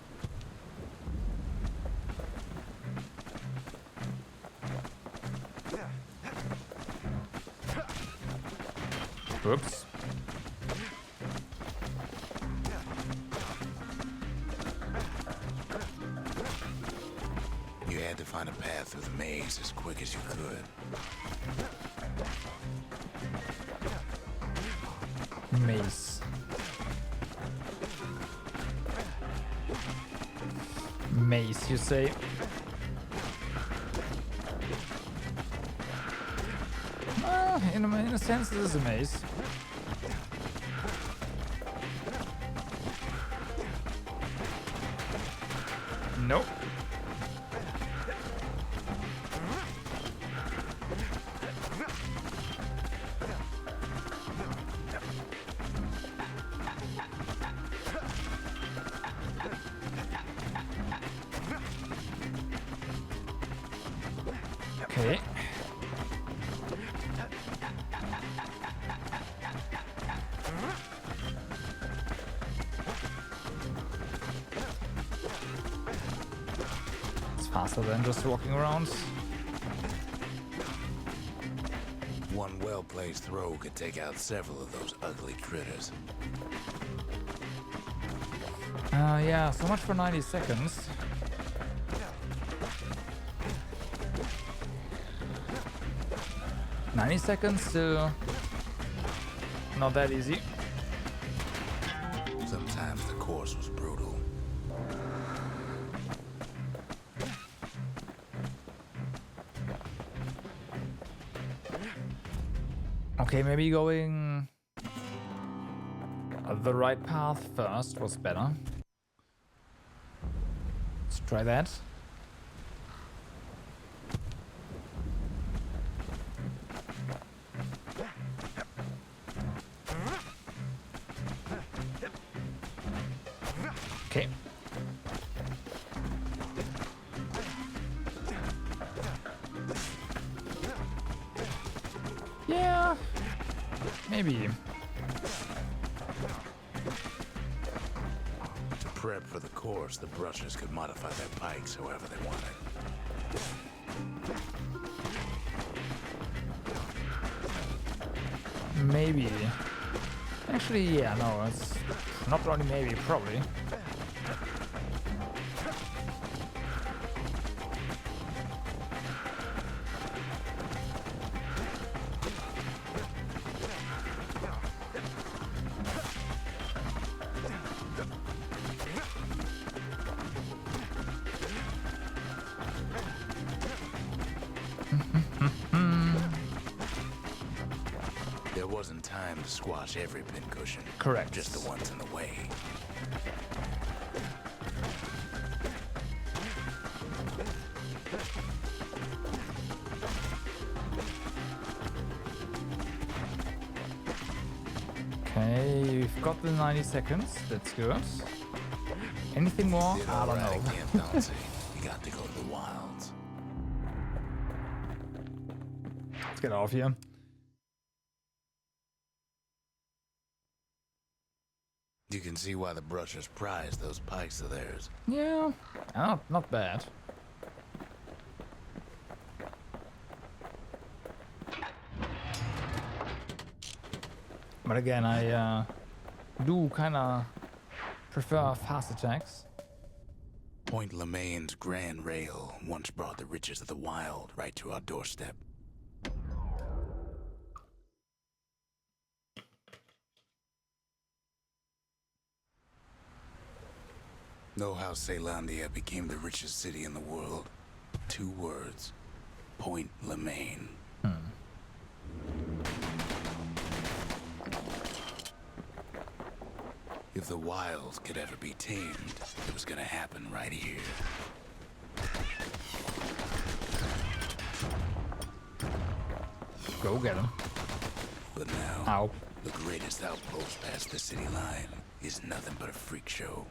Oops. You had to find a path through the maze as quick as you could. Maze. Maze, you say? In a sense, this is a maze. Nope. Okay. It's faster than just walking around. One well-placed throw could take out several of those ugly critters. Yeah, so much for 90 seconds. $90 seconds, still not that easy. Sometimes the course was brutal. Okay, maybe going the right path first was better. Let's try that. Okay. Yeah, maybe. To prep for the course, the brushers could modify their pikes however they wanted. Maybe. Actually, yeah, no, it's not only maybe, probably. There wasn't time to squash every pincushion. Correct. Just the ones in the way. Okay, we've got the 90 seconds. That's good. Anything more? Did I all don't right know. again, Dante. You got to go to the wilds. Let's get out of here. You can see why the brushers prize those pikes of theirs. Yeah, not bad. But again, I do kind of prefer fast attacks. Point Lemaine's Grand Rail once brought the riches of the wild right to our doorstep. Know how Caelondia became the richest city in the world? 2 words. Point Lemaine. If the wilds could ever be tamed, it was gonna happen right here. Go get him. But now, Ow. the greatest outpost past the city line is nothing but a freak show.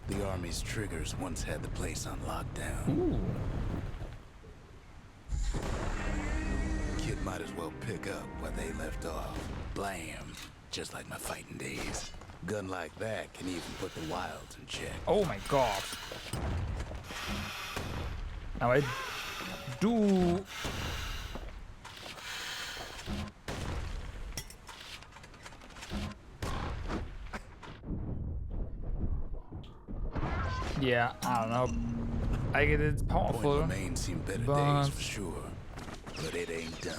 The army's triggers once had the place on lockdown. Ooh. Kid might as well pick up where they left off. Blam! Just like my fighting days. Gun like that can even put the wilds in check. Oh my god. Now I do... Yeah, I don't know. I get it's Point powerful, Lemaine seen better but- days for sure, but it ain't done.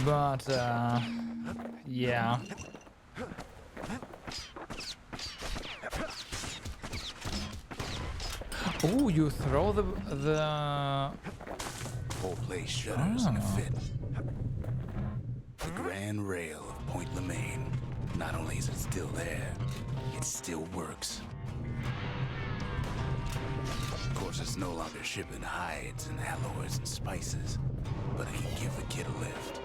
but yeah. Oh, you throw the Whole place shudders in a fit. The Grand Rail of Point Lemaine. Not only is it still there, it still works. Of course, it's no longer shipping hides and alloys and spices, but it can give the kid a lift.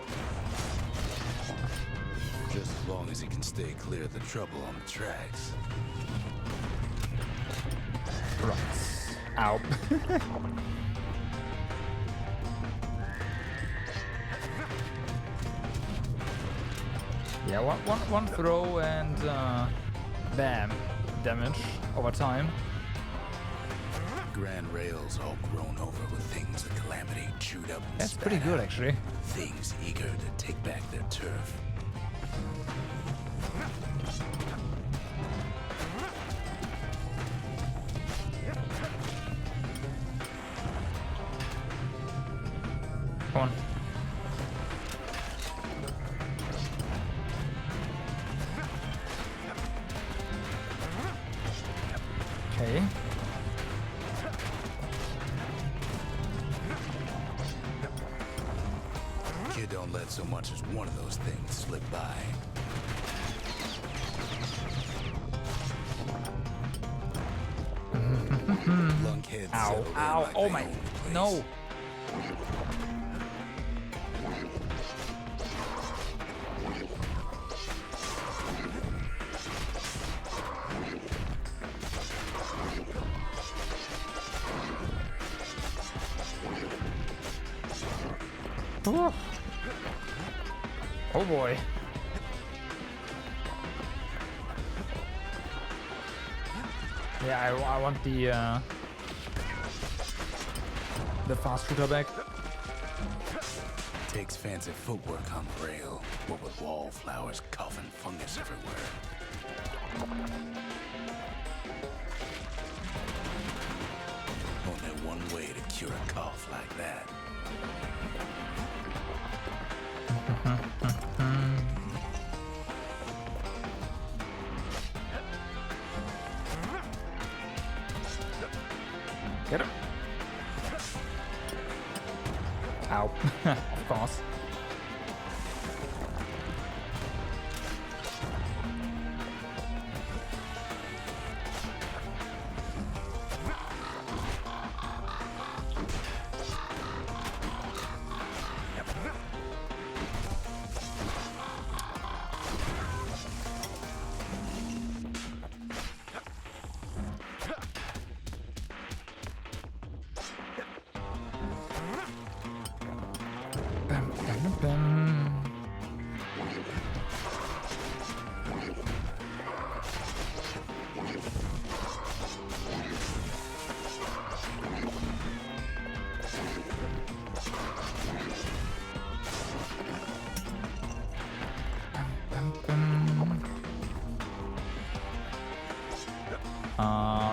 Just as long as he can stay clear of the trouble on the tracks. right. Ow. Yeah, one throw and bam, damage over time. Grand Rail's all grown over with things the Calamity chewed up and That's spat pretty good, out. actually. Things eager to take back their turf. Come on. Okay. Kid don't let so much as one of those things slip by. Lunkhead Ow, settled in ow, like oh they my, own the place. no. Ooh. Oh boy. Yeah, I want the fast shooter back. Takes fancy footwork on the rail, what with wallflowers, coughing fungus everywhere. Only one way to cure a cough like that. Get him. Ow. Of course.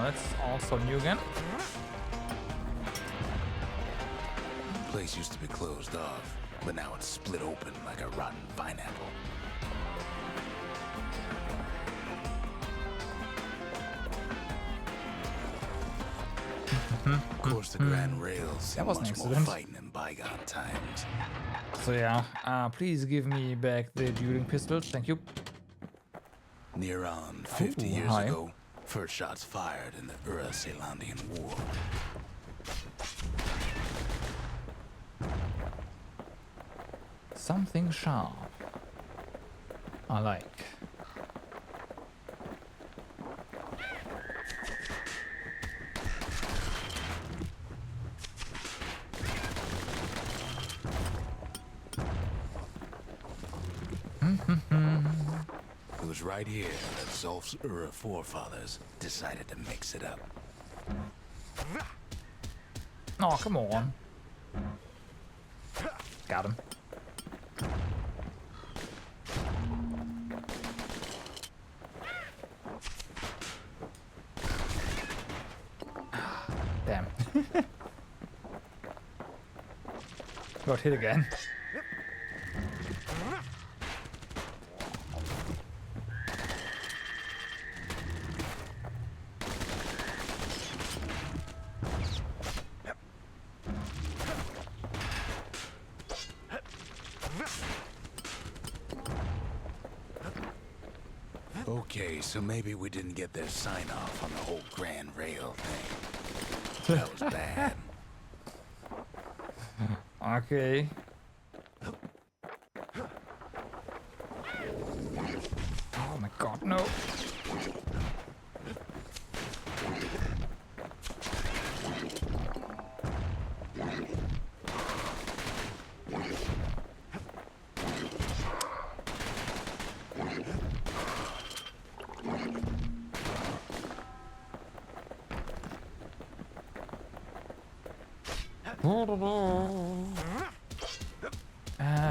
That's also new again. Place used to be closed off, but now it's split open like a rotten pineapple. Of course, the Grand Rails seem was an much more accident. fighting in bygone times. So yeah, please give me back the dueling pistols. Thank you. Near on 50 Ooh, years hi. ago, first shots fired in the Ura-Celandian War. Something sharp. I like. It was right here that Zolf's Ura forefathers decided to mix it up. Oh, come on. Got him. Damn. Got hit again. Okay, so maybe we didn't get their sign-off on the whole Grand Rail thing. That was bad. Okay. Oh my god, no.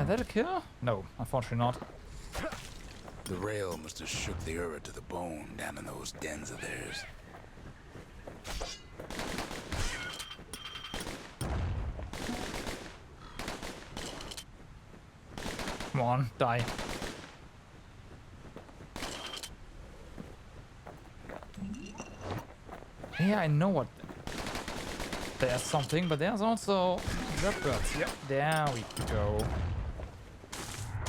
That a kill? No, unfortunately not. The rail must have shook the Ura to the bone down in those dens of theirs. Come on, die. Yeah, I know what. There's something, but there's also birds. Yep, there we go.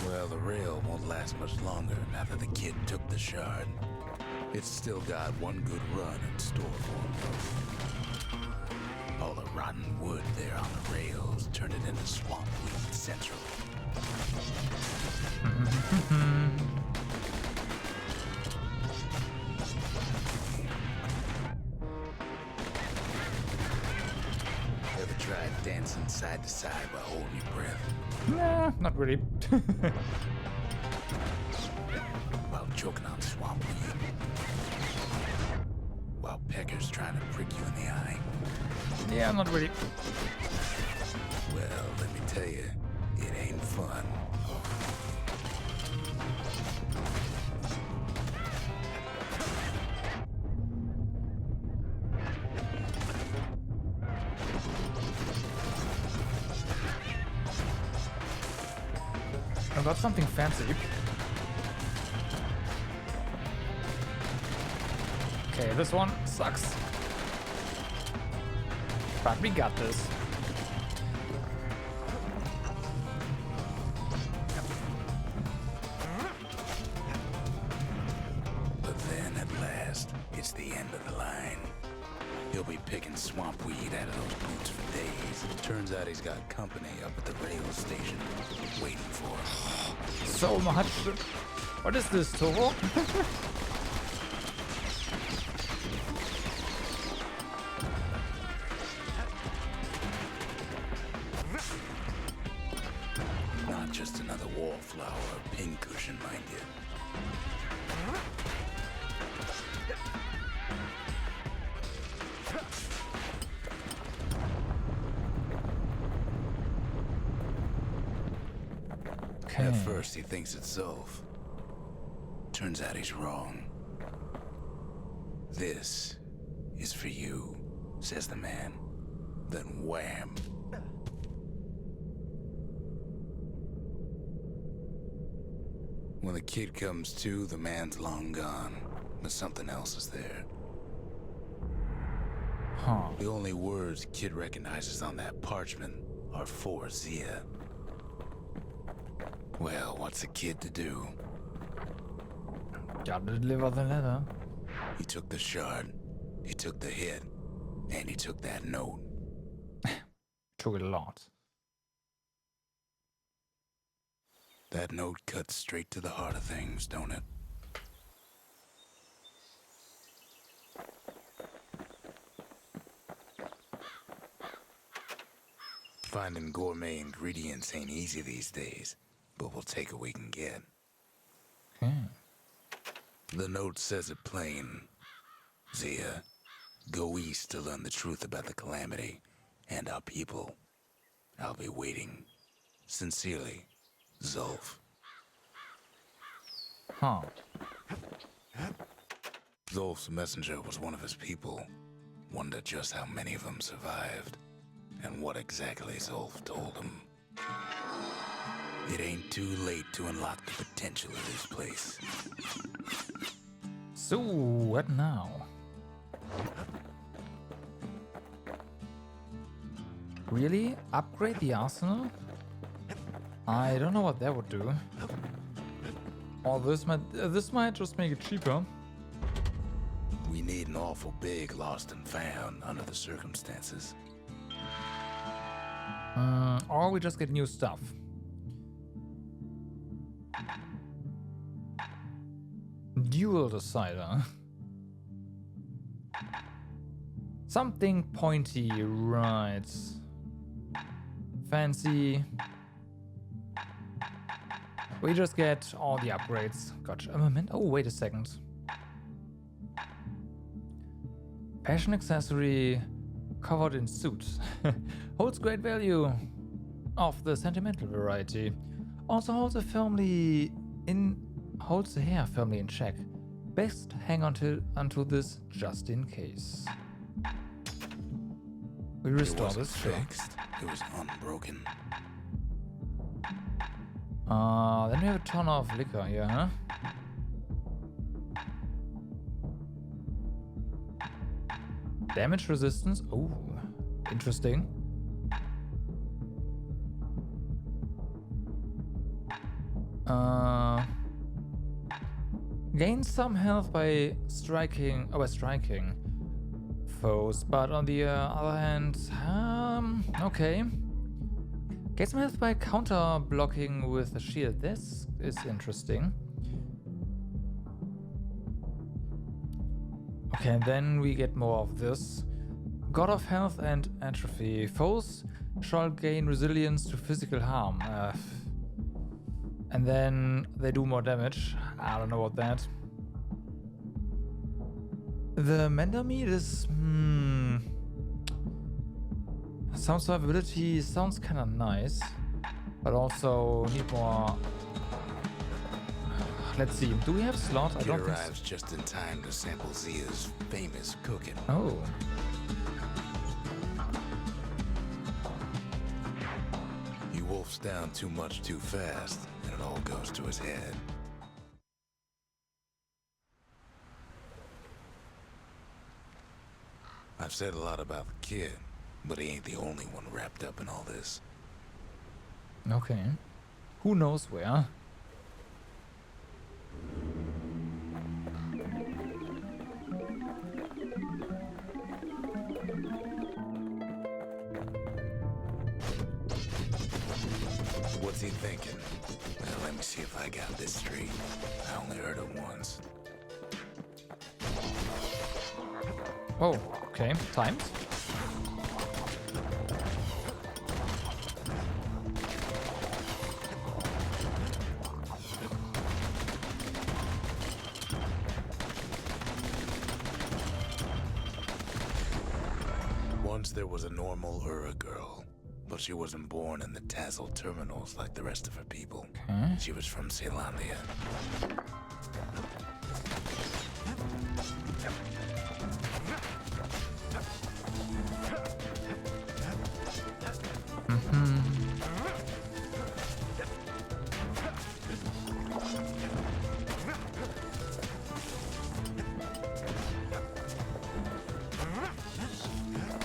Well, the rail won't last much longer now that the kid took the shard. It's still got one good run in store for him. All the rotten wood there on the rails turned it into swamp weed central. Ever tried dancing side to side while holding your breath? Nah, not really. While choking on swamp weed? While peckers trying to prick you in the eye? Yeah, not really. Well, let me tell you, it ain't fun. I got something fancy. Okay, this one sucks. But we got this. But then at last, it's the end of the line. He'll be picking swamp weed out of those boots for days. Turns out he's got company up at the rail station, waiting for him. So much. What is this, Toro? Not just another wallflower or pincushion, mind you. At first, he thinks it's Zolf. Turns out he's wrong. This is for you, says the man. Then wham. When the kid comes to, the man's long gone, but something else is there. Huh. The only words Kid recognizes on that parchment are for Zia. Well, what's a kid to do? Gotta deliver the letter. He took the shard, he took the hit, and he took that note. Took it a lot. That note cuts straight to the heart of things, don't it? Finding gourmet ingredients ain't easy these days, but we'll take what we can get. The note says it plain. Zia, go east to learn the truth about the calamity and our people. I'll be waiting. Sincerely, Zolf. Huh. Zolf's messenger was one of his people. Wondered just how many of them survived, and what exactly Zolf told him. It ain't too late to unlock the potential of this place. So, what now? Really? Upgrade the arsenal? I don't know what that would do. Or this might just make it cheaper. We need an awful big lost and found under the circumstances. Or we just get new stuff. Dual decider. Something pointy, right. Fancy. We just get all the upgrades. Gotcha. A moment. Oh, wait a second. Passion accessory covered in suit. Holds great value of the sentimental variety. Also holds the hair firmly in check. Best hang onto this just in case. We restore It wasn't this. Sure. fixed. It was unbroken. Then we have a ton of liquor here, huh? Damage resistance. Oh, interesting. Gain some health by striking foes, but on the other hand, okay. Gain some health by counter blocking with a shield. This is interesting. Okay, then we get more of this. God of Health and Atrophy. Foes shall gain resilience to physical harm. And then they do more damage. I don't know about that. The Mender Meat is... Some survivability sounds kind of nice. But also need more... Let's see. Do we have a slot? I don't think so. Arrives just in time to sample Zia's famous cooking. Oh. He wolfs down too much too fast, and it all goes to his head. I've said a lot about the kid, but he ain't the only one wrapped up in all this. Okay. Who knows where? What's he thinking? Well, let me see if I got this straight. I only heard it once. Oh, okay. Timed. Once there was a normal Ura girl, but she wasn't born in the Tassel terminals like the rest of her people. Okay. She was from Celandia.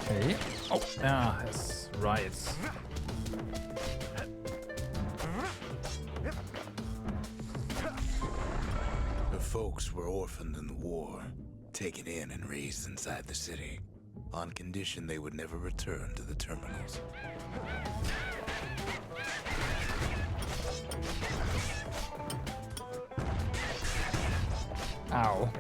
Okay. Oh, yes, right. Her folks were orphaned in the war, taken in and raised inside the city, on condition they would never return to the terminals. Ow.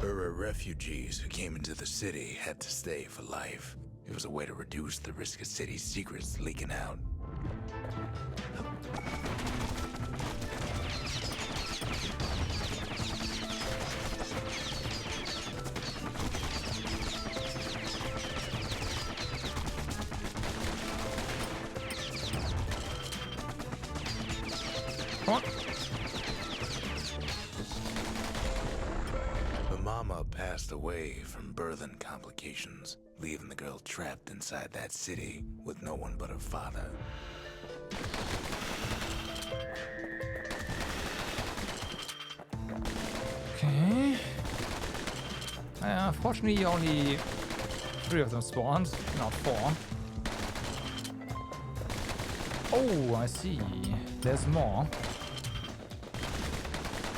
Ura refugees who came into the city had to stay for life. It was a way to reduce the risk of city secrets leaking out. Come on. The mama passed away from birthing complications, leaving the girl trapped inside that city with no one but her father. Okay. Fortunately, only 3 of them spawned, not 4. Oh, I see. There's more.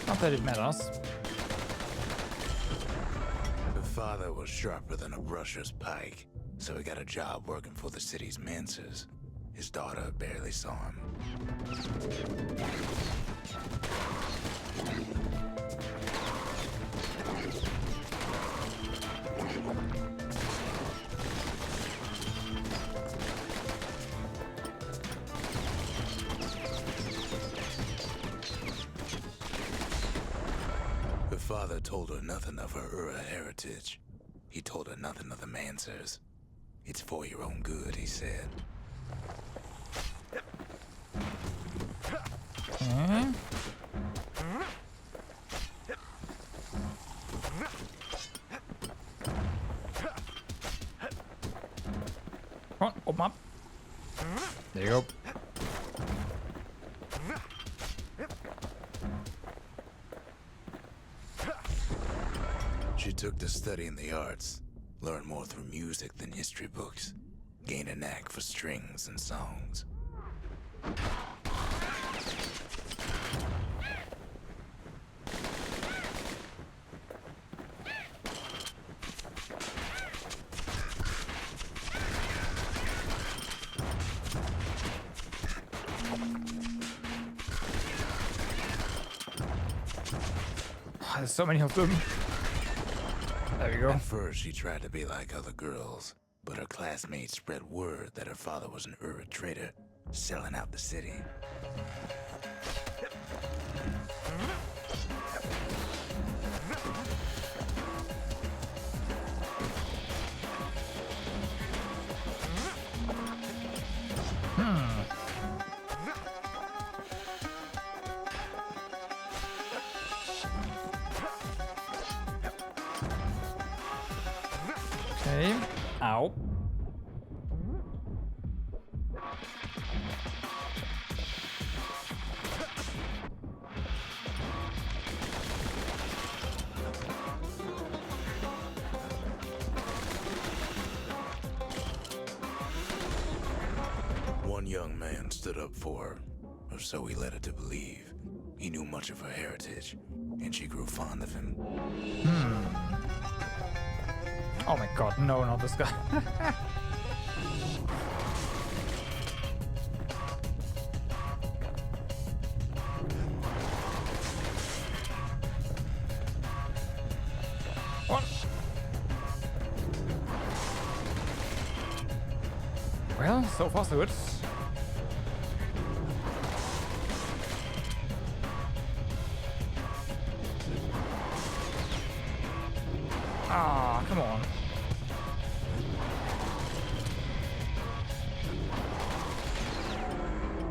Not that it matters. Her father was sharper than a brusher's pike, so he got a job working for the city's mancers. His daughter barely saw him. Her father told her nothing of her Ura heritage. He told her nothing of the mancers. It's for your own good, he said. Okay. Come on, open up. There you go. She took to studying the arts, learned more through music than history books, gained a knack for strings and songs. There's so many of them. There we go. At first, she tried to be like other girls, but her classmates spread word that her father was an Ura trader, selling out the city. Okay. Ow. One young man stood up for her, or so he led her to believe. He knew much of her heritage, and she grew fond of him. Oh my god, no, not this guy. What? Well, so far so good. Ah, come on.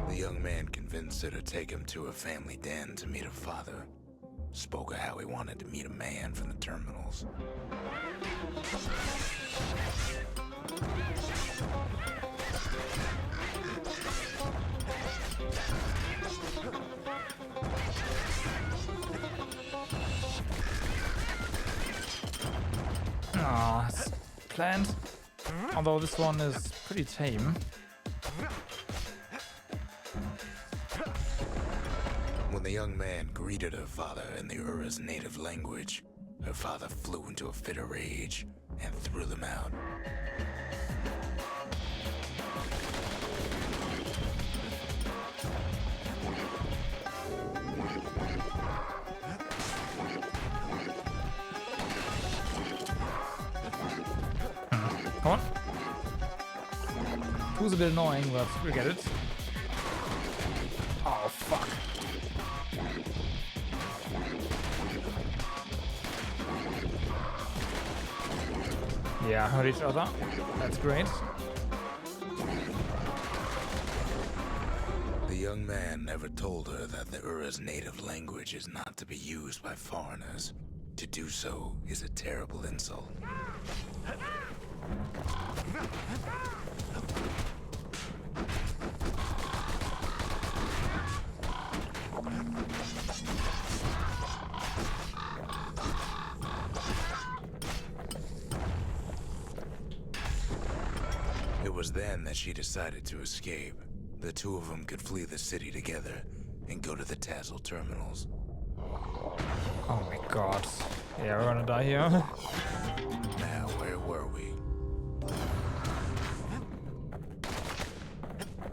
The young man convinced her to take him to her family den to meet her father. Spoke of how he wanted to meet a man from the terminals. Ah, it's planned. Although this one is pretty tame. When the young man greeted her father in the Ura's native language, her father flew into a fit of rage and threw them out. Come on. Who's a bit annoying, but we get it. Oh, fuck. Yeah, hurt each other. That's great. The young man never told her that the Ura's native language is not to be used by foreigners. To do so is a terrible insult. It was then that she decided to escape. The two of them could flee the city together and go to the Tassel terminals. Oh my god. Yeah, we're gonna die here. Now, where were we?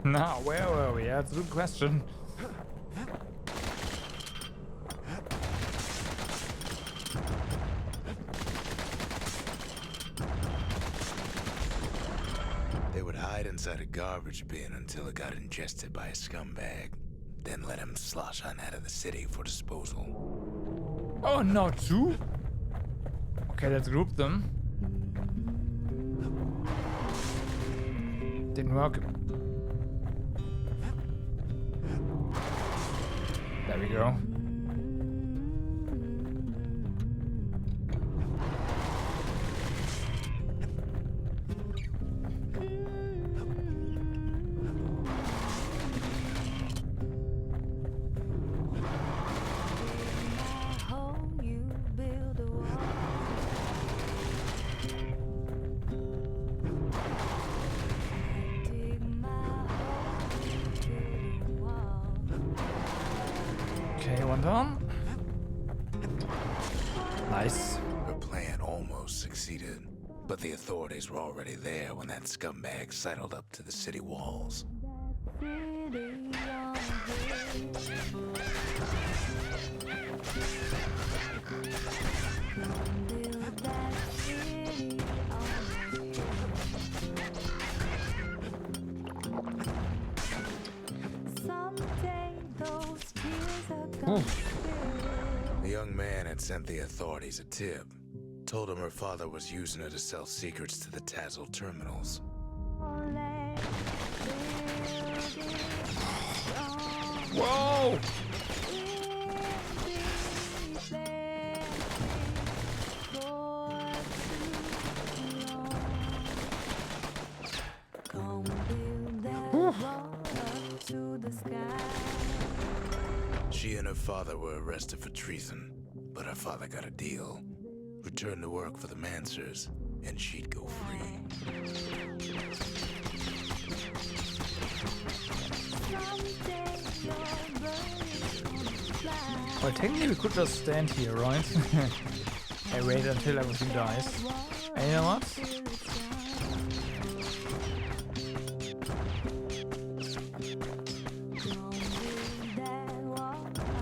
Now, where were we? That's a good question. They would hide inside a garbage bin until it got ingested by a scumbag, then let him slosh on out of the city for disposal. Oh, no, two? Okay, let's group them. Didn't work. There we go. Okay, one down. Nice. Her plan almost succeeded, but the authorities were already there when that scumbag sidled up to the city walls. The young man had sent the authorities a tip. Told him her father was using her to sell secrets to the Tassel terminals. Whoa! She and her father were arrested for treason, but her father got a deal. Returned to work for the Mansers, and she'd go free. Well, technically we could just stand here, right? And wait until everything dies. And you know what?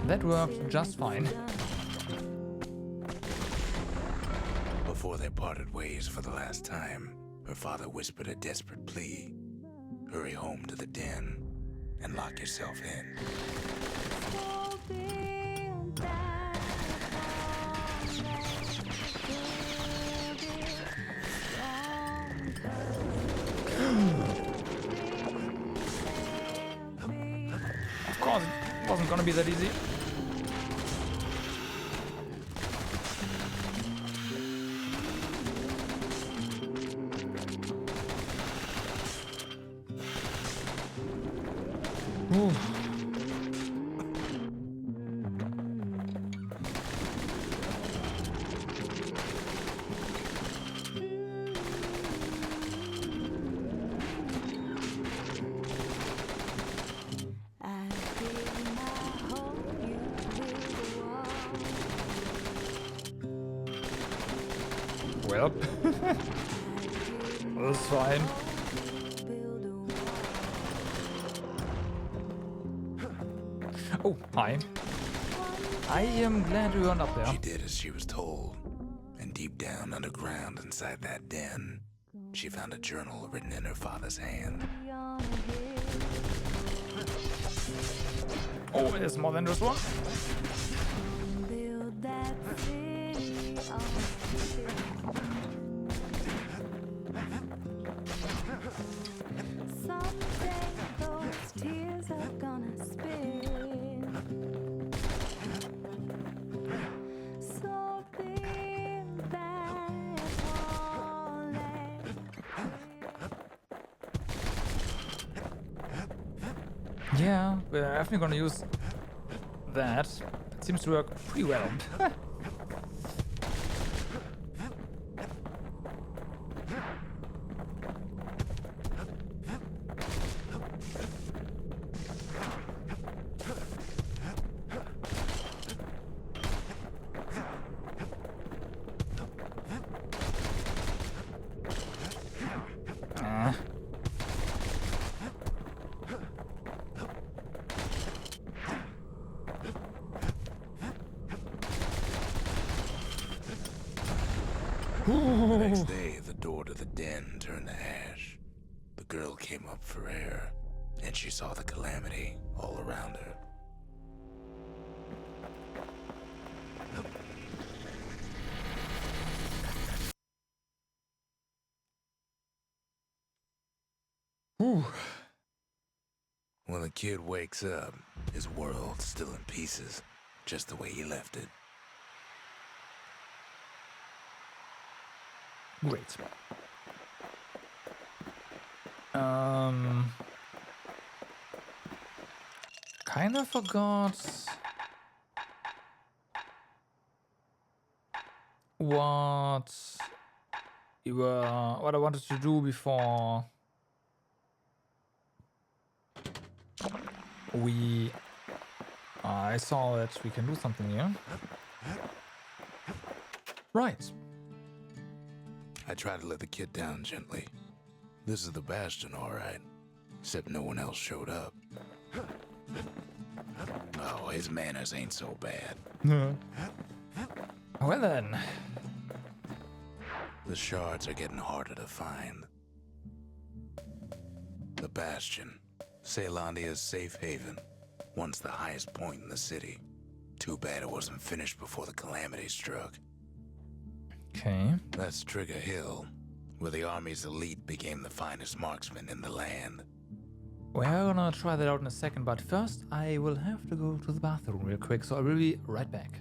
That worked just fine. Before they parted ways for the last time, her father whispered a desperate plea. Hurry home to the den and lock yourself in. Of course, it wasn't gonna be that easy. Ooh. Well, that's fine. Oh, hi. I am glad you weren't up there. She did as she was told, and deep down underground inside that den, she found a journal written in her father's hand. Oh, there's more than just one. Yeah, we're definitely gonna use that. It seems to work pretty well. The next day, the door to the den turned to ash. The girl came up for air, and she saw the calamity all around her. Ooh. When the kid wakes up, his world's still in pieces, just the way he left it. Great. Kind of forgot what I wanted to do before we I saw that we can do something here. Right. I tried to let the kid down gently. This is the Bastion, all right. Except no one else showed up. Oh, his manners ain't so bad. Well then. The shards are getting harder to find. The Bastion, Caelondia's safe haven, once the highest point in the city. Too bad it wasn't finished before the calamity struck. Okay. That's Trigger Hill, where the army's elite became the finest marksmen in the land. We're gonna try that out in a second, but first I will have to go to the bathroom real quick, so I will be right back.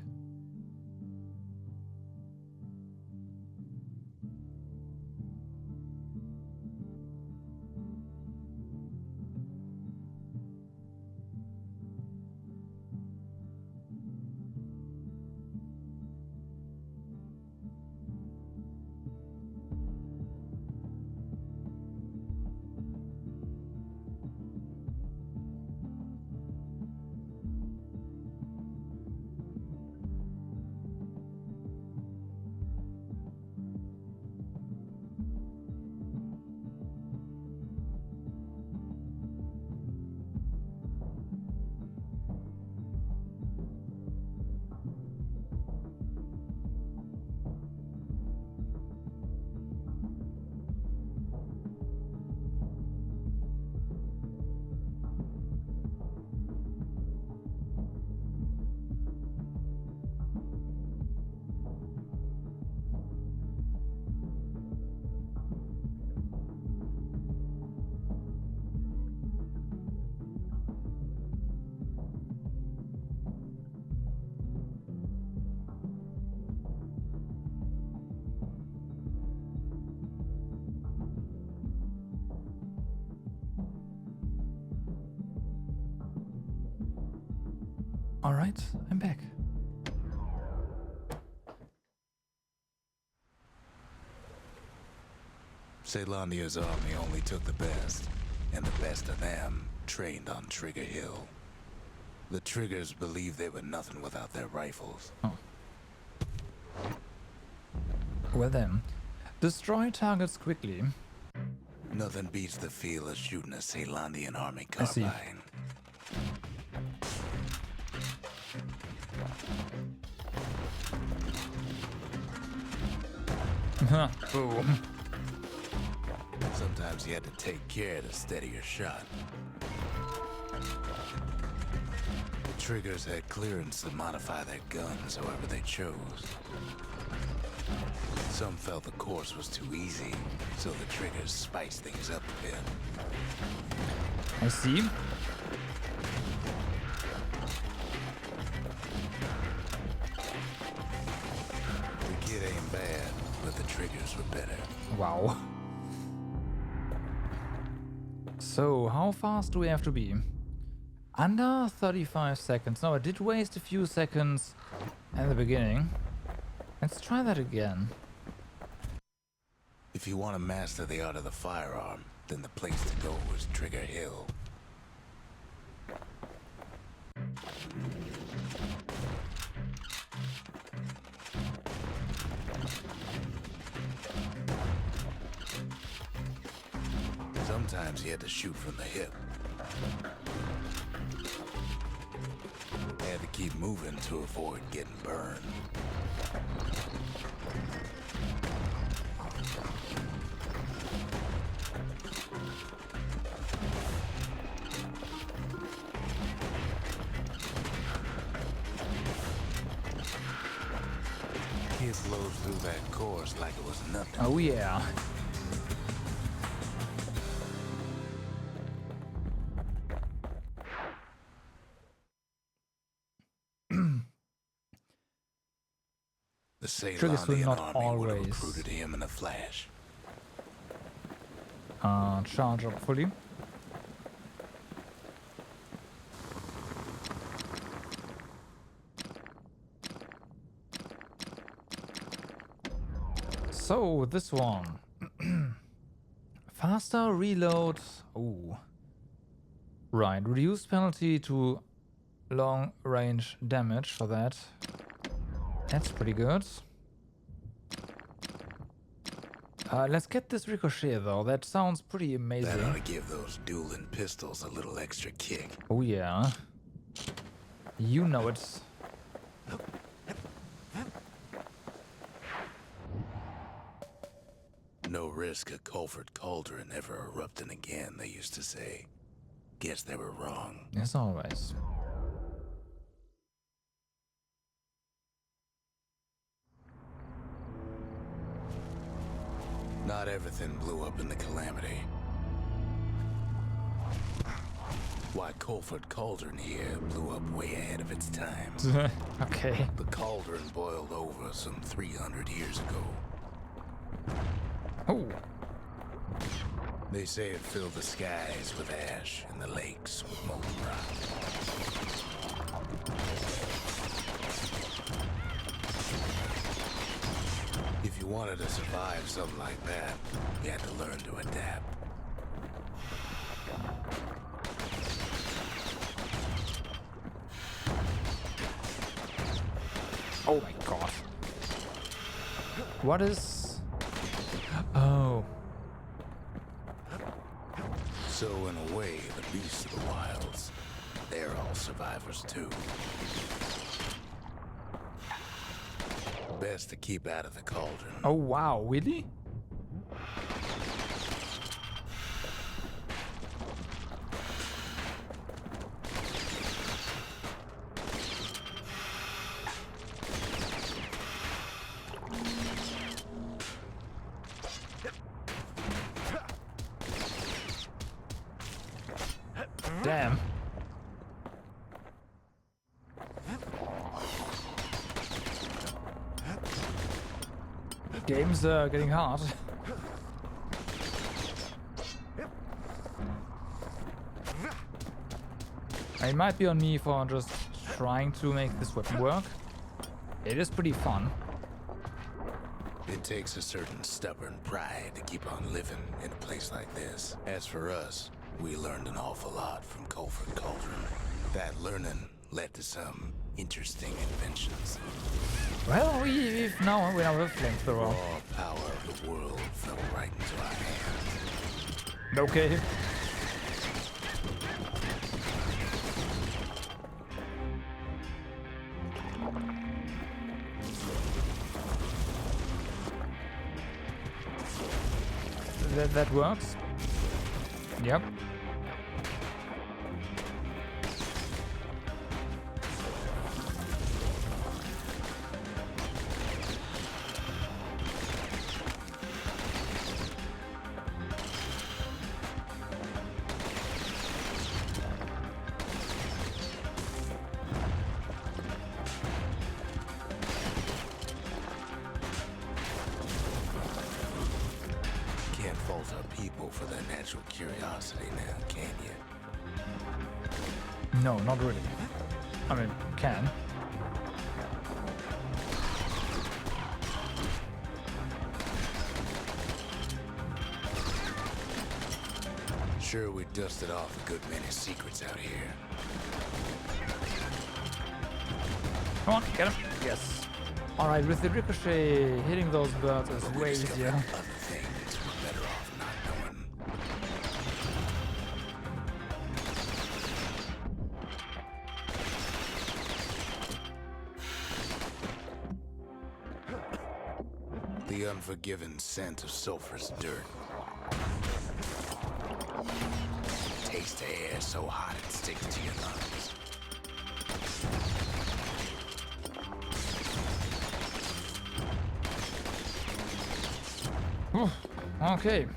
Alright, I'm back. Caelondia's army only took the best, and the best of them trained on Trigger Hill. The Triggers believed they were nothing without their rifles. Oh. Well then, destroy targets quickly. Nothing beats the feel of shooting a Caelondian army I see. carbine. Boom. Sometimes you had to take care to steady your shot. The Triggers had clearance to modify their guns however they chose. Some felt the course was too easy, so the Triggers spiced things up a bit. I see. The kid ain't bad, but the Triggers were better. Wow. So, how fast do we have to be? Under 35 seconds. No, I did waste a few seconds at the beginning. Let's try that again. If you want to master the art of the firearm, then the place to go was Trigger Hill. Sometimes you had to shoot from the hip. Had to keep moving to avoid getting burned. Kids blows through that course like it was nothing. Oh yeah. The Triggers will Caelondian not army would have always recruited him in a flash. charge up fully. So, this one. Faster reload. Oh. Right, reduced penalty to long range damage for that. That's pretty good. Let's get this ricochet though. That sounds pretty That amazing. ought to give those dueling pistols a little extra kick. Oh yeah. You know it. No risk of Culford Cauldron ever erupting again, they used to say. Guess they were wrong. As always. Not everything blew up in the Calamity. Why Culford Cauldron here blew up way ahead of its time. Okay. The cauldron boiled over some 300 years ago. Oh. They say it filled the skies with ash and the lakes with molten rock. If you wanted to survive something like that, you had to learn to adapt. Oh my god. What is... Oh. So in a way, the beasts of the wilds, they're all survivors too. Best to keep out of the cauldron. Oh wow, really? Damn. Game's getting hard. It might be on me for just trying to make this weapon work. It is pretty fun. It takes a certain stubborn pride to keep on living in a place like this. As for us, we learned an awful lot from Culford Cauldron. That learning led to some interesting inventions. Well, we now have a flamethrower. Raw power of the world fell right into our hands. Okay. That works. Yep. Can't fault our people for their natural curiosity now, can you? No, not really. I mean, can. Sure, we dusted off a good many secrets out here. Come on, get him. Yes. Alright, with the ricochet, hitting those birds is way easier. Other things we're better off not knowing. The unforgiving scent of sulfurous dirt. Taste the air so hot it sticks to your lungs. Okay.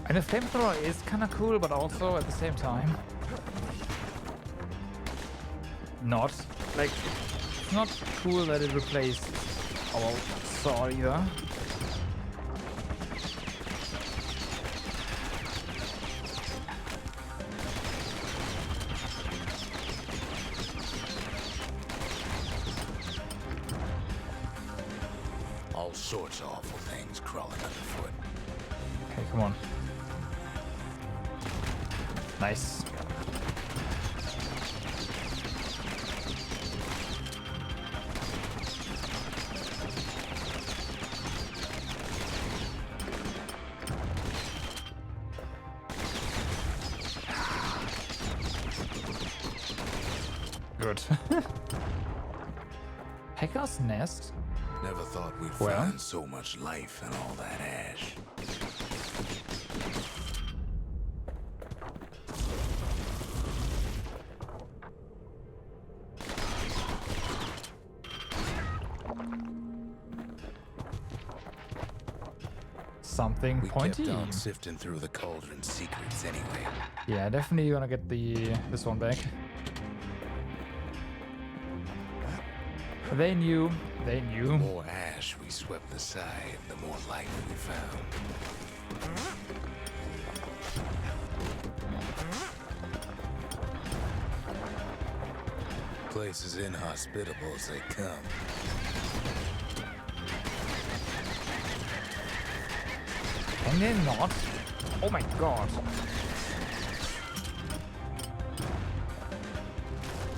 And the flamethrower is kinda cool, but also at the same time not. Like, it's not cool that it replaced our sword either. All sorts of awful things crawling underfoot. Okay, come on. Nice. Good. Hacker's nest? Never thought we'd Well? find so much life in all that ash. Something We pointy. kept on sifting through the cauldron's secrets anyway. Yeah, definitely gonna get this one back. They knew. They The knew. more ash we swept aside, the more life we found. Place as inhospitable as they come. Can they not? Oh my god.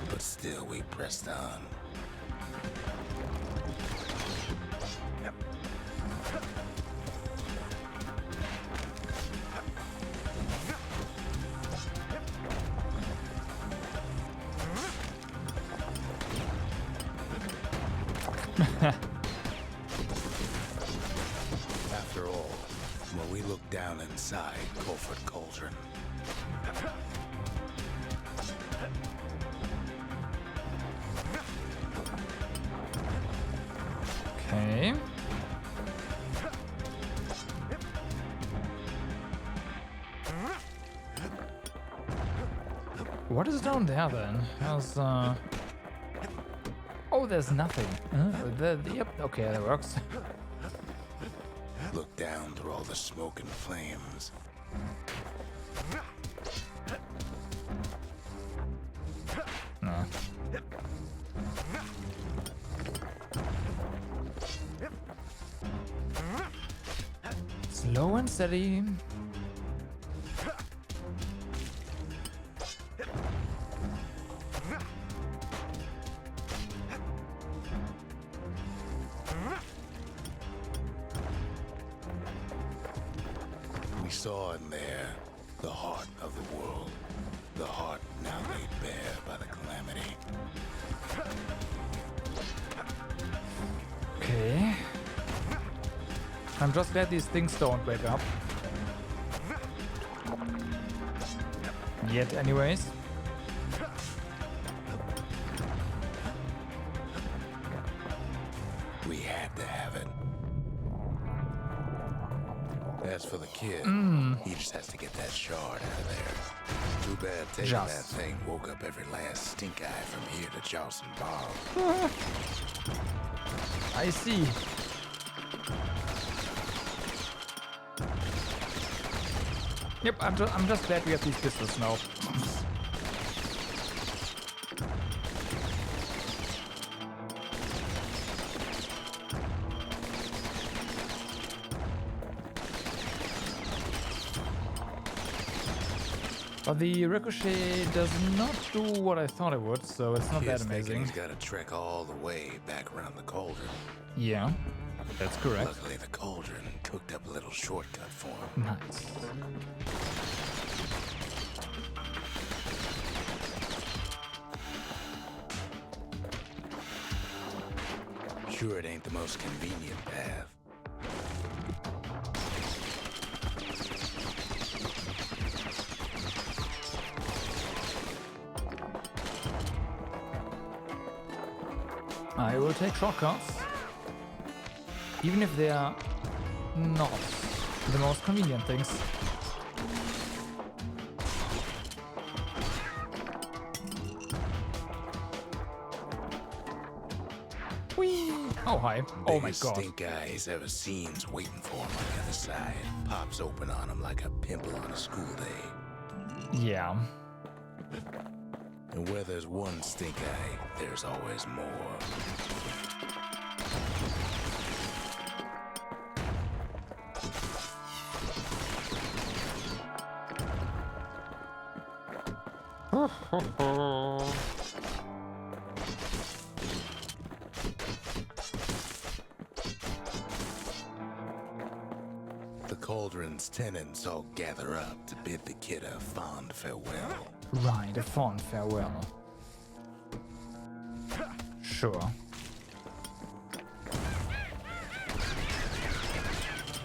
But still we pressed on. After all, when we look down inside Colford Cauldron, Okay. What is down there then? There's oh, there's nothing. Yep, okay, that works. look down through all the smoke and flames. No. Slow and steady. We saw in there the heart of the world, the heart now laid bare by the calamity. Okay. I'm just glad these things don't wake up. Yet, anyways. We had to have it. As for the kid, he just has to get that shard out of there. Too bad taking Just. that thing woke up every last stink eye from here to Charleston Bar. I see. Yep, I'm just glad we have these pistols now. But the ricochet does not do what I thought it would, so it's not that Kid's thinking amazing. he's got to trek all the way back around the cauldron. Yeah, that's correct. Luckily, the cauldron cooked up a little shortcut for him. Nice. Sure, it ain't the most convenient path. I will take shortcuts, even if they are not the most convenient things. Whee! Oh, hi. Oh my Biggest god. stink eye he's ever seen's waiting for him on the other side. Pops open on him like a pimple on a school day. Yeah. And where there's one stink eye, there's always more. The cauldron's tenants all gather up to bid the kid a fond farewell. Right, a fond farewell. Sure.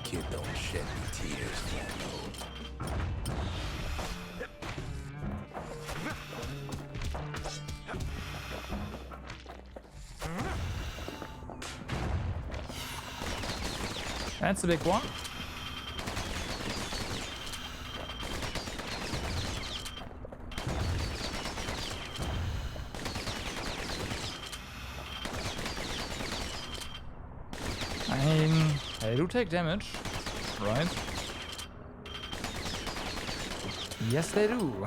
Kid don't shed any tears, won't know. That's a big one. I mean, they do take damage, right? Yes, they do.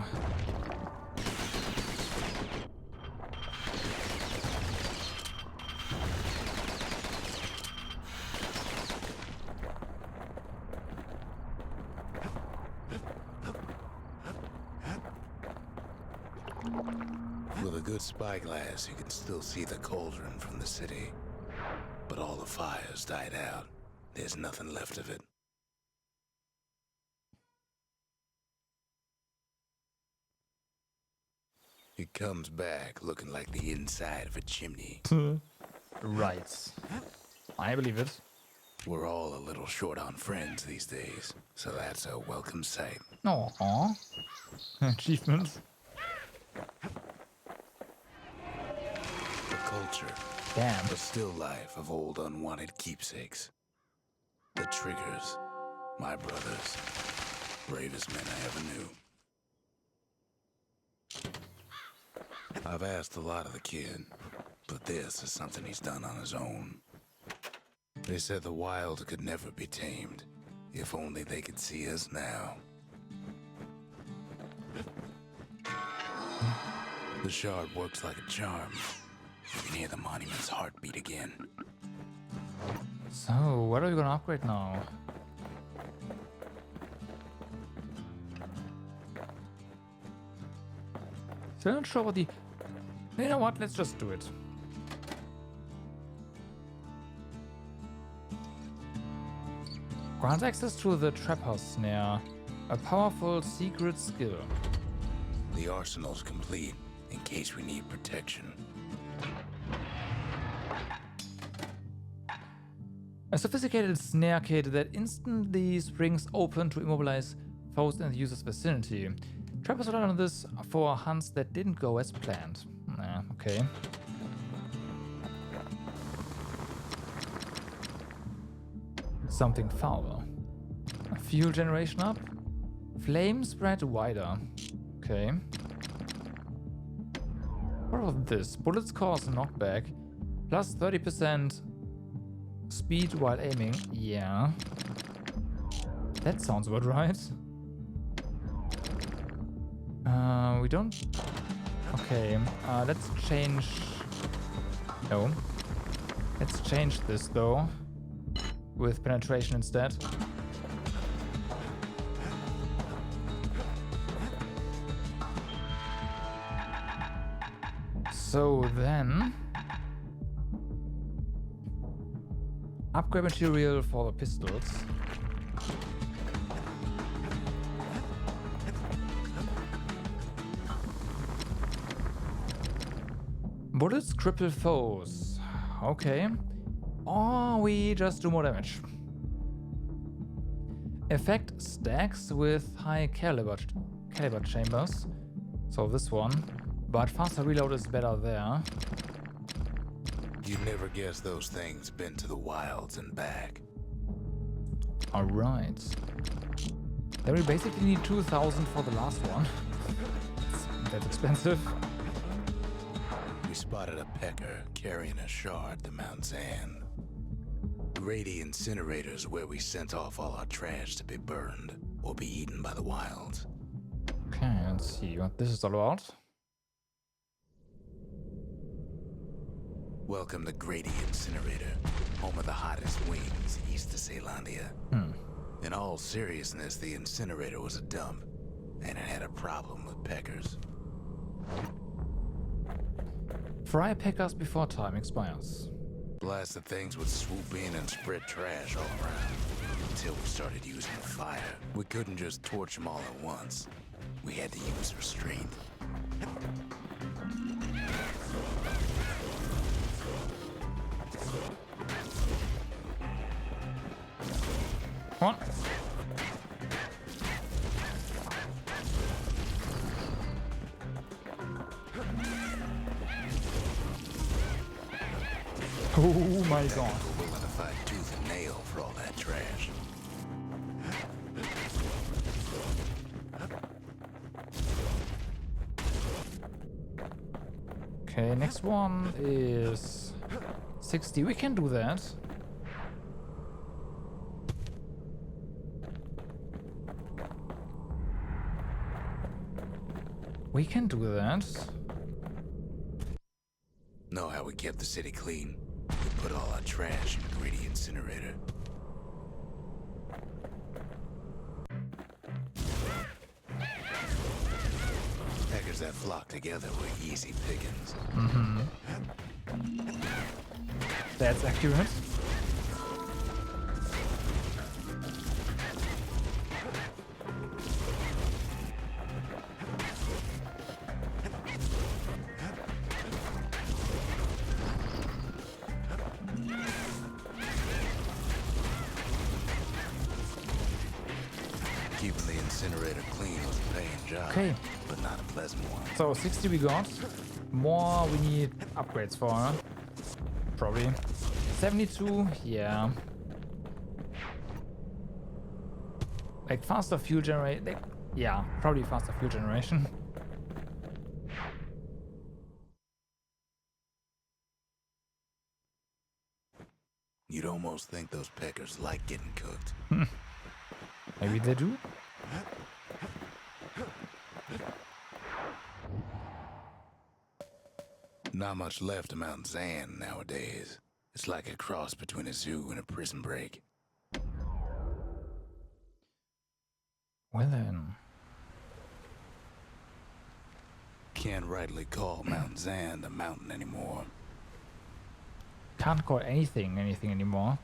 With a good spyglass, you can still see the cauldron from the city. But all the fires died out. There's nothing left of it. It comes back looking like the inside of a chimney. Right. I believe it. We're all a little short on friends these days, so that's a welcome sight. Aww. Achievement. The culture, Damn. the still life of old unwanted keepsakes. The triggers, my brothers, bravest men I ever knew. I've asked a lot of the kid, but this is something he's done on his own. They said the wild could never be tamed, if only they could see us now. The shard works like a charm. You can hear the monument's heartbeat again. So, what are we gonna upgrade now? Still not sure what the... You know what? Let's just do it. Grants access to the Trapper Snare. A powerful secret skill. The arsenal's complete, in case we need protection. A sophisticated snare kit that instantly springs open to immobilize foes in the user's vicinity. Trappers rely on this for hunts that didn't go as planned. Okay. Something foul. A fuel generation up. Flame spread wider. Okay. What about this? Bullets cause knockback. Plus 30% speed while aiming. Yeah. That sounds about right. We don't... Okay, let's change... No. Let's change this though. With penetration instead. So then... Upgrade material for the pistols. Bullets cripple foes. Okay. Or we just do more damage. Effect stacks with high caliber chambers. So this one. But faster reload is better there. You'd never guess those things been to the wilds and back. Alright. Then we basically need 2,000 for the last one. That's expensive. We spotted a pecker carrying a shard to Mount Zan. Grady Incinerator's where we sent off all our trash to be burned or be eaten by the wilds. Okay, let's see what this is all about. Welcome to Grady Incinerator, home of the hottest wings east of Ceylondia. In all seriousness, the incinerator was a dump, and it had a problem with peckers. Fry pickers before time expires. Blasted things would swoop in and spread trash all around. Until we started using fire. We couldn't just torch them all at once. We had to use restraint. Come on. Oh my god. We're willing to fight tooth and nail for all that trash. Okay, next one is 60. We can do that. We can do that. Know how we kept the city clean? We put all our trash in a gritty incinerator. Peckers that flock together were easy pickings. Mm-hmm. That's accurate. Keeping the incinerator clean was a paying job, Okay. but not a pleasant one. So 60 we got. More we need upgrades for, huh? Probably. 72, yeah. Like faster fuel generate. Like, yeah, probably faster fuel generation. You'd almost think those peckers like getting cooked. Maybe they do. Not much left of Mount Zan nowadays. It's like a cross between a zoo and a prison break. Well then. Can't rightly call Mount Zan the mountain anymore. Can't call anything anymore.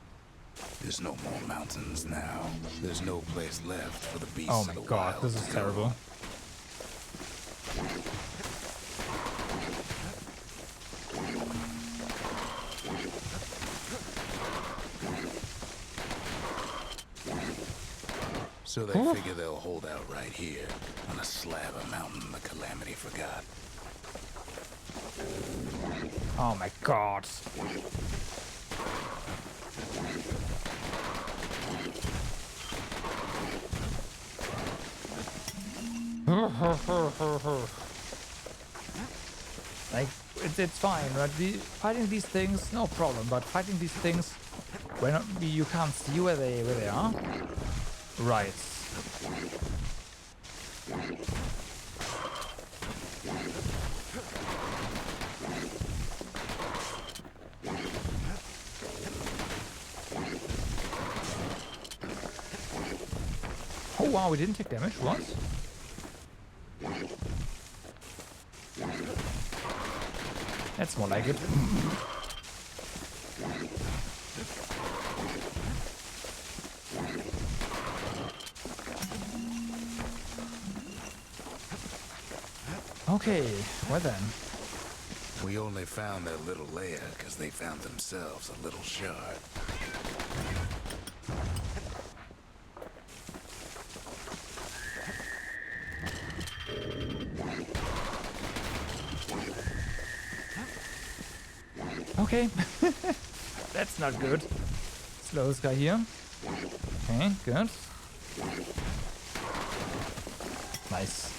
There's no more mountains now. There's no place left for the beasts Oh of my the god, wild this to is go. terrible. So they figure they'll hold out right here, on a slab of mountain the Calamity forgot. Oh my god. Like, it's fine, right? Fighting these things, no problem. But fighting these things when you can't see where they are. Right. Oh wow, we didn't take damage. What? That's more like it. Okay, well then. We only found their little lair because they found themselves a little shard. Okay. That's not good. Slow this guy here. Okay, good. Nice.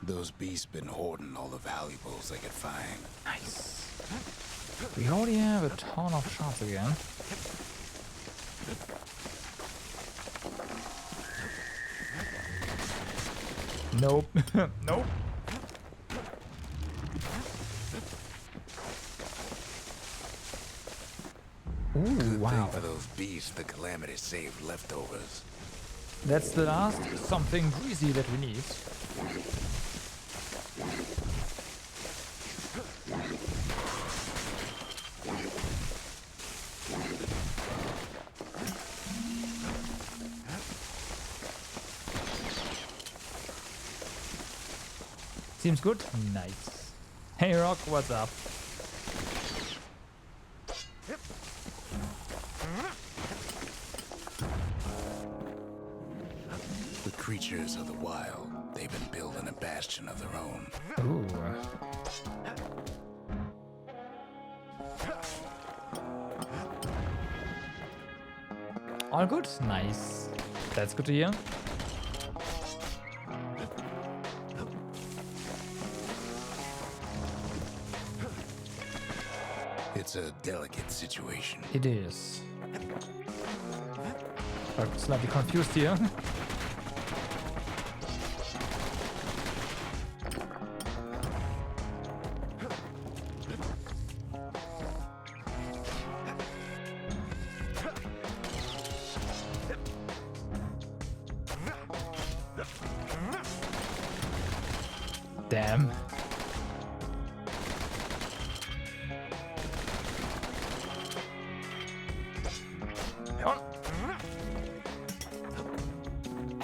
Those beasts been hoarding all the valuables they could find. Nice. We already have a ton of shots again. Nope. Nope. Ooh, Good wow. thing for those beasts the Calamity saved leftovers. That's the last something greasy that we need. Seems good? Nice. Hey Rock, what's up? The creatures of the wild, they've been building a bastion of their own. Ooh. All good? Nice. That's good to hear. It's a delicate situation. It is. I'm slightly confused here. Damn.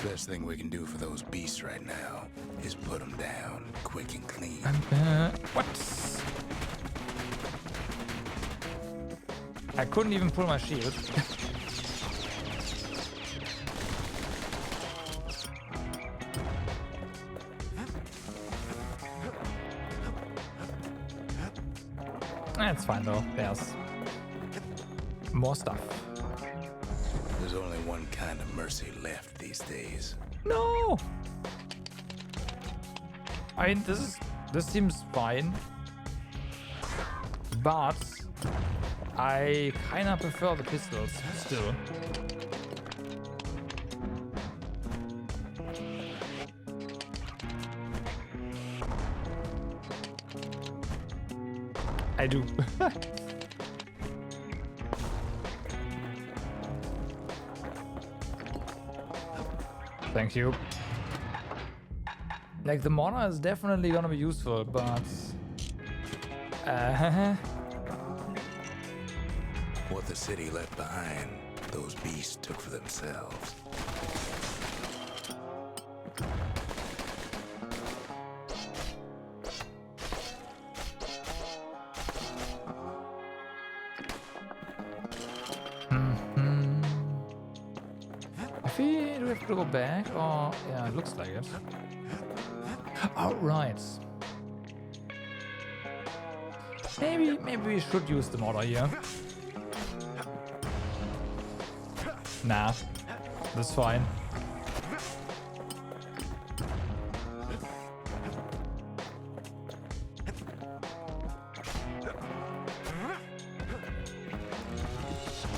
Best thing we can do for those beasts right now is put them down quick and clean. What? I couldn't even pull my shield. That's fine though. There's more stuff. There's only one kind of mercy left these days. No. I mean, this seems fine, but I kinda prefer the pistols still. I do. Thank you. Like, the mana is definitely gonna be useful, but... What the city left behind, those beasts took for themselves. Do we have to go back? Or yeah, it looks like it. Oh, right. Maybe we should use the mortar here. Nah, that's fine.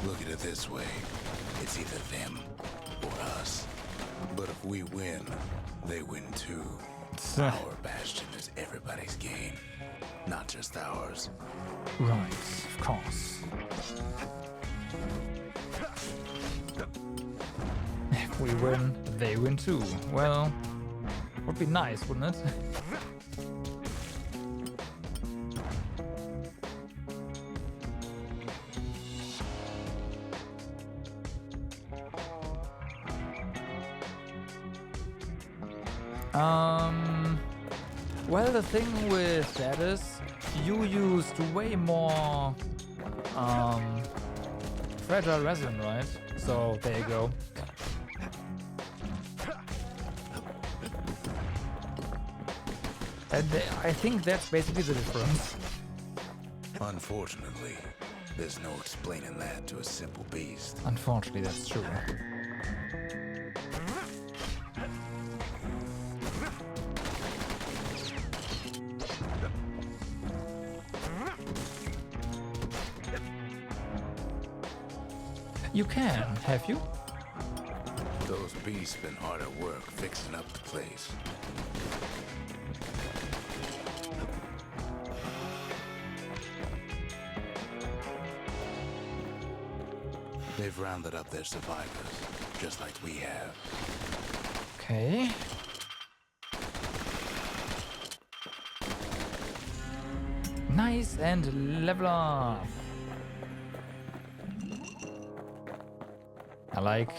Look at it this way. It's either them or us. But if we win, they win too. Our bastion is everybody's gain, not just ours. Right, of course. If we win, they win too. Well, would be nice, wouldn't it? Well, the thing with that is, you used way more fragile resin, right? So there you go. And I think that's basically the difference. Unfortunately, there's no explaining that to a simple beast. Unfortunately, that's true. You can, have you? Those beasts been hard at work fixing up the place. They've rounded up their survivors, just like we have. Okay. Nice, and level up. I like.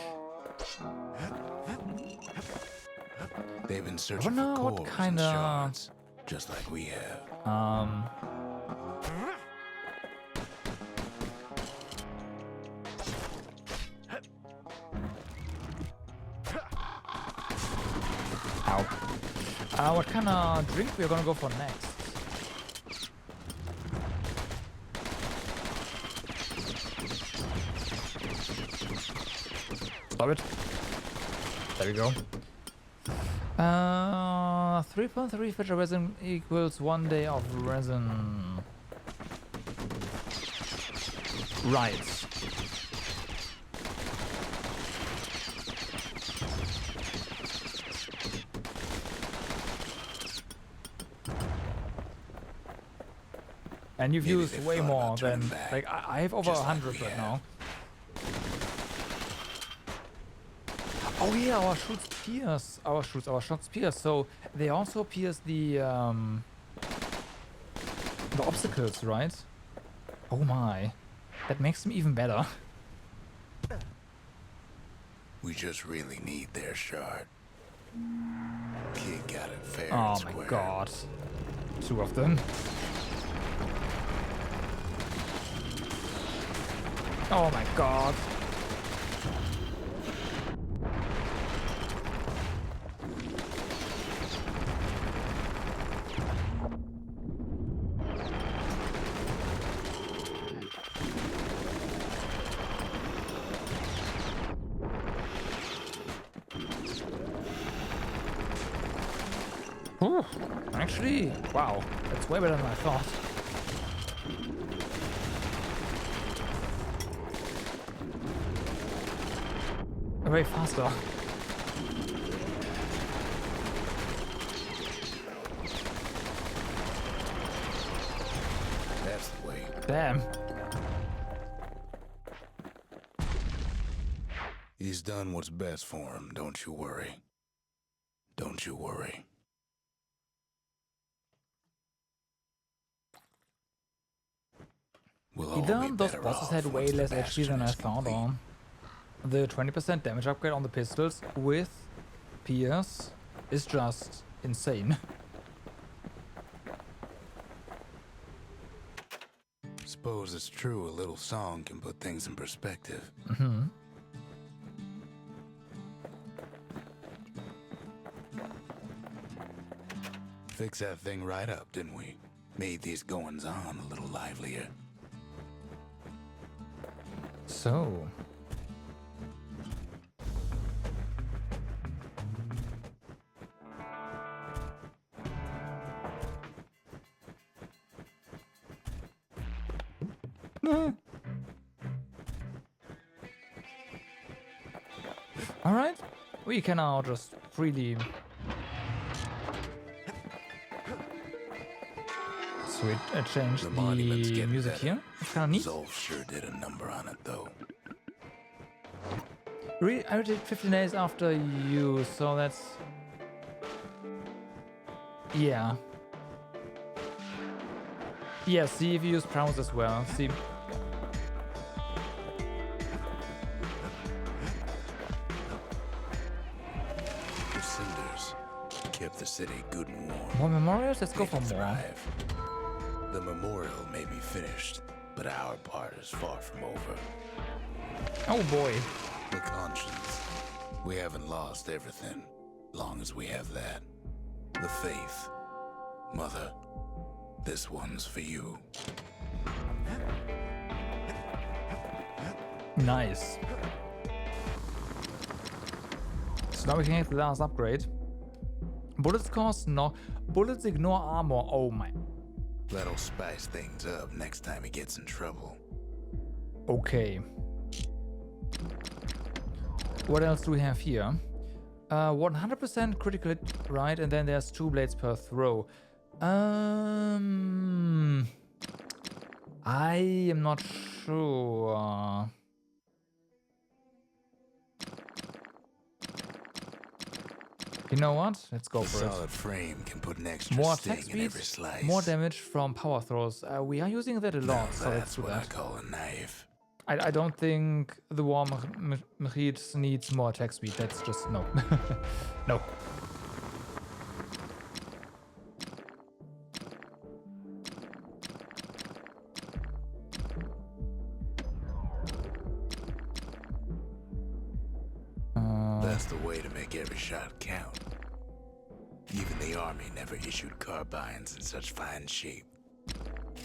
They've been searching for Wonder what cores and kinda- shards, just like we have. Ow. What kind of drink we're gonna go for next? Stop it. There we go. 3.3 filter resin equals 1 day of resin. Right. And you've Maybe used they way thought more about than, turning back, like, I have over just like 100 we right have. now. Oh yeah, our shoots pierce. Our shots pierce. So they also pierce the obstacles, right? Oh my, that makes them even better. We just really need their shard. Kid got it fair Oh and my square. god, 2 of them. Oh my god. Ooh, actually, wow, that's way better than I thought. Way faster. That's the way. Damn. He's done what's best for him, don't you worry. Don't you worry. We'll all be Even those better bosses off had way once the less HP bastion than I is thought complete. on. The 20% damage upgrade on the pistols with Pierce is just insane. Suppose it's true a little song can put things in perspective. Mm-hmm. Fix that thing right up, didn't we? Made these goings-on a little livelier. So. Alright, we can now just freely change The the monument's getting music better. here. It's kind of neat. Zolf sure did a number on it, though. I did 15 days after you, so that's... Yeah. Yeah, see if you use prowess as well. See. The cinders kept the city good and warm. More memorials? Let's go Made for it more. thrive. The memorial may be finished, but our part is far from over. Oh boy. The conscience. We haven't lost everything, long as we have that. The faith. Mother, this one's for you. Nice. So now we can get the last upgrade. Bullets cost no. Bullets ignore armor. Oh my. That'll spice things up next time he gets in trouble. Okay. What else do we have here? 100% critical hit, right? And then there's 2 blades per throw. I am not sure. You know what? Let's go The for it. solid frame can put an extra More sting attack in speed, every slice. more damage from power throws. We are using that a Now lot, so let's that's do what I that. call a knife. I don't think the War Machete needs more attack speed. That's just no. No. That's the way to make every shot count. Even the army never issued carbines in such fine shape.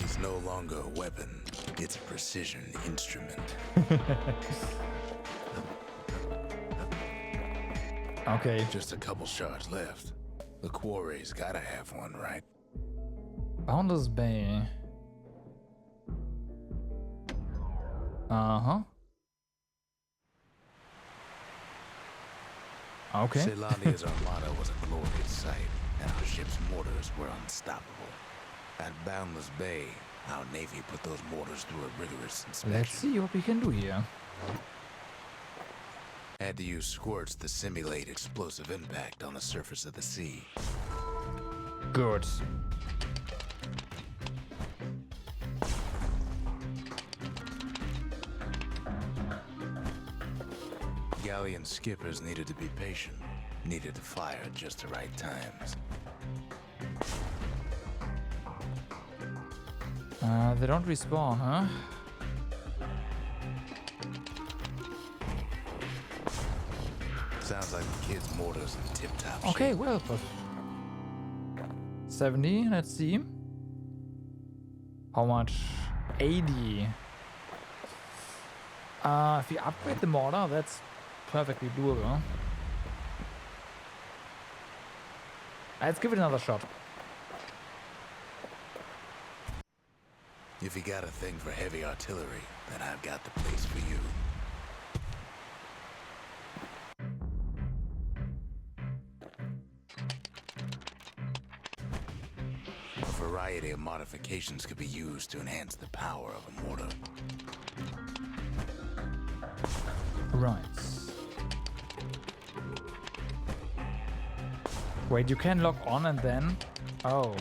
It's no longer a weapon, it's a precision instrument. Okay. Just a couple shards left. The quarry's gotta have one, right? Boundless Bay. Uh-huh. Okay. Zealandia's armada was a glorious sight, and our ship's mortars were unstoppable. At Boundless Bay, our Navy put those mortars through a rigorous inspection. Let's see what we can do here. Had to use squirts to simulate explosive impact on the surface of the sea. Good. Galleon skippers needed to be patient, needed to fire at just the right times. They don't respawn, huh? Sounds like the kid's mortars in tip-top Okay, shape. well, 70, let's see. How much? 80. If we upgrade the mortar, that's perfectly doable. Let's give it another shot. If you got a thing for heavy artillery, then I've got the place for you. A variety of modifications could be used to enhance the power of a mortar. Right. Wait, you can lock on and then... Oh.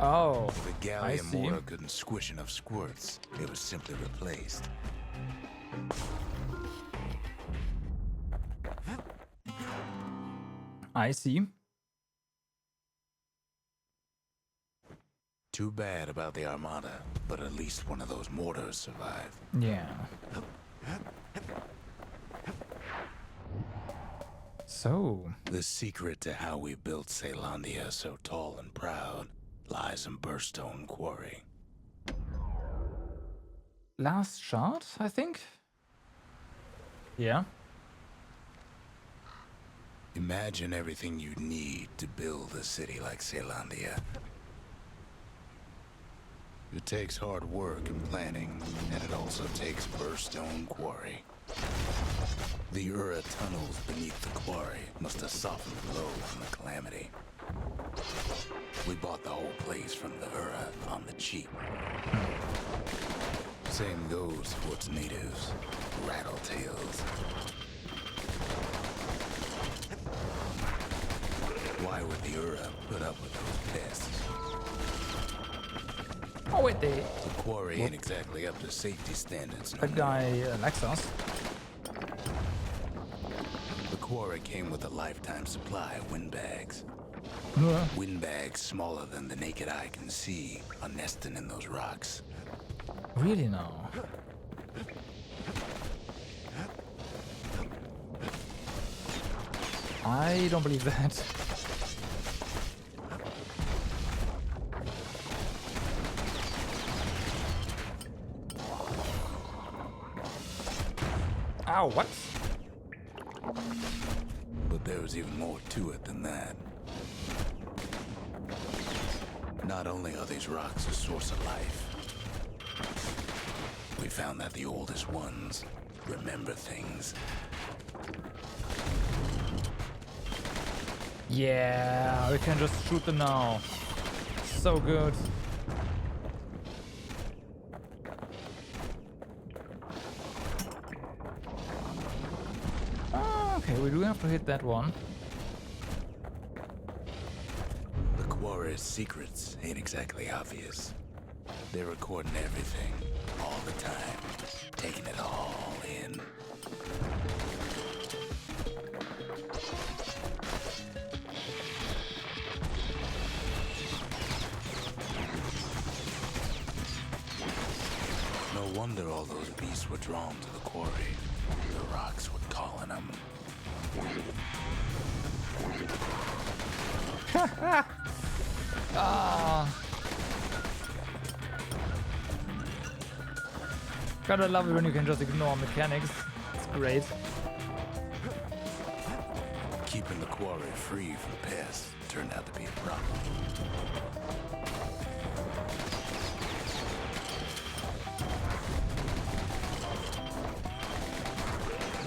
Oh. If a I galleon see. mortar couldn't squish enough squirts, it was simply replaced. I see. Too bad about the Armada, but at least one of those mortars survived. Yeah. So, The secret to how we built Zealandia so tall and proud lies in Burstone Quarry. last shot, I think? Yeah. Imagine everything you'd need to build a city like Zealandia. It takes hard work and planning, and it also takes Burstone Quarry. The Ura tunnels beneath the quarry must have softened the blow from the calamity. We bought the whole place from the Ura on the cheap. Same goes for its natives, Rattletails. Why would the Ura put up with those pests? Oh wait, The quarry ain't exactly up to safety standards no that more. guy likes us. The quarry came with a lifetime supply of windbags. Windbags smaller than the naked eye can see are nesting in those rocks. Really now? I don't believe that. Ow, what? But there was even more to it than that. Not only are these rocks a source of life, we found that the oldest ones remember things. Yeah, we can just shoot them now. So good. Okay, we do have to hit that one. quarry's secrets ain't exactly obvious. They're recording everything, all the time, taking it all in. No wonder all those beasts were drawn to the quarry. The rocks were calling them. Gotta love it when you can just ignore mechanics. It's great. Keeping the quarry free from pests turned out to be a problem.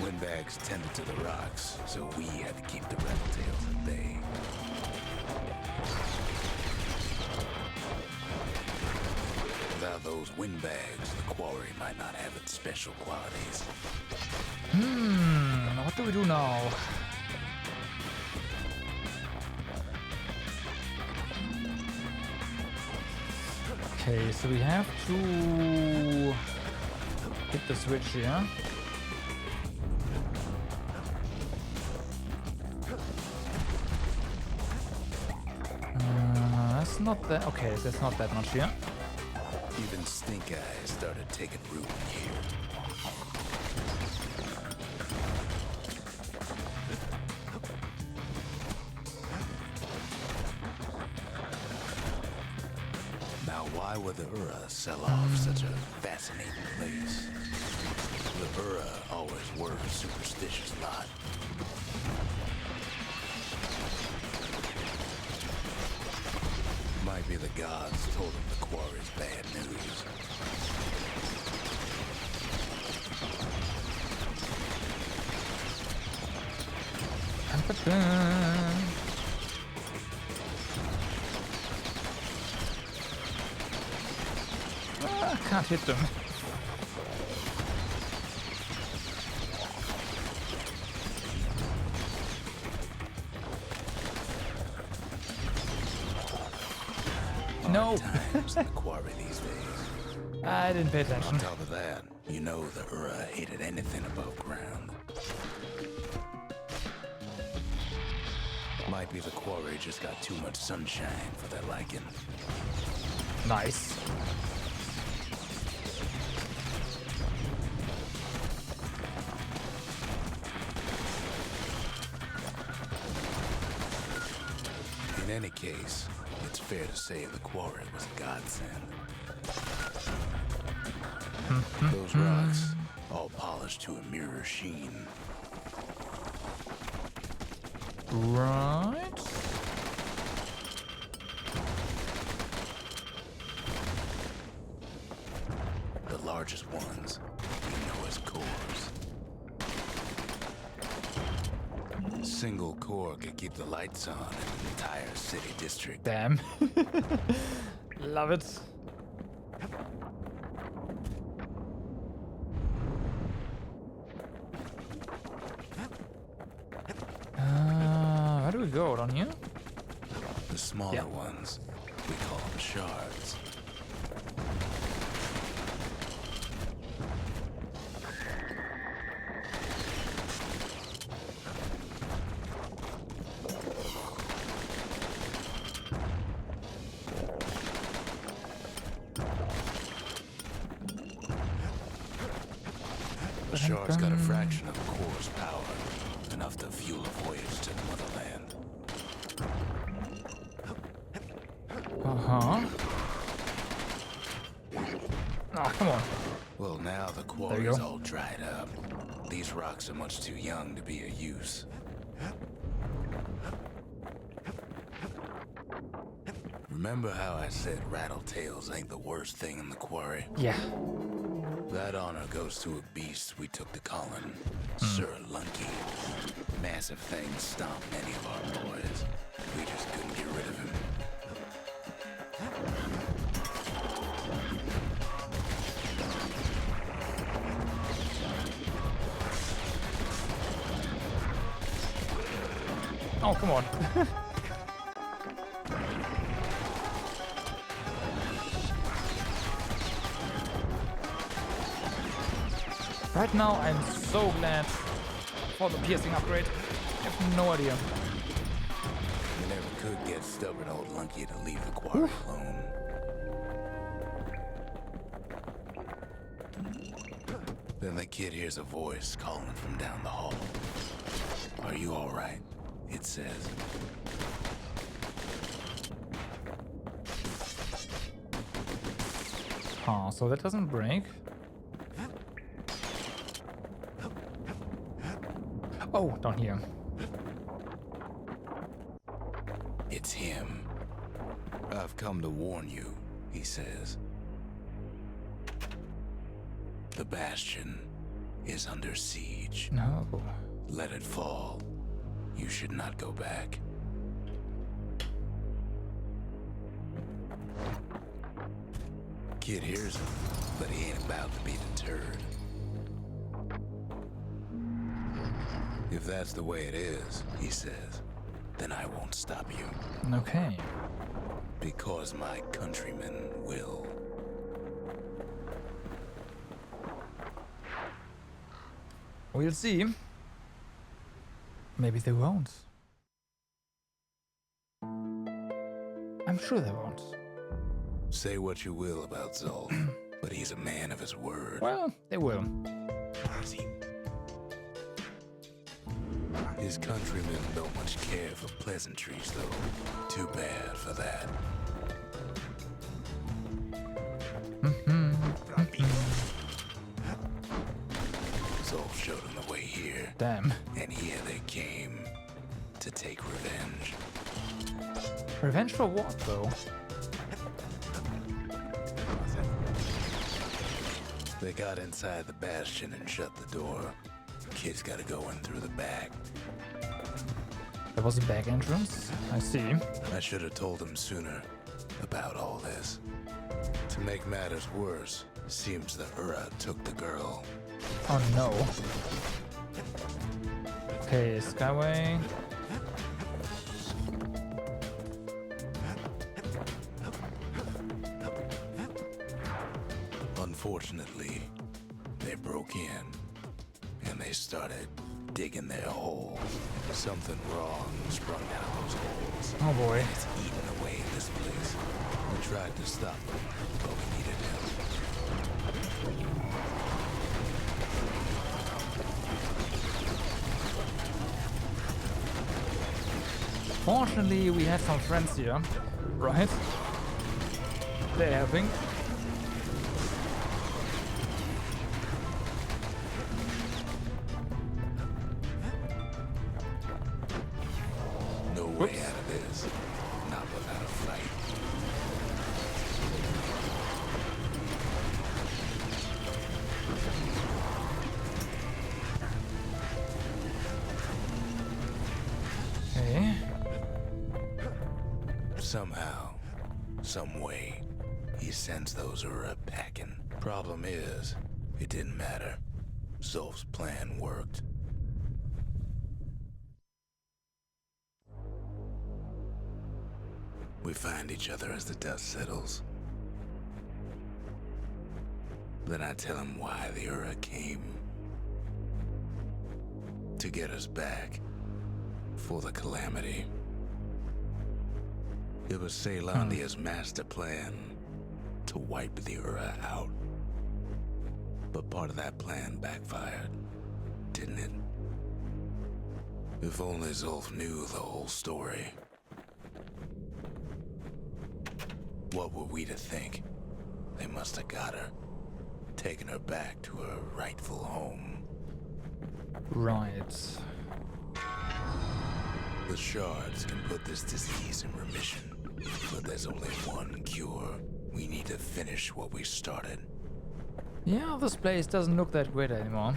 Windbags tended to the rocks, so we had to keep the Rattletails at bay. Without those windbags, the quarry might not have its special qualities. What do we do now? Okay, so we have to hit the switch here. That's not that. Okay, so that's not that much here. Even stink eyes started taking root here. Now, why would the Ura sell off such a fascinating place? The Ura always were a superstitious lot. Might be the gods told him the quarry's bad news. Can't hit them. No. Times in the quarry these days. I didn't pay attention. On top of that, you know the Ura hated anything above ground. Might be the quarry just got too much sunshine for their liking. Nice. In any case, it's fair to say the quarry was a godsend. Those rocks, all polished to a mirror sheen. Right. The largest ones we know as cores. Single core could keep the lights on in an entire city district. Damn. Love it. Where do we go? Down here? The smaller ones, we call them shards. The shard's got a fraction of the core's power, enough to fuel a voyage to the motherland. Uh-huh. Ah, come on. Well, now the quarry's all dried up. These rocks are much too young to be of use. Remember how I said Rattletails ain't the worst thing in the quarry? Yeah. That honor goes to a beast we took to Colin, Sir Lunky. Massive thing stomped many of our boys. We just couldn't get rid of him. Oh, come on. Right now, I'm so glad for the piercing upgrade. I have no idea. You never could get stubborn old Lunky to leave the quarry alone. Then the kid hears a voice calling from down the hall. Are you all right? It says. Oh, so that doesn't break. Oh, down here. It's him. I've come to warn you, he says. The Bastion is under siege. No. Let it fall. You should not go back. Kid hears him, but he ain't about to be deterred. If that's the way it is, he says, then I won't stop you. Okay. Because my countrymen will. We'll see. Maybe they won't. I'm sure they won't. Say what you will about Zolf, but he's a man of his word. Well, they will. His countrymen don't much care for pleasantries, though. Too bad for that. Zolf showed him the way here. Damn. And here they came to take revenge. Revenge for what, though? They got inside the Bastion and shut the door. Kid's gotta go in through the back. There was a back entrance. I see. I should have told him sooner about all this. To make matters worse, seems the Ura took the girl. Oh no. Okay, Skyway. Unfortunately, they broke in and they started digging their hole. Something wrong sprung out of those holes. Oh boy. It's eating away at this place. We tried to stop him, but we needed him. Fortunately, we have some friends here, right? They're helping. No way out of this. Not without a fight. Okay. Somehow, some way, he sends those Ura packing. Problem is, it didn't matter. Zolf's plan worked. We find each other as the dust settles. Then I tell him why the Ura came. To get us back. For the calamity. It was Caelondia's master plan to wipe the Ura out. But part of that plan backfired, didn't it? If only Zolf knew the whole story. What were we to think? They must have got her, taken her back to her rightful home. Right. The shards can put this disease in remission, but there's only one cure. We need to finish what we started. Yeah, this place doesn't look that great anymore.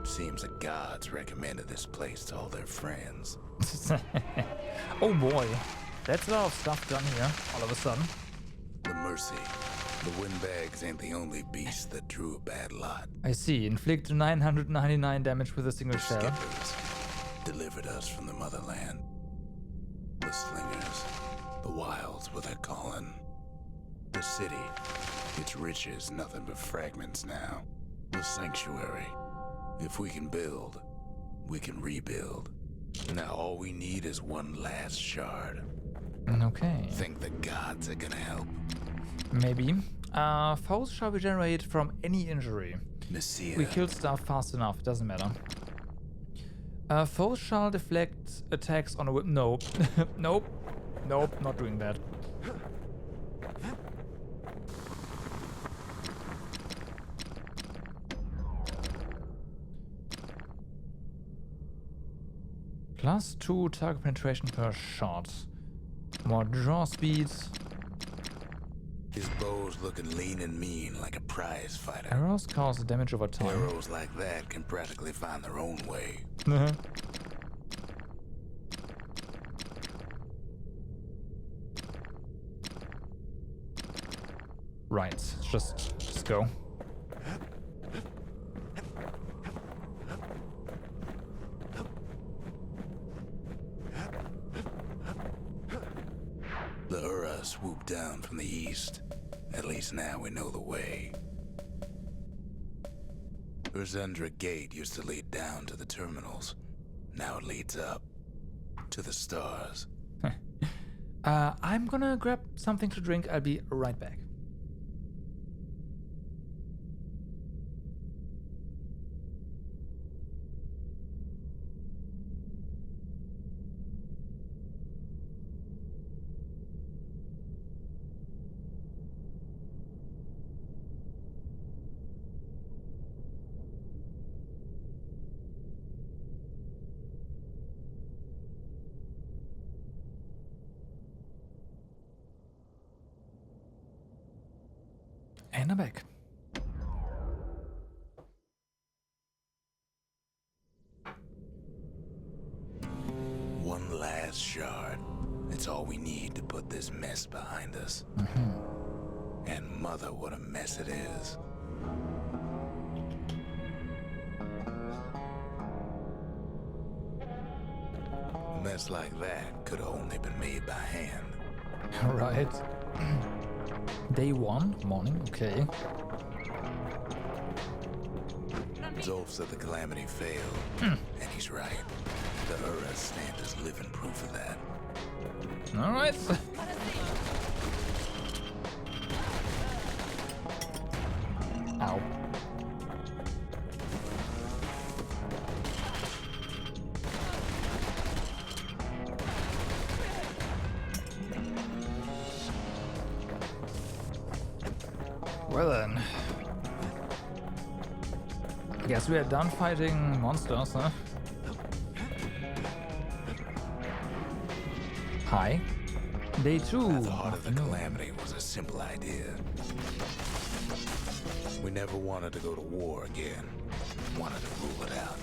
Seems the gods recommended this place to all their friends. Oh boy, that's a lot of stuff done here, all of a sudden. The mercy. The windbags ain't the only beast that drew a bad lot. I see, inflict 999 damage with a single The shell. skippers delivered us from the motherland. The slingers, the wilds were their calling. The city, Its riches nothing but fragments now. The sanctuary. If we can build, we can rebuild. Now all we need is one last shard. Okay. Think the gods are gonna help? Maybe. Foes shall be generated from any injury. Messiah. We kill stuff fast enough, doesn't matter. Foes shall deflect attacks on a whip. Nope. Nope. Nope, not doing that. +2 target penetration per shot. More draw speed. His bow's looking lean and mean like a prize fighter. Arrows cause damage over time. Arrows like that can practically find their own way. Right, just go. The Ura swooped down from the east. At least now we know the way. Urzendra Gate used to lead down to the terminals. Now it leads up to the stars. I'm gonna grab something to drink. I'll be right back. And I'm back. One last shard. It's all we need to put this mess behind us. And mother, what a mess it is. A mess like that could have only been made by hand. Right. Day 1, morning, okay. Zolf said the calamity failed, and he's right. The Ura stand as living proof of that. Alright. Ow. Well then. I guess we are done fighting monsters, huh? Hi. Day 2. At the heart of the calamity was a simple idea. We never wanted to go to war again. Wanted to rule it out.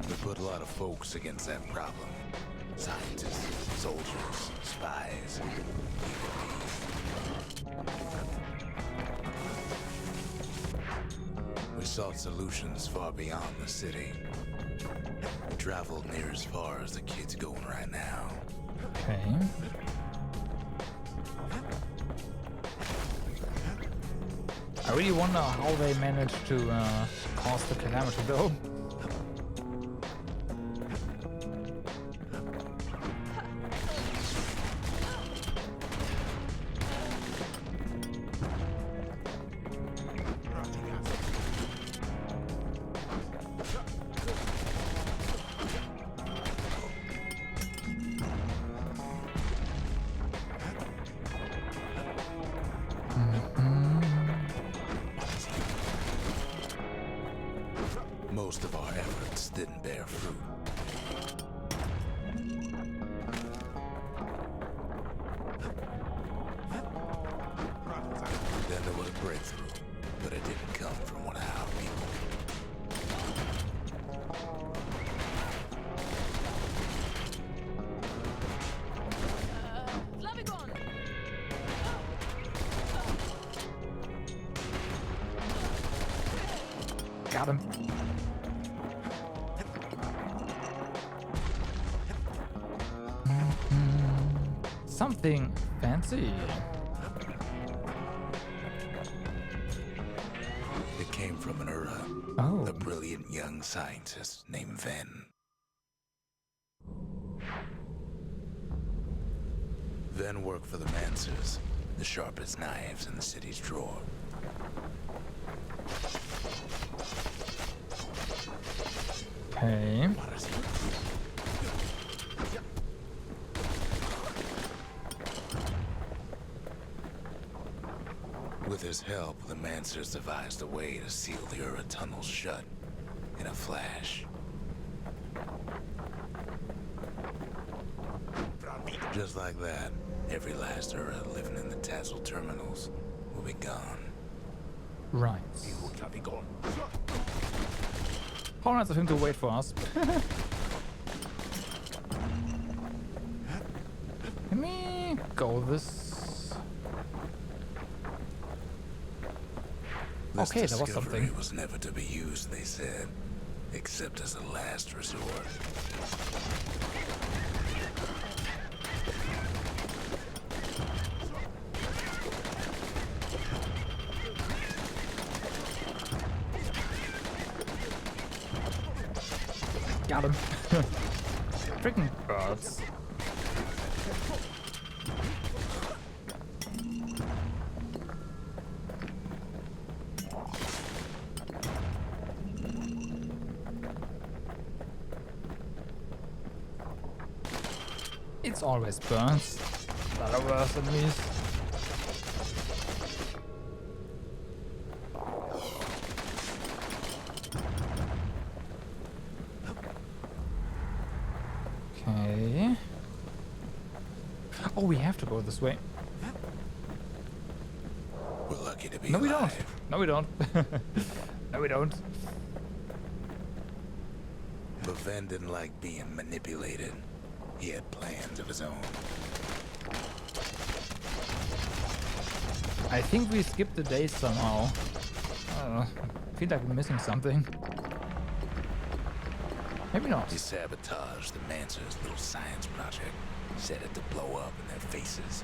We put a lot of folks against that problem. Scientists, soldiers, spies, we sought solutions far beyond the city. We traveled near as far as the kid's going right now. Okay. I really wonder how they managed to cause the calamity though. Most of our efforts didn't bear fruit. Then there was a breakthrough, but it didn't come from one of our people. Got him. Anything fancy? It came from an Ura, Oh. a brilliant young scientist named Ven. Ven worked for the Mancers, the sharpest knives in the city's drawer. Okay. With his help, the Mancers devised a way to seal the Ura tunnels shut in a flash. Just like that, every last Ura living in the Tassel terminals will be gone. Right. How nice of him to wait for us. Let me go this. This Okay, there was discovery something. was never to be used, they said, except as a last resort. Got him. Freaking birds. It's always birds that are worse than these. Okay. Oh, we have to go this way. We're lucky to be No, we don't. alive. No, we don't. No, we don't. But Ven didn't like being manipulated. He had plans of his own. I think we skipped the days somehow. I feel like we're missing something. Maybe not. He sabotaged the Mancer's little science project, set it to blow up in their faces.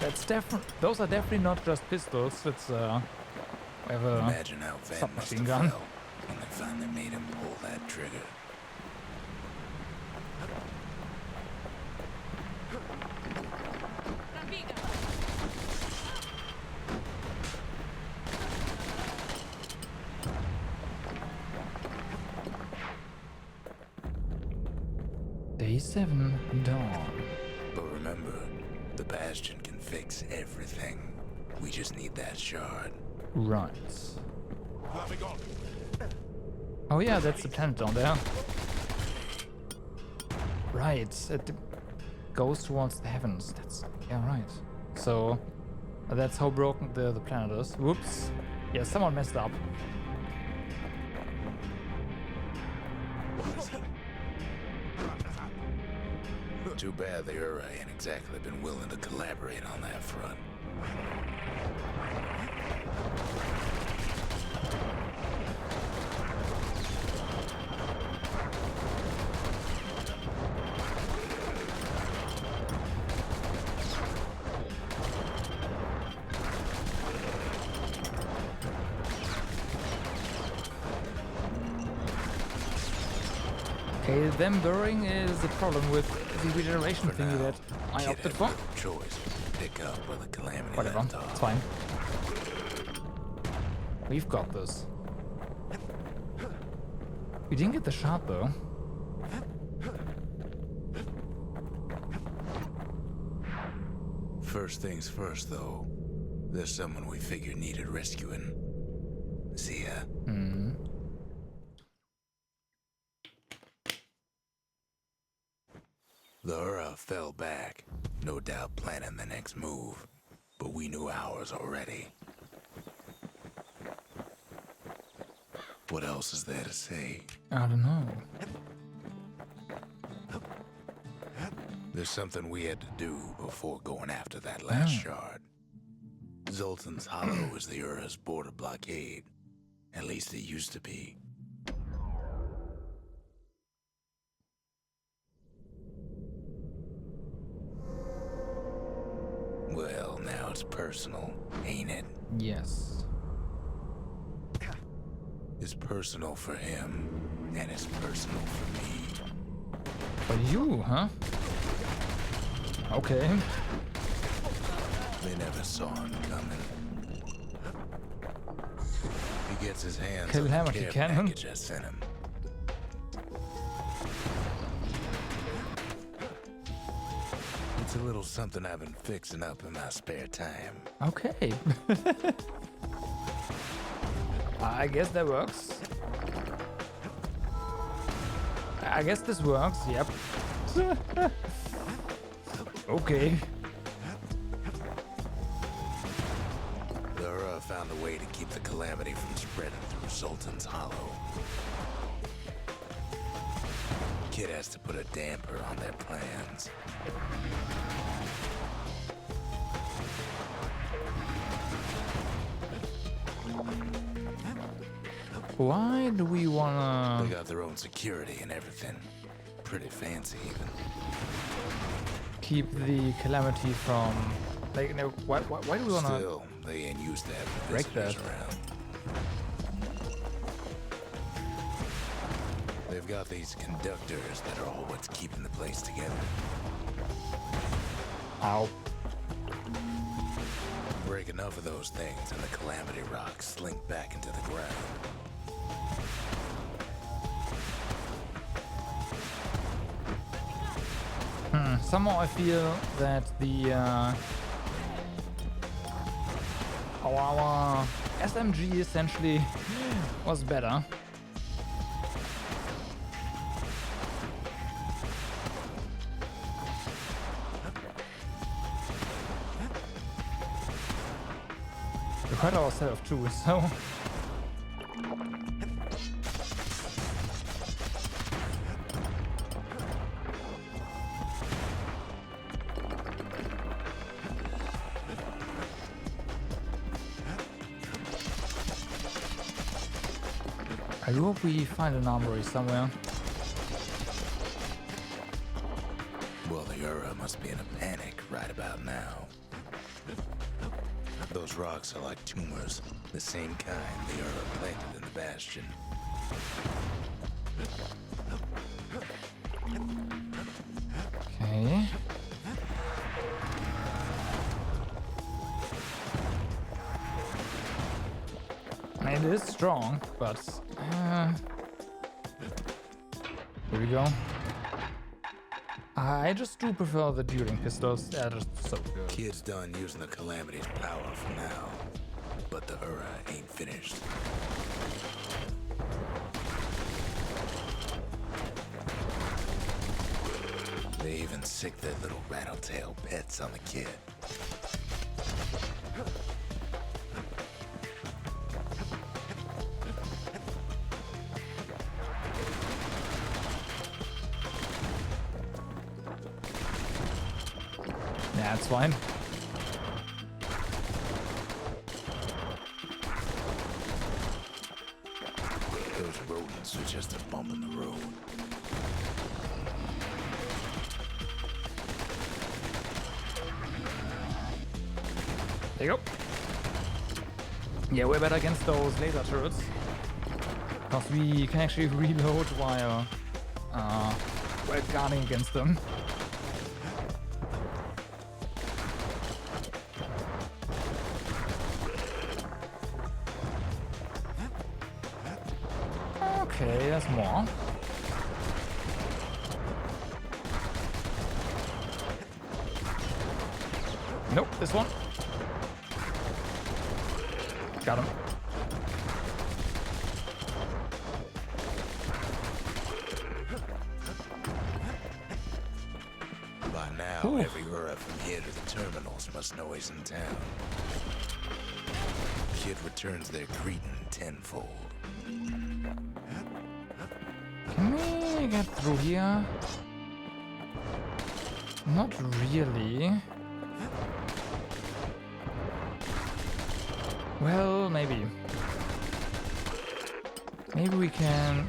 That's definitely. Those are definitely not just pistols. It's we have a Imagine how Ven must submachine have gun. felt when they finally made him pull that trigger. Day 7 dawn. But remember, the Bastion can fix everything. We just need that shard. Right. Oh yeah, that's the planet down there. Right. It goes towards the heavens. That's yeah, right. So that's how broken the planet is. Whoops. Yeah, someone messed up. Too bad the Ura ain't exactly been willing to collaborate on that front. Okay, them burrowing is the problem with the regeneration For thingy now, that I Kid opted had for. no choice but to pick up where the Calamity Whatever, left off. it's fine. We've got this. We didn't get the shot though. First things first, though. There's someone we figured needed rescuing. See ya. Hmm. The Ura fell back, no doubt planning the next move. But we knew ours already. What else is there to say? I don't know. There's something we had to do before going after that last shard. Zoltan's Hollow is the Ura's border blockade. At least it used to be. Well, now it's personal, ain't it? Yes. It's personal for him, and it's personal for me. For you, huh? Okay. They never saw him coming. He gets his hands on the Calamity care Cannon. package I sent him. It's a little something I've been fixing up in my spare time. Okay. I guess that works. I guess this works, yep. Okay. The Ura found a way to keep the calamity from spreading through Sultan's Hollow. Kid has to put a damper on their plans. Why do we They wanna got their own security and everything. Pretty fancy, even. keep the calamity from, like, no, why do we wanna Still, they ain't used to having break visitors that? around. They've got these conductors that are all what's keeping the place together. Ow. Break enough of those things and the calamity rocks slink back into the ground. Somehow I feel that the our SMG essentially was better. We hurt ourselves too, so I hope we find an armory somewhere. Well, the Ura must be in a panic right about now. Those rocks are like tumors, the same kind the Ura planted in the bastion. Okay. It is strong, but here we go. I just do prefer the dueling pistols. They're just so good. Kid's done using the calamity's power for now, but the Ura ain't finished. They even sick their little rattletail pets on the kid. Yeah, it's fine. Those rodents are just a bump in the road. There you go. Yeah, we're better against those laser turrets. Because we can actually reload while we're guarding against them. Okay, there's more. Nope, this one. Got him. By now, Ooh. every Ura from here to the terminals must know he's in town. Kid returns their greeting tenfold. Can we get through here? Not really. Well, maybe. Maybe we can...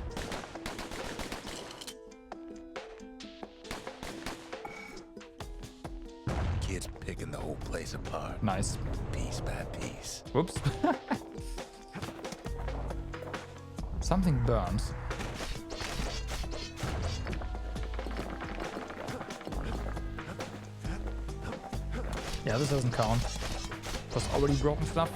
Kids picking the whole place apart, Nice. piece by piece. Whoops. Something burns. Yeah, this doesn't count. That's already broken stuff.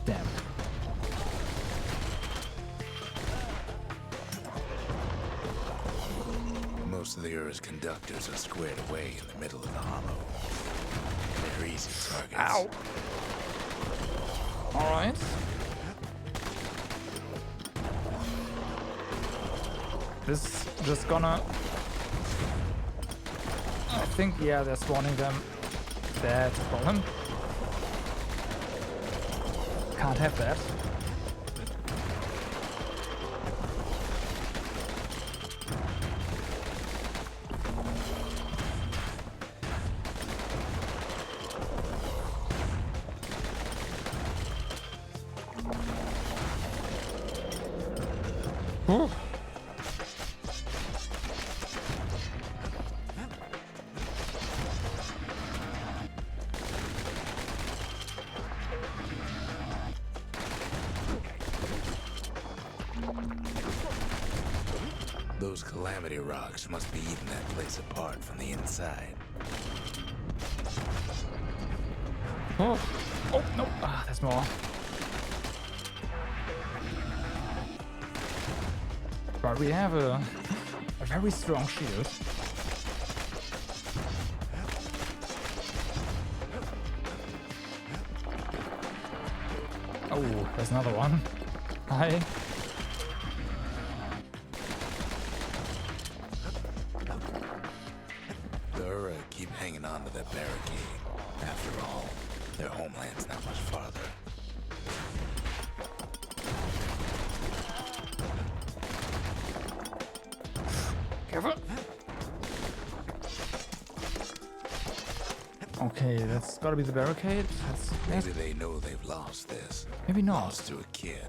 Damn. Most of the Ura's conductors are squared away in the middle of the hollow. They're easy targets. Ow! Alright. This is just gonna... I think, yeah, they're spawning them. That's a problem. Can't have that. Ooh. Those calamity rocks must be eating that place apart from the inside. Oh, oh no! Ah, there's more. But we have a very strong shield. Oh, there's another one. Hi. The Ura keep hanging on to that barricade. After all, their homeland's not much farther. Careful. Okay, that's gotta be the barricade. Maybe they know they've lost this. Maybe not. Lost to a kid.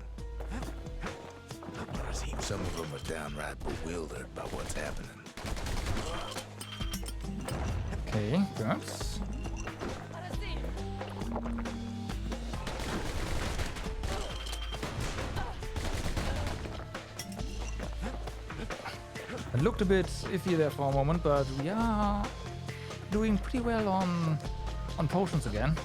Or some of them are downright bewildered by what's happening. Okay, good. It looked a bit iffy there for a moment, but we are doing pretty well on potions again.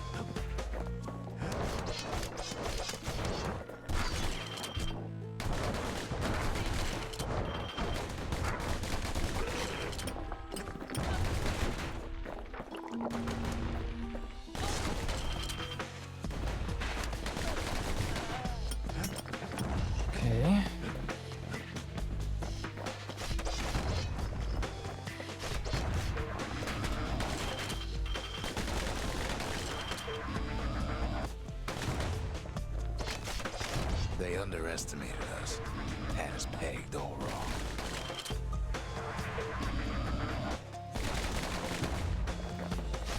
Okay. They underestimated us. Had us pegged all wrong.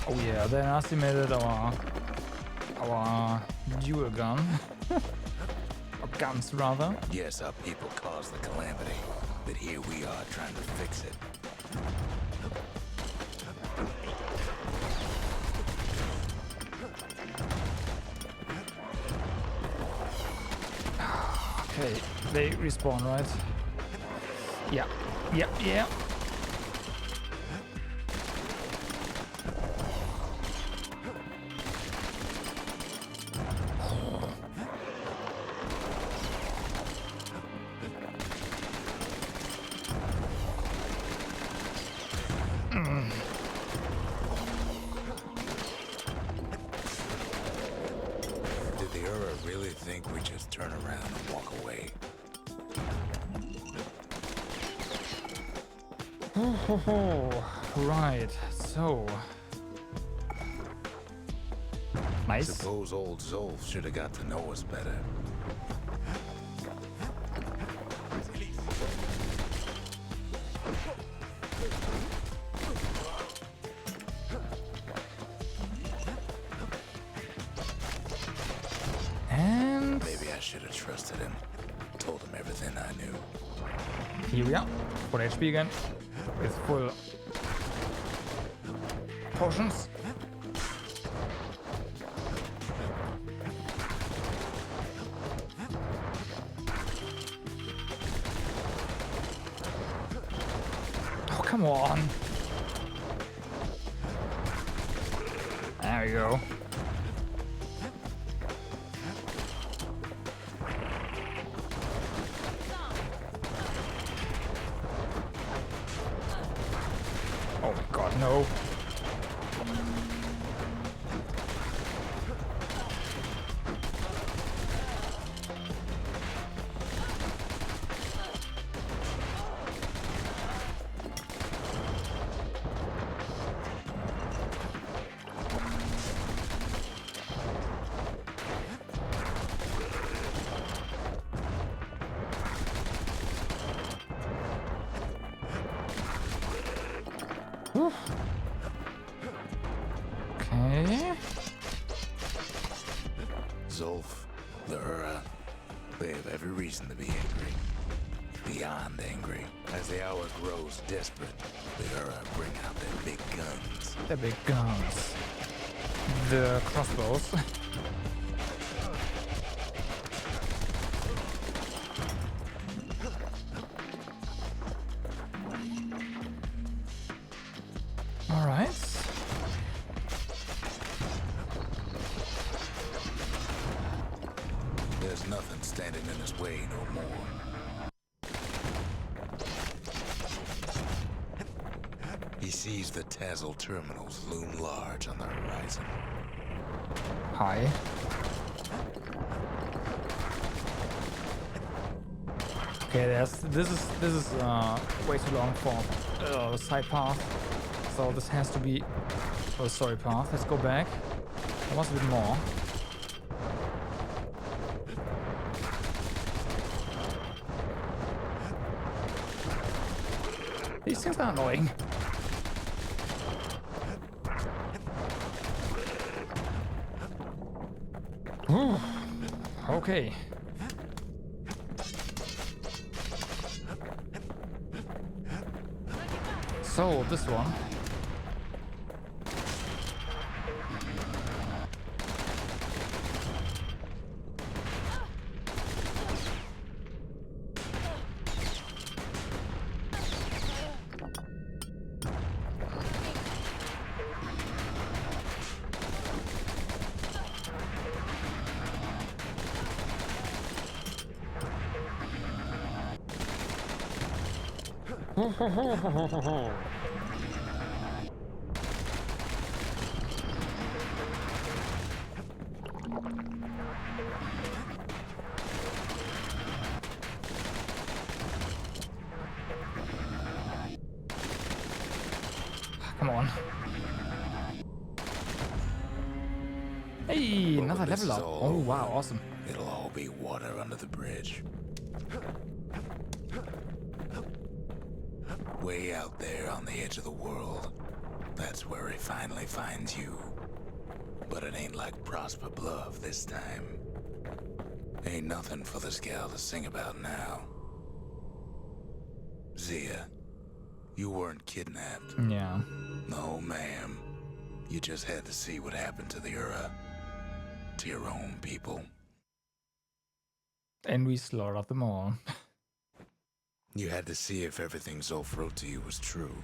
Oh yeah, they estimated our dual gun. Or guns rather. Yes, our people caused the calamity, but here we are trying to fix it. Okay, they respawn, right? Yeah, yeah, yeah. Did the Ura really think we just turn around and walk away? Right, so... Nice. Suppose old Zolf should have got to know us better. everything I knew. Here we are. Full HP again. With full potions. Oh, come on. There we go. Oh my god, no. Whew. Okay. Zulf, the Ura, they have every reason to be angry. Beyond angry. As the hour grows desperate, the Ura bring out their big guns. The big guns. The crossbows. Alright. There's nothing standing in his way no more. He sees the Tazzle terminals loom large on the horizon. Hi. Okay, this is way too long for the side path. So this has to be a story path. Let's go back. There was a bit more. These things are annoying. Whew. Okay. So this one. Come on. Hey, another this level is up. all Oh over, wow, awesome. It'll all be water under the bridge. Way out there on the edge of the world, that's where he finally finds you. But it ain't like Prosper Bluff this time. Ain't nothing for this gal to sing about now. Zia, you weren't kidnapped. Yeah. No, ma'am. You just had to see what happened to the Ura. To your own people. And we slaughtered them all. You had to see if everything Zulf wrote to you was true.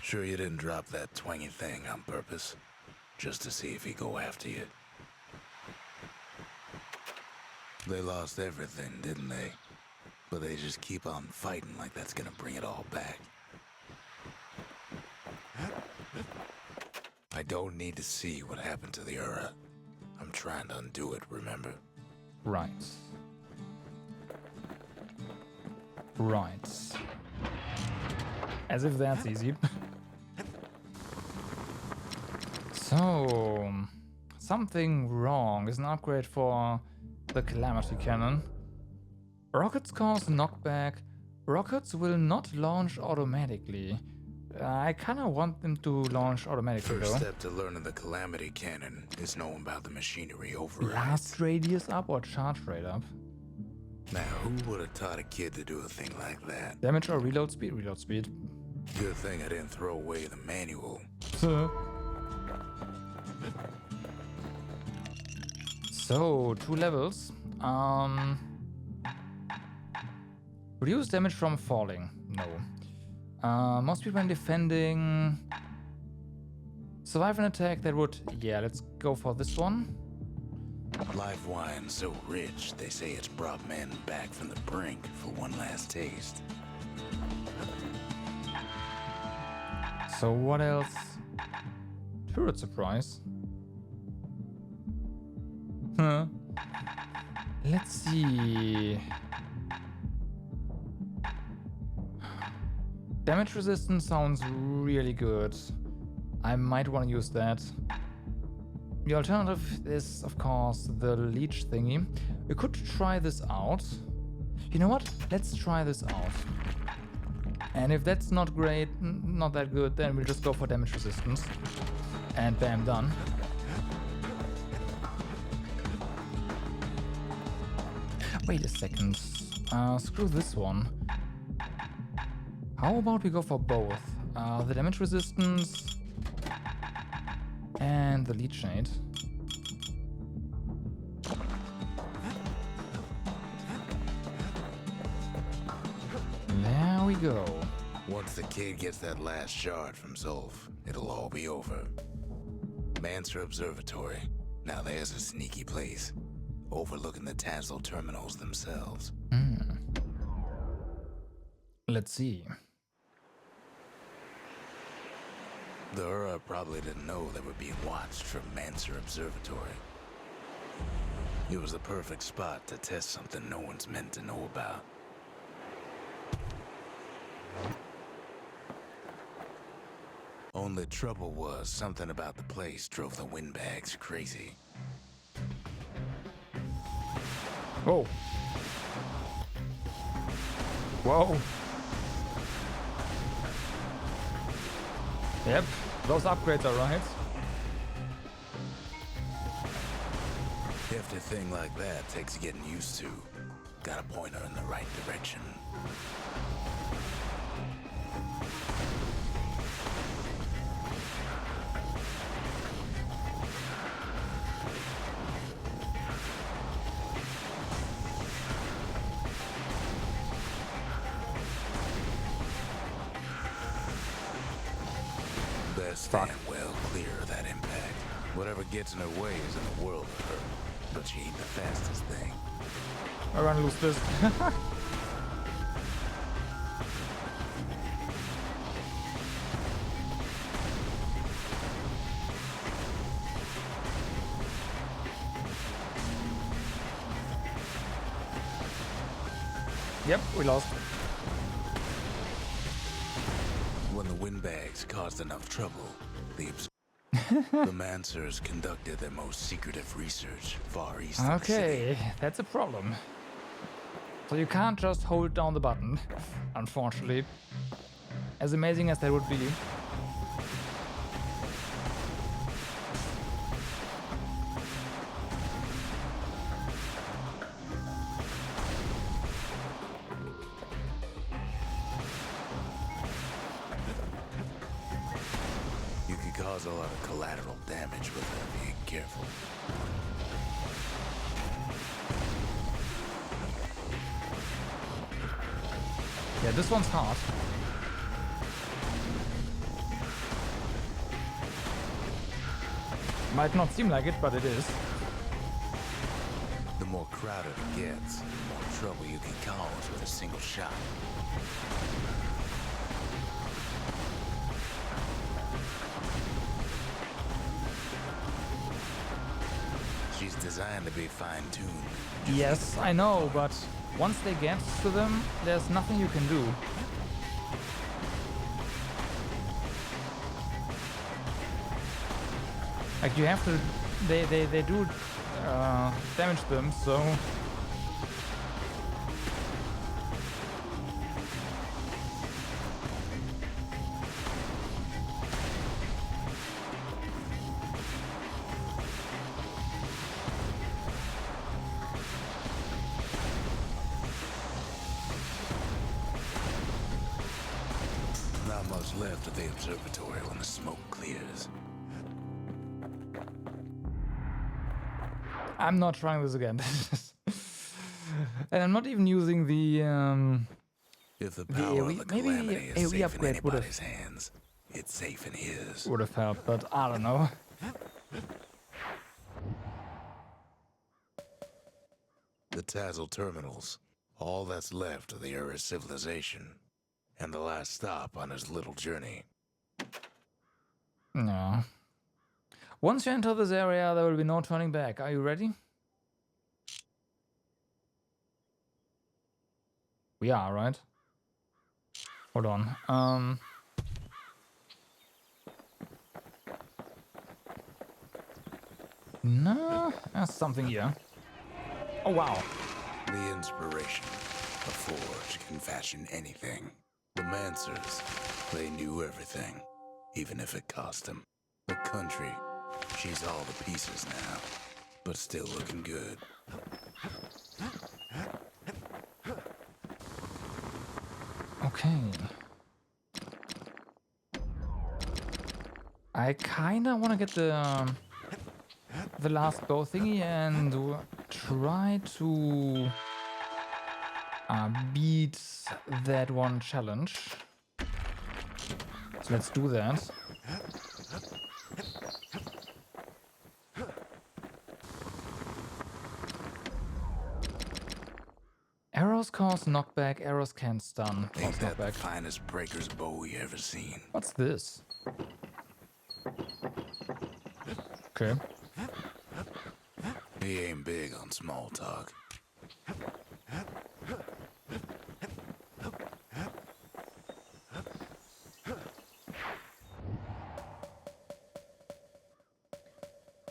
Sure you didn't drop that twangy thing on purpose? Just to see if he'd go after you? They lost everything, didn't they? But they just keep on fighting like that's gonna bring it all back. I don't need to see what happened to the Ura. I'm trying to undo it, remember? Right. Right. As if that's easy. So, something wrong is an upgrade for the Calamity Cannon. Rockets cause knockback. Rockets will not launch automatically. I kind of want them to launch automatically First though. step to learning the Calamity Cannon is knowing about the machinery overrides. Blast radius up or charge rate up? Now, who would have taught a kid to do a thing like that? Damage or reload speed? Reload speed. Good thing I didn't throw away the manual. So, 2 levels. Reduce damage from falling. No. More speed when defending. Survive an attack that would... Yeah, let's go for this one. Life wine so rich, they say it's brought men back from the brink for one last taste. So what else? Turret surprise. Huh. Let's see. Damage resistance sounds really good. I might want to use that. The alternative is, of course, the leech thingy. We could try this out. You know what? Let's try this out. And if that's not great, not that good, then we'll just go for damage resistance. And bam, done. Wait a second. Screw this one. How about we go for both? The damage resistance and the leech shade. There we go. Once the kid gets that last shard from Zolf, it'll all be over. Manser Observatory. Now there's a sneaky place, overlooking the Tassel terminals themselves. Let's see. The Ura probably didn't know they were being watched from Manser Observatory. It was the perfect spot to test something no one's meant to know about. Only trouble was something about the place drove the windbags crazy. Whoa. Whoa. Yep, those upgrades are right. Hefty thing like that takes getting used to. Got a pointer in the right direction. Best stand well clear of that impact. Whatever gets in her way is in the world of her. But she ain't the fastest thing. I run lose this. Yep, we lost. When the windbags caused enough trouble, the Mansers conducted their most secretive research far east of the city. Okay, that's a problem. So you can't just hold down the button, unfortunately. As amazing as that would be. You could cause a lot of collateral damage without being careful. Yeah, this one's hard. Might not seem like it, but it is. The more crowded it gets, the more trouble you can cause with a single shot. She's designed to be fine-tuned. Yes, I know, but once they get to them, there's nothing you can do. Like you have to, they do damage them, so. what's left of the observatory when the smoke clears. I'm not trying this again. And I'm not even using the If the power of the calamity is AoE safe in upgrade would anybody's have hands, it's safe in his. helped, but I don't know. The Tazzle terminals, all that's left of the Ura's civilization, and the last stop on his little journey. No. Once you enter this area, there will be no turning back. Are you ready? We are, right? Hold on. No, there's something here. Oh, wow. The inspiration. A forge can fashion anything. The Mancers, they knew everything, even if it cost them. The country, she's all the pieces now, but still looking good. Okay. I kinda wanna get the last bow thingy and try to beat that one challenge. So let's do that. Arrows cause knockback, arrows can't stun. Ain't that the Knockback. finest breaker's bow you ever seen? What's this? Okay. He ain't big on small talk.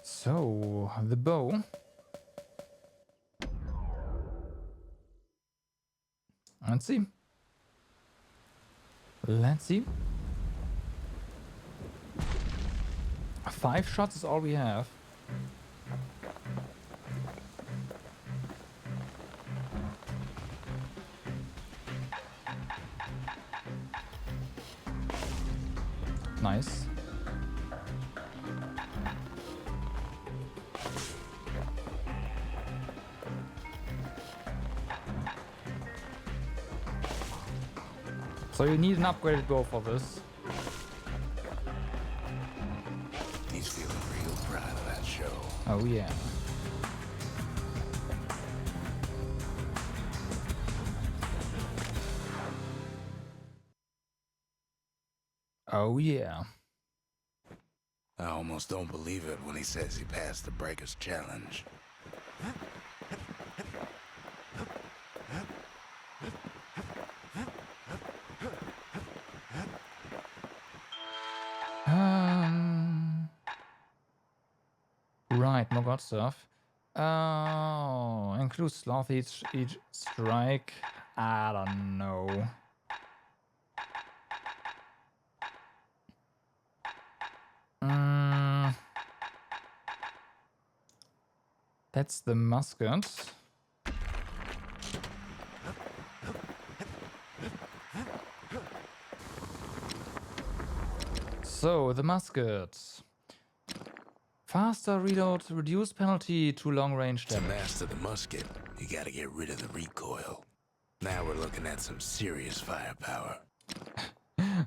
So, the bow. Let's see. Let's see. 5 shots is all we have. Nice. So you need an upgraded bow for this. He's feeling real proud of that show. Oh yeah. Oh yeah. I almost don't believe it when he says he passed the Breaker's challenge. Right, more god stuff. Oh, includes sloth each strike. I don't know. That's the musket. So, the musket. Faster reload, reduced penalty to long range To damage. master the musket, you gotta get rid of the recoil. Now we're looking at some serious firepower.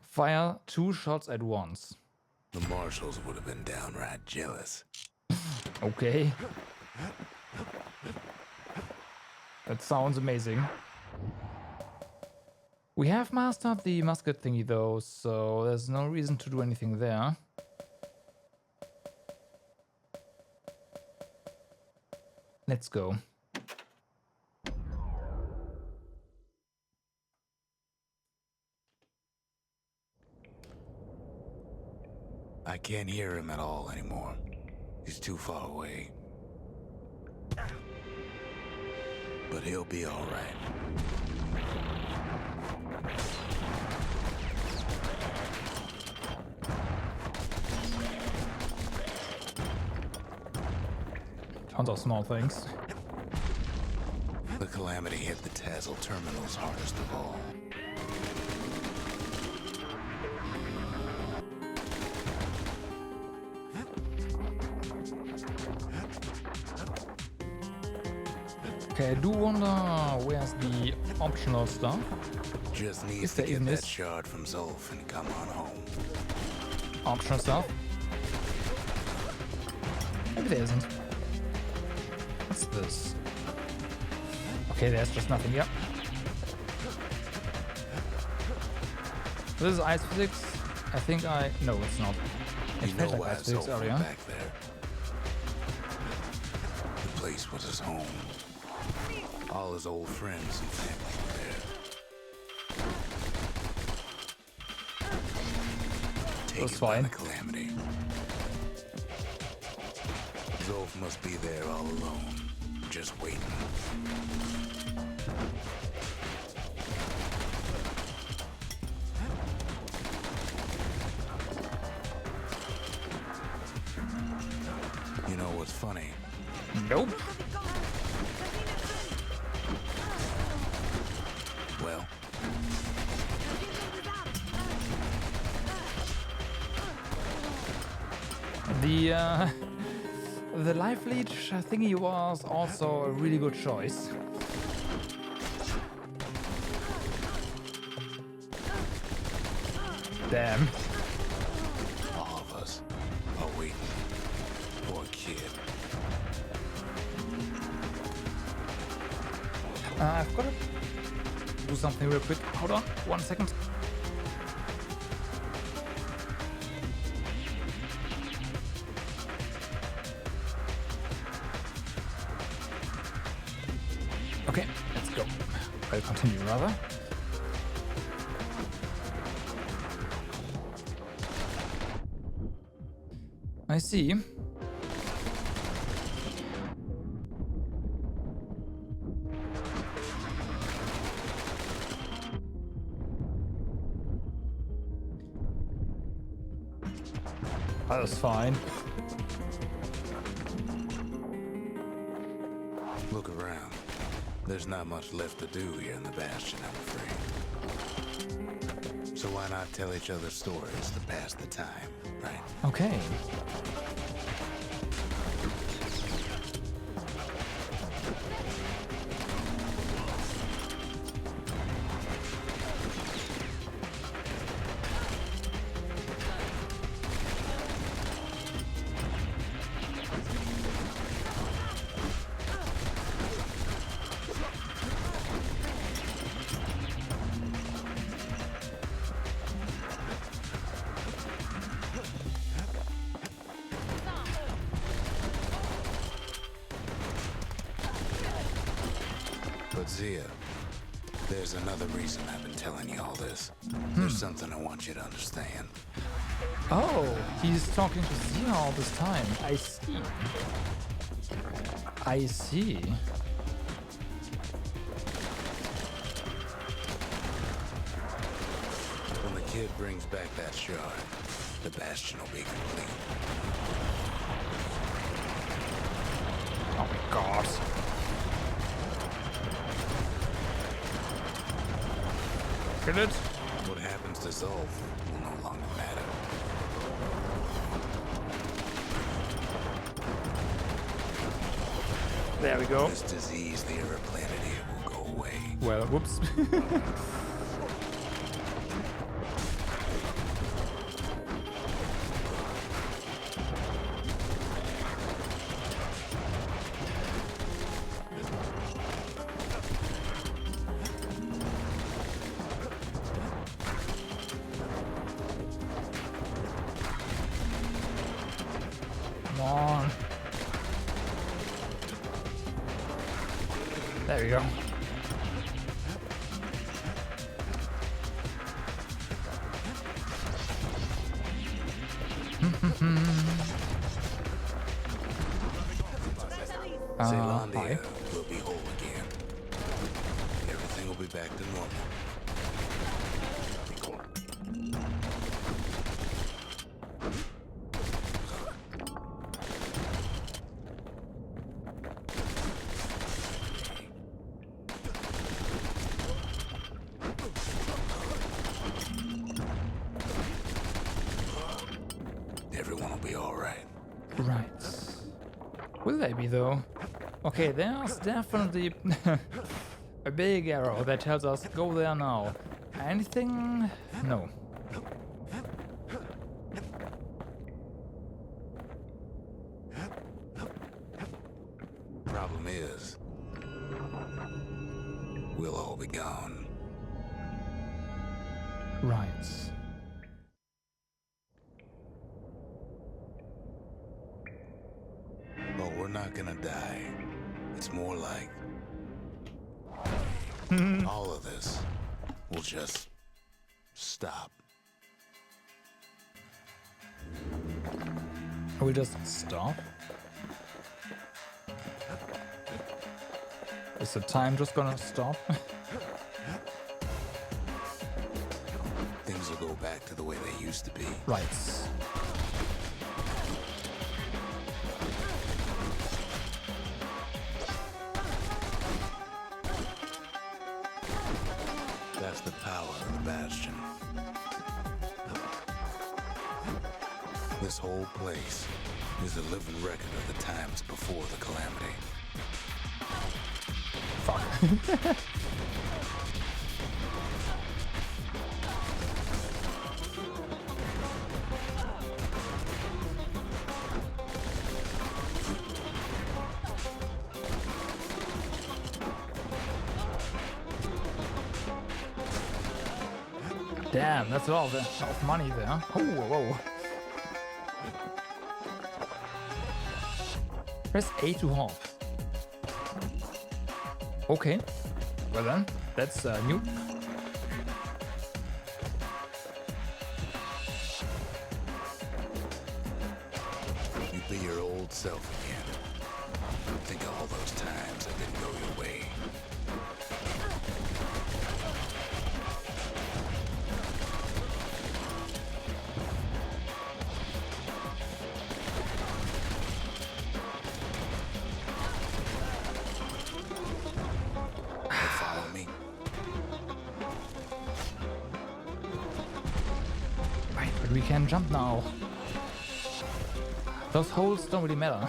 Fire 2 shots at once. The marshals would have been downright jealous. Okay. That sounds amazing. We have mastered the musket thingy though, so there's no reason to do anything there. Let's go. I can't hear him at all anymore. He's too far away. But he'll be all right. Tons of small things. The calamity hit the Tazzle terminals hardest of all. Okay, I do wonder where's the optional stuff. Just needs If to there get even that is. shard from Zolf and come on home. Optional stuff. Maybe there isn't. What's this? Okay, there's just nothing. Yep. This is ice physics. I think no, it's not. It You know felt like why ice physics Zolf went earlier. back there. The place was his home. All his old friends and family were there. That's Taken fine. by the calamity. Zolf must be there all alone, just waiting. You know what's funny? Nope. Well, The life leech thingy was also a really good choice. Damn. all of us are waiting for a kid. I've got to do something real quick. Hold on, 1 second. Okay, let's go. I'll continue rather. I see. That was fine. Look around. There's not much left to do here in the Bastion, I'm afraid. So why not tell each other stories to pass the time, right? Okay. But Zia, there's another reason I've been telling you all this. There's something I want you to understand. Oh, he's talking to Zia all this time. I see. I see. When the kid brings back that shard, the Bastion will be complete. Oh my god. Get it? What happens to Zolf will no longer matter. There we go. This disease the Earth planet here will go away. Well, whoops. Come on. There we go. Zealandia hi. will be whole again. Everything will be back to normal. Everyone will be all right. Right. Will they be though? Okay, there's definitely a big arrow that tells us go there now. Anything? No. Problem is, we'll all be gone. Right. But we're not gonna die. It's more like all of this will just stop. We'll just stop. Is the time just gonna stop? Things will go back to the way they used to be. Right. That's the power of the Bastion. This whole place is a living record of the times before the calamity. Fuck. Damn, that's a lot of money there. Oh, whoa. Press A to hop. Okay. Well then, that's new. You be your old self again. Think of all those times that didn't go your way. Follow me. Right, but we can jump now. Those holes don't really matter.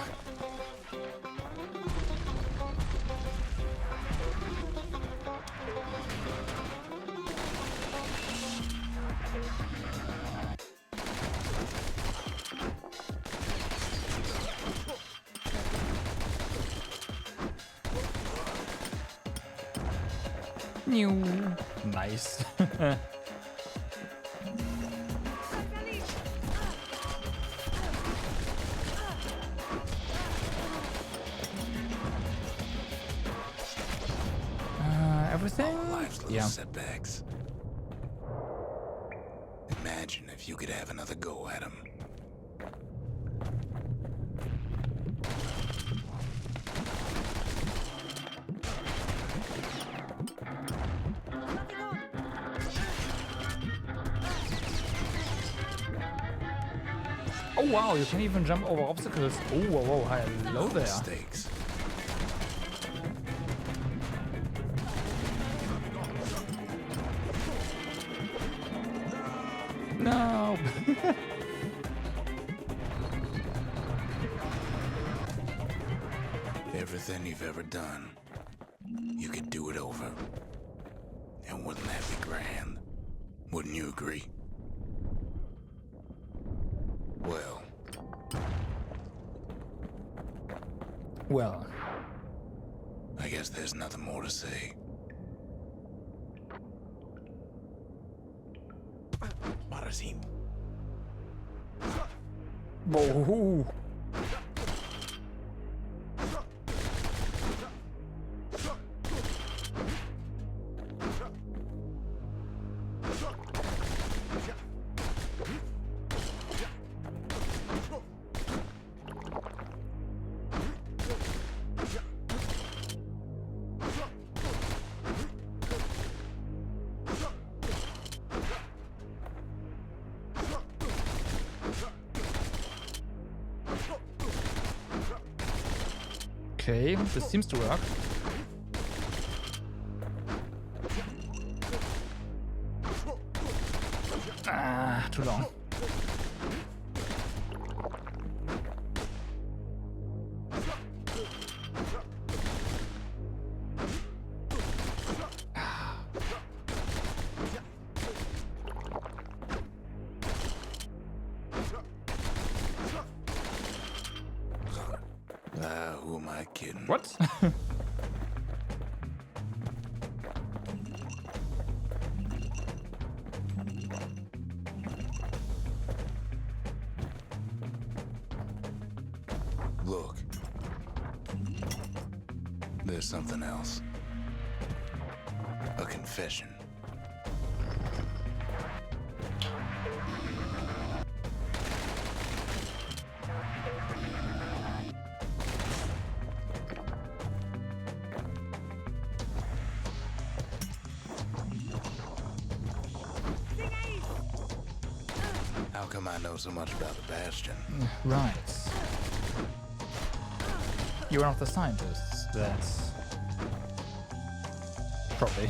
New. Nice. Everything? Life's little Yeah. setbacks. Imagine if you could have another go at him. Oh wow, you can even jump over obstacles. Oh, whoa, hello there. Mistakes. No. Everything you've ever done, you could do it over. And wouldn't that be grand? Wouldn't you agree? Well, Well, I guess there's nothing more to say. Marasim. whoa. Okay, this seems to work. Ah, too long. kidding. What? Look. There's something else. A confession. How come I know so much about the Bastion? Right. You're not the scientist. That's probably.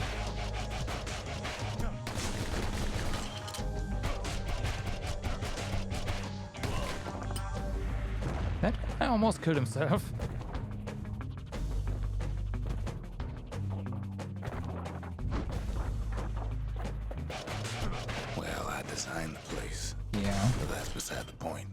That guy almost killed himself. Well, I designed the place. Yeah. But that's beside the point.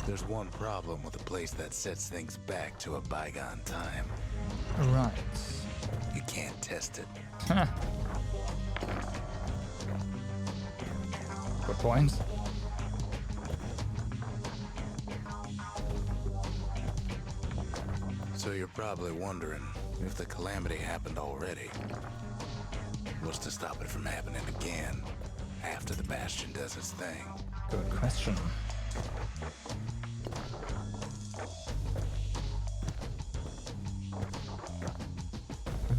There's one problem with a place that sets things back to a bygone time. Right. You can't test it. Good point. So you're probably wondering if the calamity happened already. What's to stop it from happening again after the Bastion does its thing? Good question.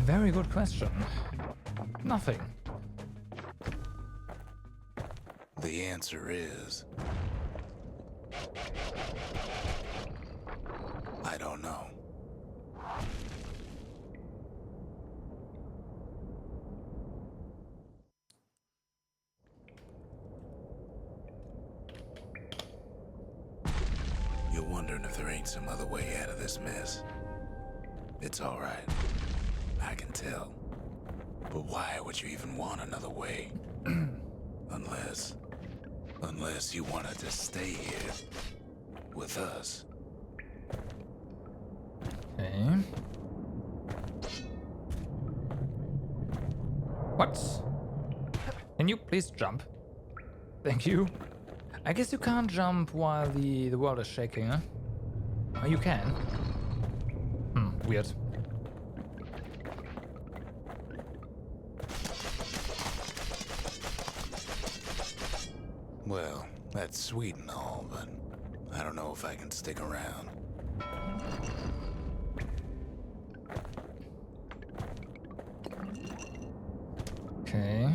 Very good question. Nothing. The answer is... I don't know. You're wondering if there ain't some other way out of this mess. It's all right. I can tell. But why would you even want another way? Unless you wanted to stay here with us. Okay. What? Can you please jump? Thank you. I guess you can't jump while the world is shaking, huh? Oh, you can. Weird. Well, that's sweet and all, but I don't know if I can stick around. Okay.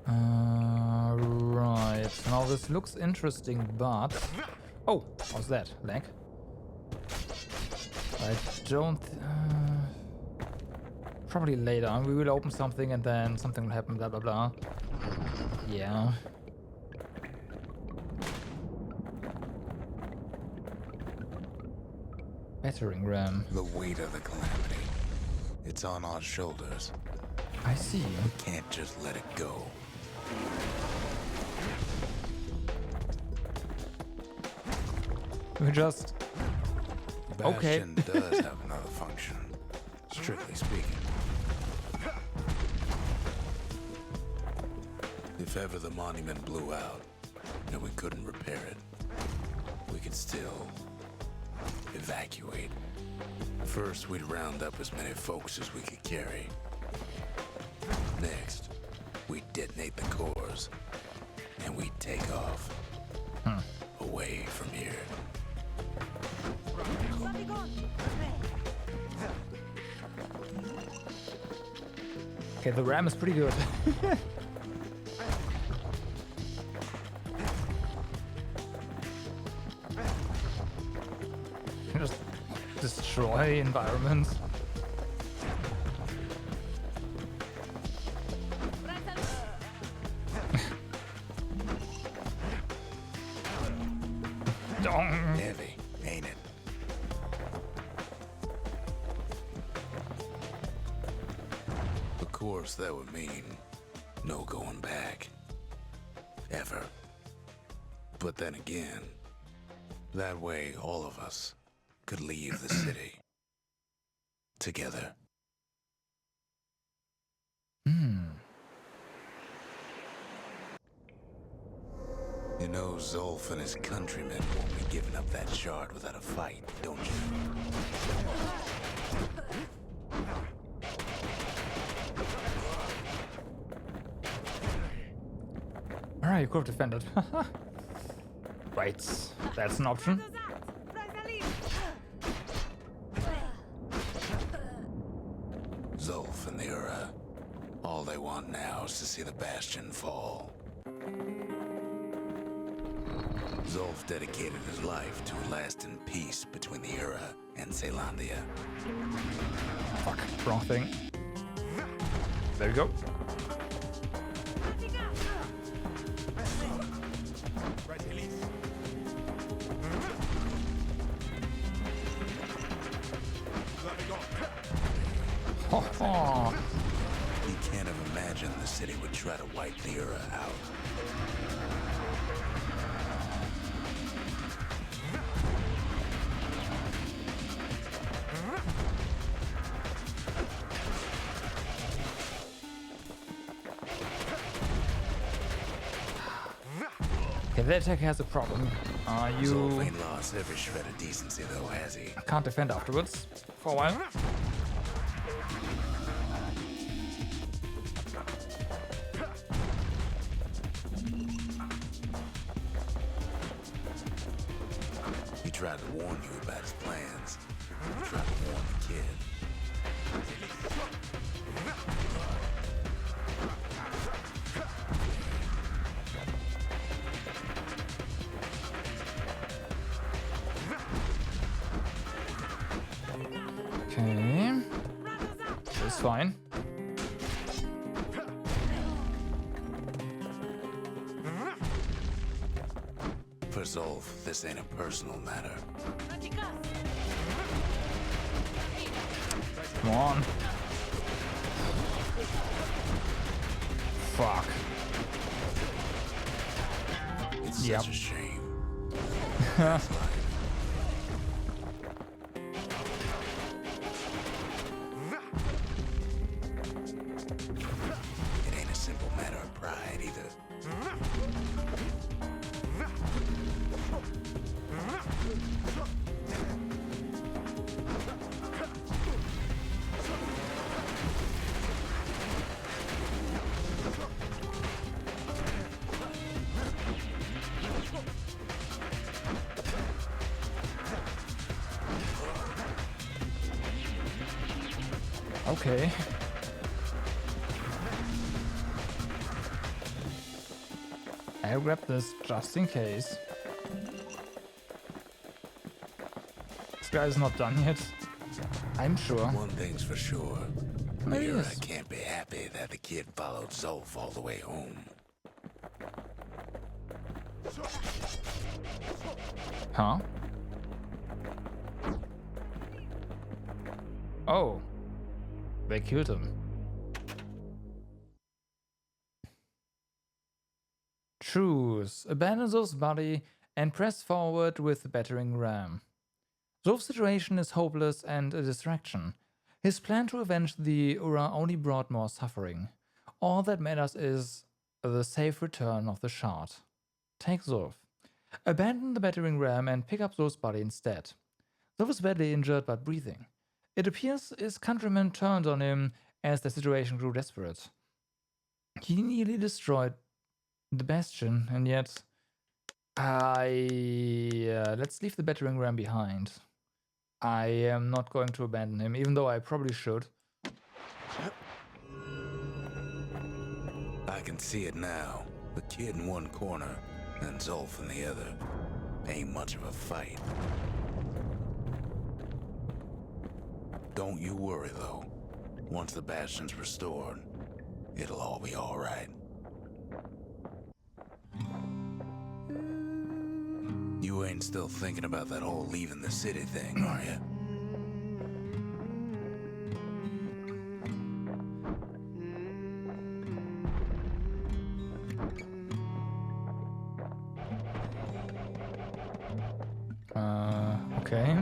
Right. Now this looks interesting, but... Oh, how's that? Lag? I don't... Probably later. We will open something and then something will happen, blah blah blah. Yeah. Battering ram. The weight of the calamity. It's on our shoulders. I see. We can't just let it go. We just... Okay. Bastion does have another function, strictly speaking. If ever the monument blew out and we couldn't repair it, we could still evacuate. First, we'd round up as many folks as we could carry. Next, we'd detonate the cores, and we'd take off away from here. Okay, the ram is pretty good. Just destroy environments. Dong. Heavy, ain't it? Of course, that would mean no going back. Ever. But then again, that way all of us could leave the city. Together. You know Zolf and his countrymen won't be giving up that shard without a fight, don't you? Alright, you could have defended. Wait, that's an option. Zolf and the Ura. All they want now is to see the Bastion fall. Zolf dedicated his life to a lasting peace between the Ura and Zealandia. Fuck, wrong thing. There we go. Oh. He can't have imagined the city would try to wipe the Ura out. Okay, that attack has a problem. You Zolf ain't lost every shred of decency though, has he? can't defend afterwards for a while. He tried to warn you about his plans. He tried to warn the kid. Okay. That's fine. For Zolf, this ain't a personal matter. Come on. Fuck. It's Yep. such a shame. That's life. It ain't a simple matter of pride either. Okay. I'll grab this just in case. This guy's not done yet. I'm sure. One thing's for sure. Maybe Mira yes. can't be happy that the kid followed Zolf all the way home. Huh? Oh. They killed him. Choose. Abandon Zolf's body and press forward with the battering ram. Zolf's situation is hopeless and a distraction. His plan to avenge the Ura only brought more suffering. All that matters is the safe return of the shard. Take Zolf. Abandon the battering ram and pick up Zolf's body instead. Zolf is badly injured but breathing. It appears his countrymen turned on him as the situation grew desperate. He nearly destroyed the Bastion, and yet let's leave the battering ram behind. I am not going to abandon him, even though I probably should. I can see it now. The kid in one corner and Zolf in the other. Ain't much of a fight. Don't you worry, though. Once the Bastion's restored, it'll all be all right. You ain't ain't still thinking about that whole leaving the city thing, are you? Okay.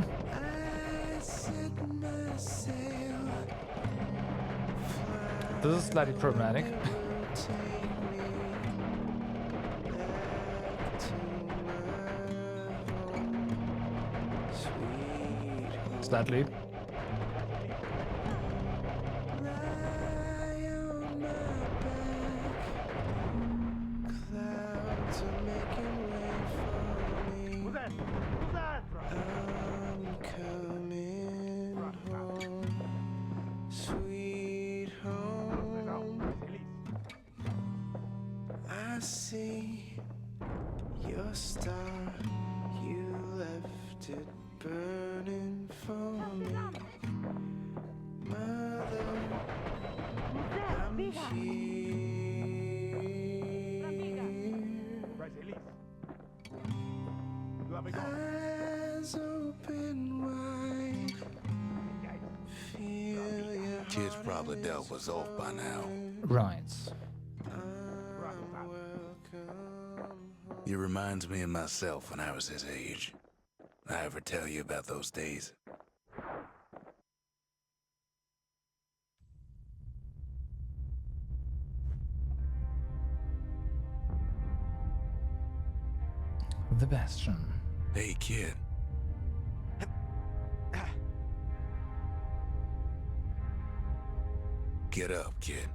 This is slightly problematic. Slightly. I see your star, you left it burning for me. Mother, I'm here. Eyes open wide, feel your Kid's probably dealt with Zolf by now. Right. He reminds me of myself when I was his age. I ever tell you about those days? The Bastion. Hey, kid. Get up, kid.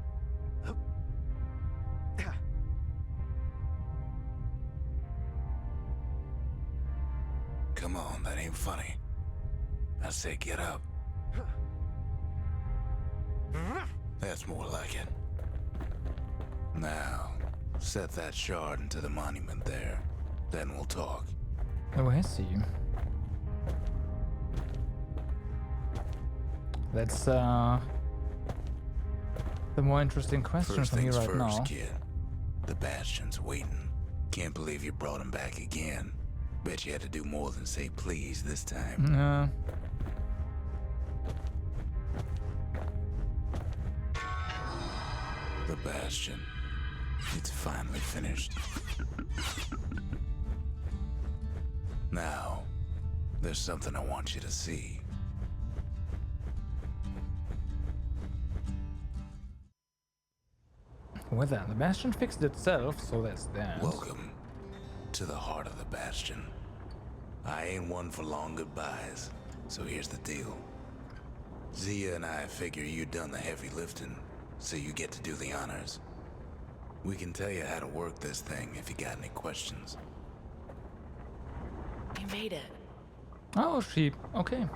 Come on, that ain't funny. I say get up. That's more like it. Now, set that shard into the monument there. Then we'll talk. Oh, I see. That's the more interesting question First for me things right first, now. kid. The Bastion's waiting. Can't believe you brought him back again. Bet you had to do more than say please this time. The Bastion. It's finally finished. Now, there's something I want you to see. Well then, the Bastion fixed itself, so that's that. Welcome to the heart of the Bastion. I ain't one for long goodbyes, so here's the deal. Zia and I figure you done the heavy lifting, so you get to do the honors. We can tell you how to work this thing if you got any questions. You made it. Oh, she... okay.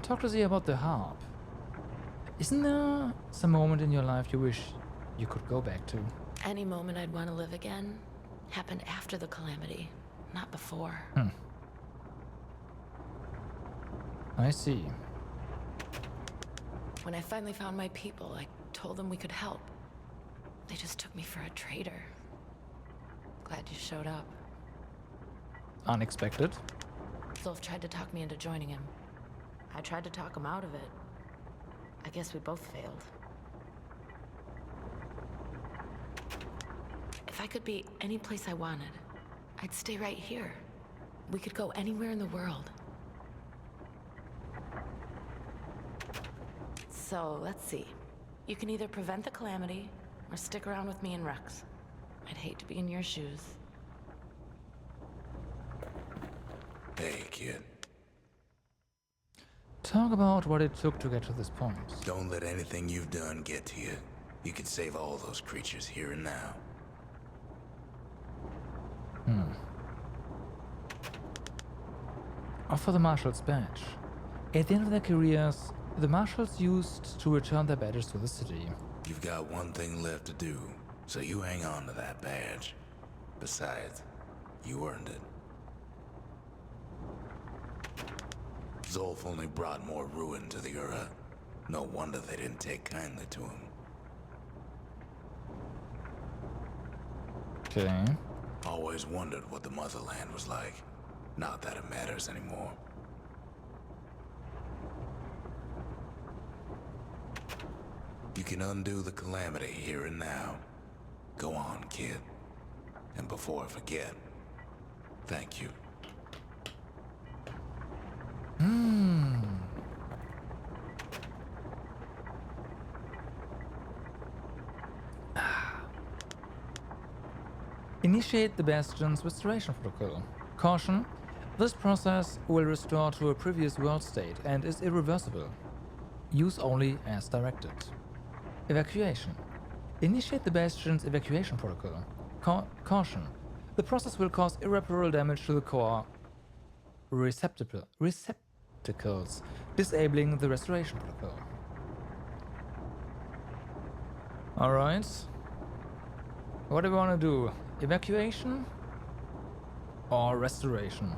Talk to Zia about the harp. Isn't there some moment in your life you wish you could go back to? Any moment I'd want to live again happened after the calamity, not before. I see. When I finally found my people, I told them we could help. They just took me for a traitor. Glad you showed up. Unexpected. Zolf tried to talk me into joining him. I tried to talk him out of it. I guess we both failed. If I could be any place I wanted, I'd stay right here. We could go anywhere in the world. So, let's see. You can either prevent the calamity, or stick around with me and Rex. I'd hate to be in your shoes. Hey, kid. Talk about what it took to get to this point. Don't let anything you've done get to you. You can save all those creatures here and now. Offer the Marshal's badge. At the end of their careers, the Marshals used to return their badges to the city. You've got one thing left to do, so you hang on to that badge. Besides, you earned it. Zolf only brought more ruin to the Ura. No wonder they didn't take kindly to him. Okay. Always wondered what the motherland was like. Not that it matters anymore. You can undo the calamity here and now. Go on, kid. And before I forget, thank you. Initiate the Bastion's restoration protocol. Caution: this process will restore to a previous world state and is irreversible. Use only as directed. Evacuation. Initiate the Bastion's evacuation protocol. Caution: the process will cause irreparable damage to the core receptacles, disabling the restoration protocol. Alright. What do we want to do? Evacuation? Or restoration?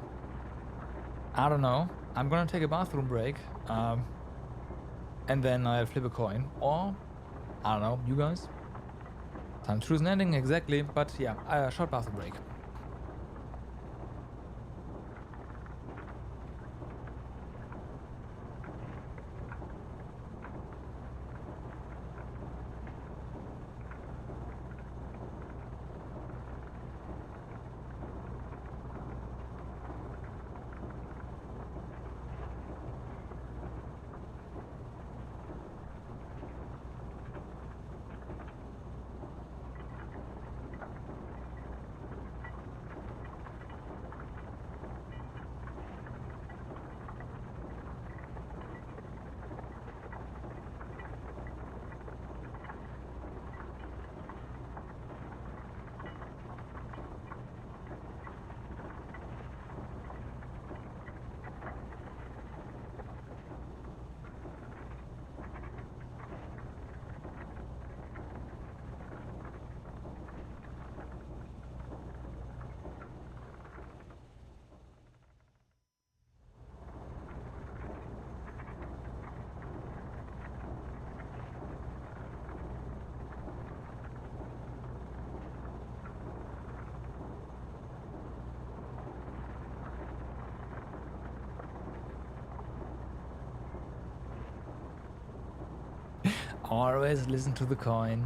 I don't know. I'm gonna take a bathroom break. And then I'll flip a coin. Or, I don't know, you guys? Time to choose an ending, exactly. But yeah, short bathroom break. Always listen to the coin.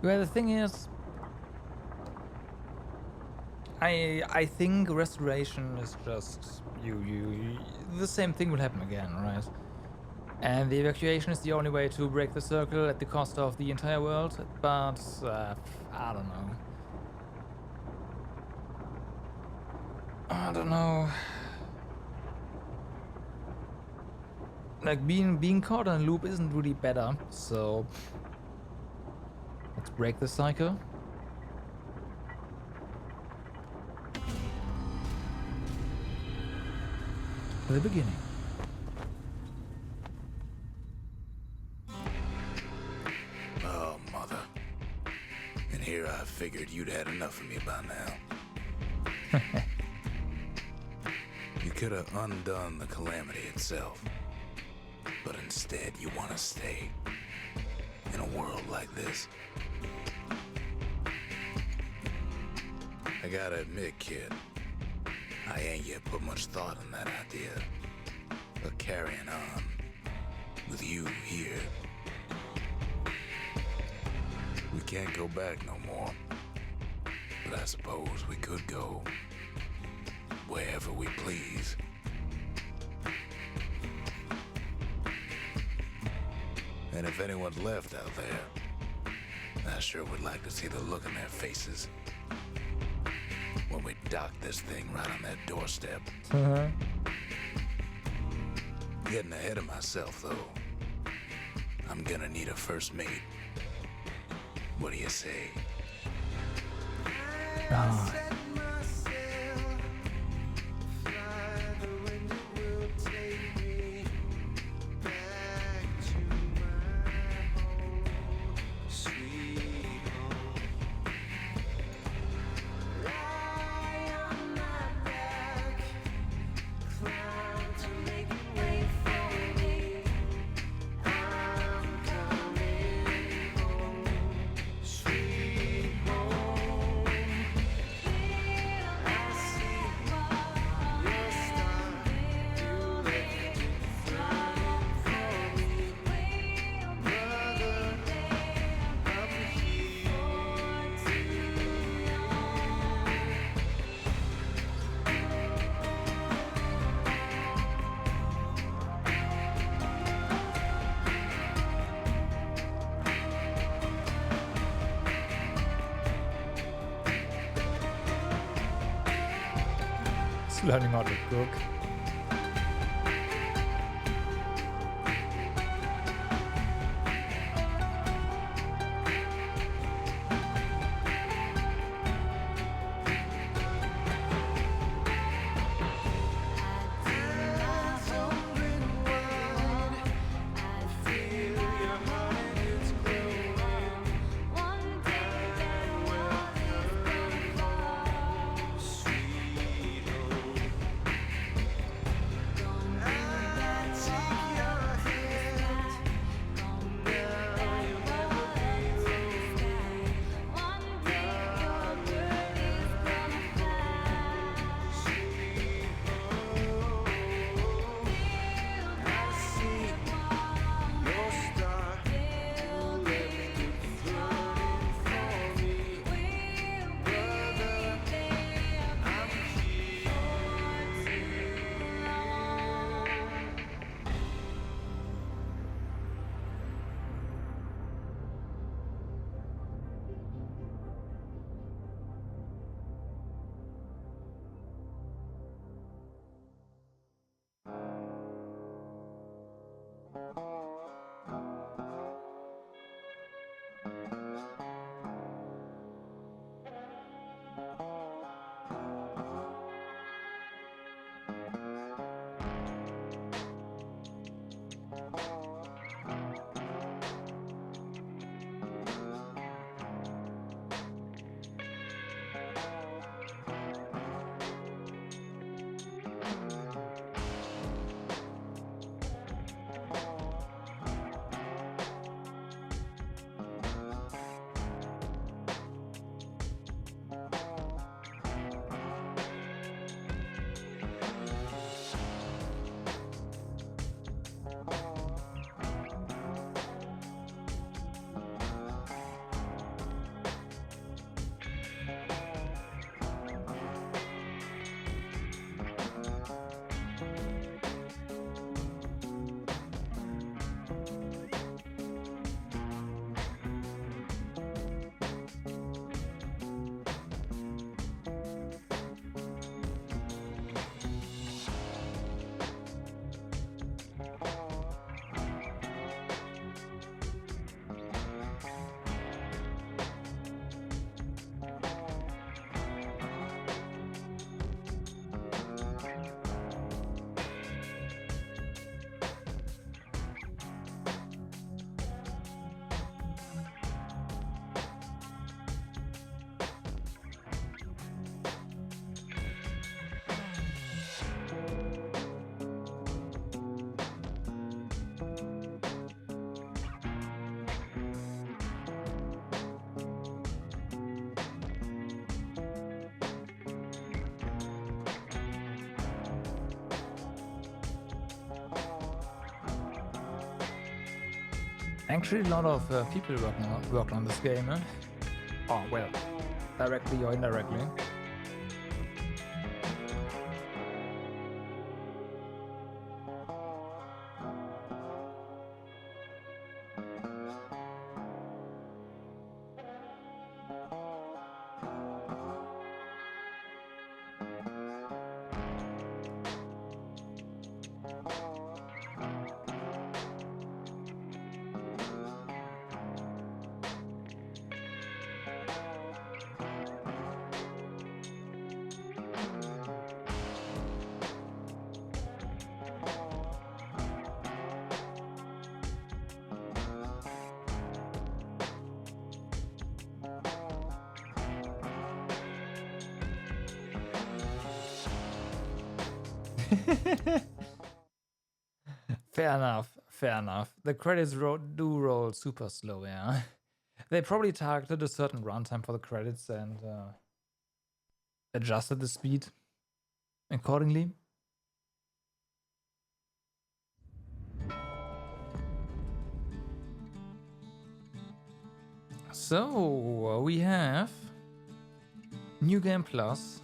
Well, the thing is, I think restoration is just the same thing will happen again, right? And the evacuation is the only way to break the circle at the cost of the entire world. But I don't know. I don't know. Like being caught in a loop isn't really better, so let's break the cycle. The beginning. Oh, mother. And here I figured you'd had enough of me by now. You could have undone the calamity itself. But instead, you want to stay in a world like this. I gotta admit, kid, I ain't yet put much thought in that idea of carrying on with you here. We can't go back no more, but I suppose we could go wherever we please. And if anyone's left out there, I sure would like to see the look on their faces when we dock this thing right on that doorstep. Getting ahead of myself, though. I'm gonna need a first mate. What do you say? Ah. He's learning how to cook. Actually, a lot of people worked on this game. Oh, well, directly or indirectly. Fair enough, fair enough. The credits do roll super slow, yeah. They probably targeted a certain runtime for the credits and adjusted the speed accordingly. So we have New Game Plus.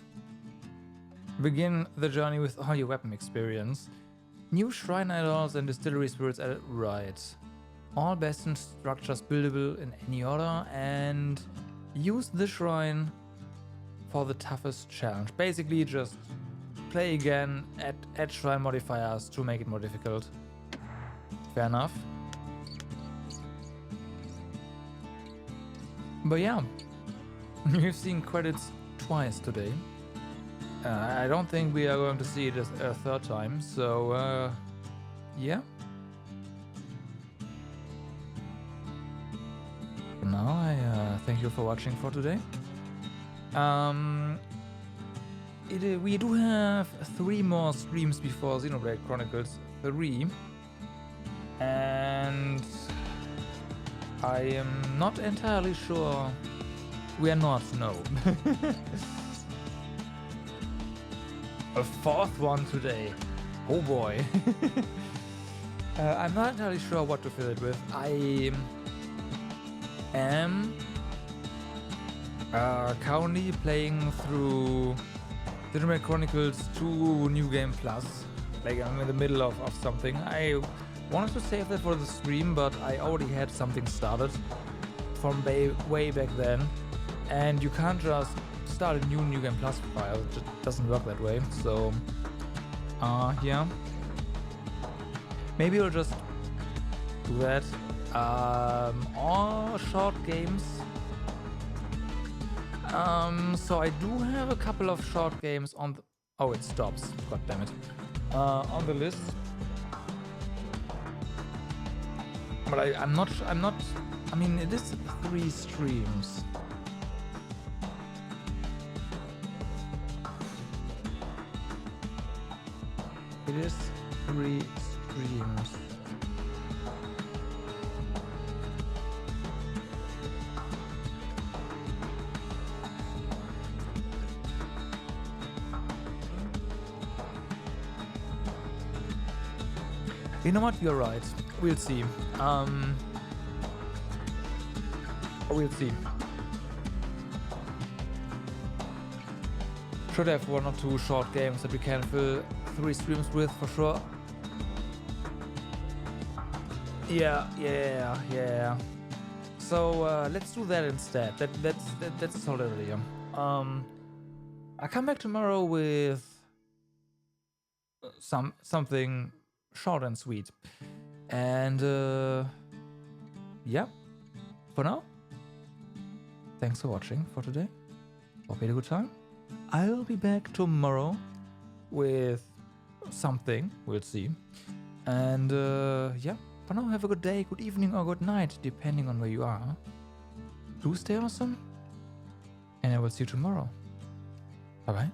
Begin the journey with all your weapon experience. New shrine idols and distillery spirits added right. All bastion structures buildable in any order, and use the shrine for the toughest challenge. Basically just play again, add shrine modifiers to make it more difficult. Fair enough. But yeah, we've seen credits twice today. I don't think we are going to see it a third time, so yeah. For now, I thank you for watching for today. We do have 3 more streams before Xenoblade Chronicles 3, and I am not entirely sure. We are not, no. A 4th one today. Oh boy. I'm not entirely sure what to fill it with. I am currently playing through Xenoblade Chronicles 2 New Game Plus. Like, I'm in the middle of something. I wanted to save that for the stream, but I already had something started from way back then. And you can't just start a New Game Plus file. It just doesn't work that way. So, yeah. Maybe I'll just do that. All short games. So I do have a couple of short games on the... Oh, it stops. God damn it. On the list. But I'm not... I mean, it is 3 streams. It is 3 streams. You know what? You're right. We'll see. We'll see. Should have 1 or 2 short games that we can fill 3 streams with for sure. Yeah. So let's do that instead. That's solid idea. I'll come back tomorrow with something short and sweet. And yeah, for now, thanks for watching for today. Hope you had a good time. I'll be back tomorrow with something. We'll see. And yeah, for now, have a good day, good evening, or good night, depending on where you are. Do stay awesome. And I will see you tomorrow. Bye-bye.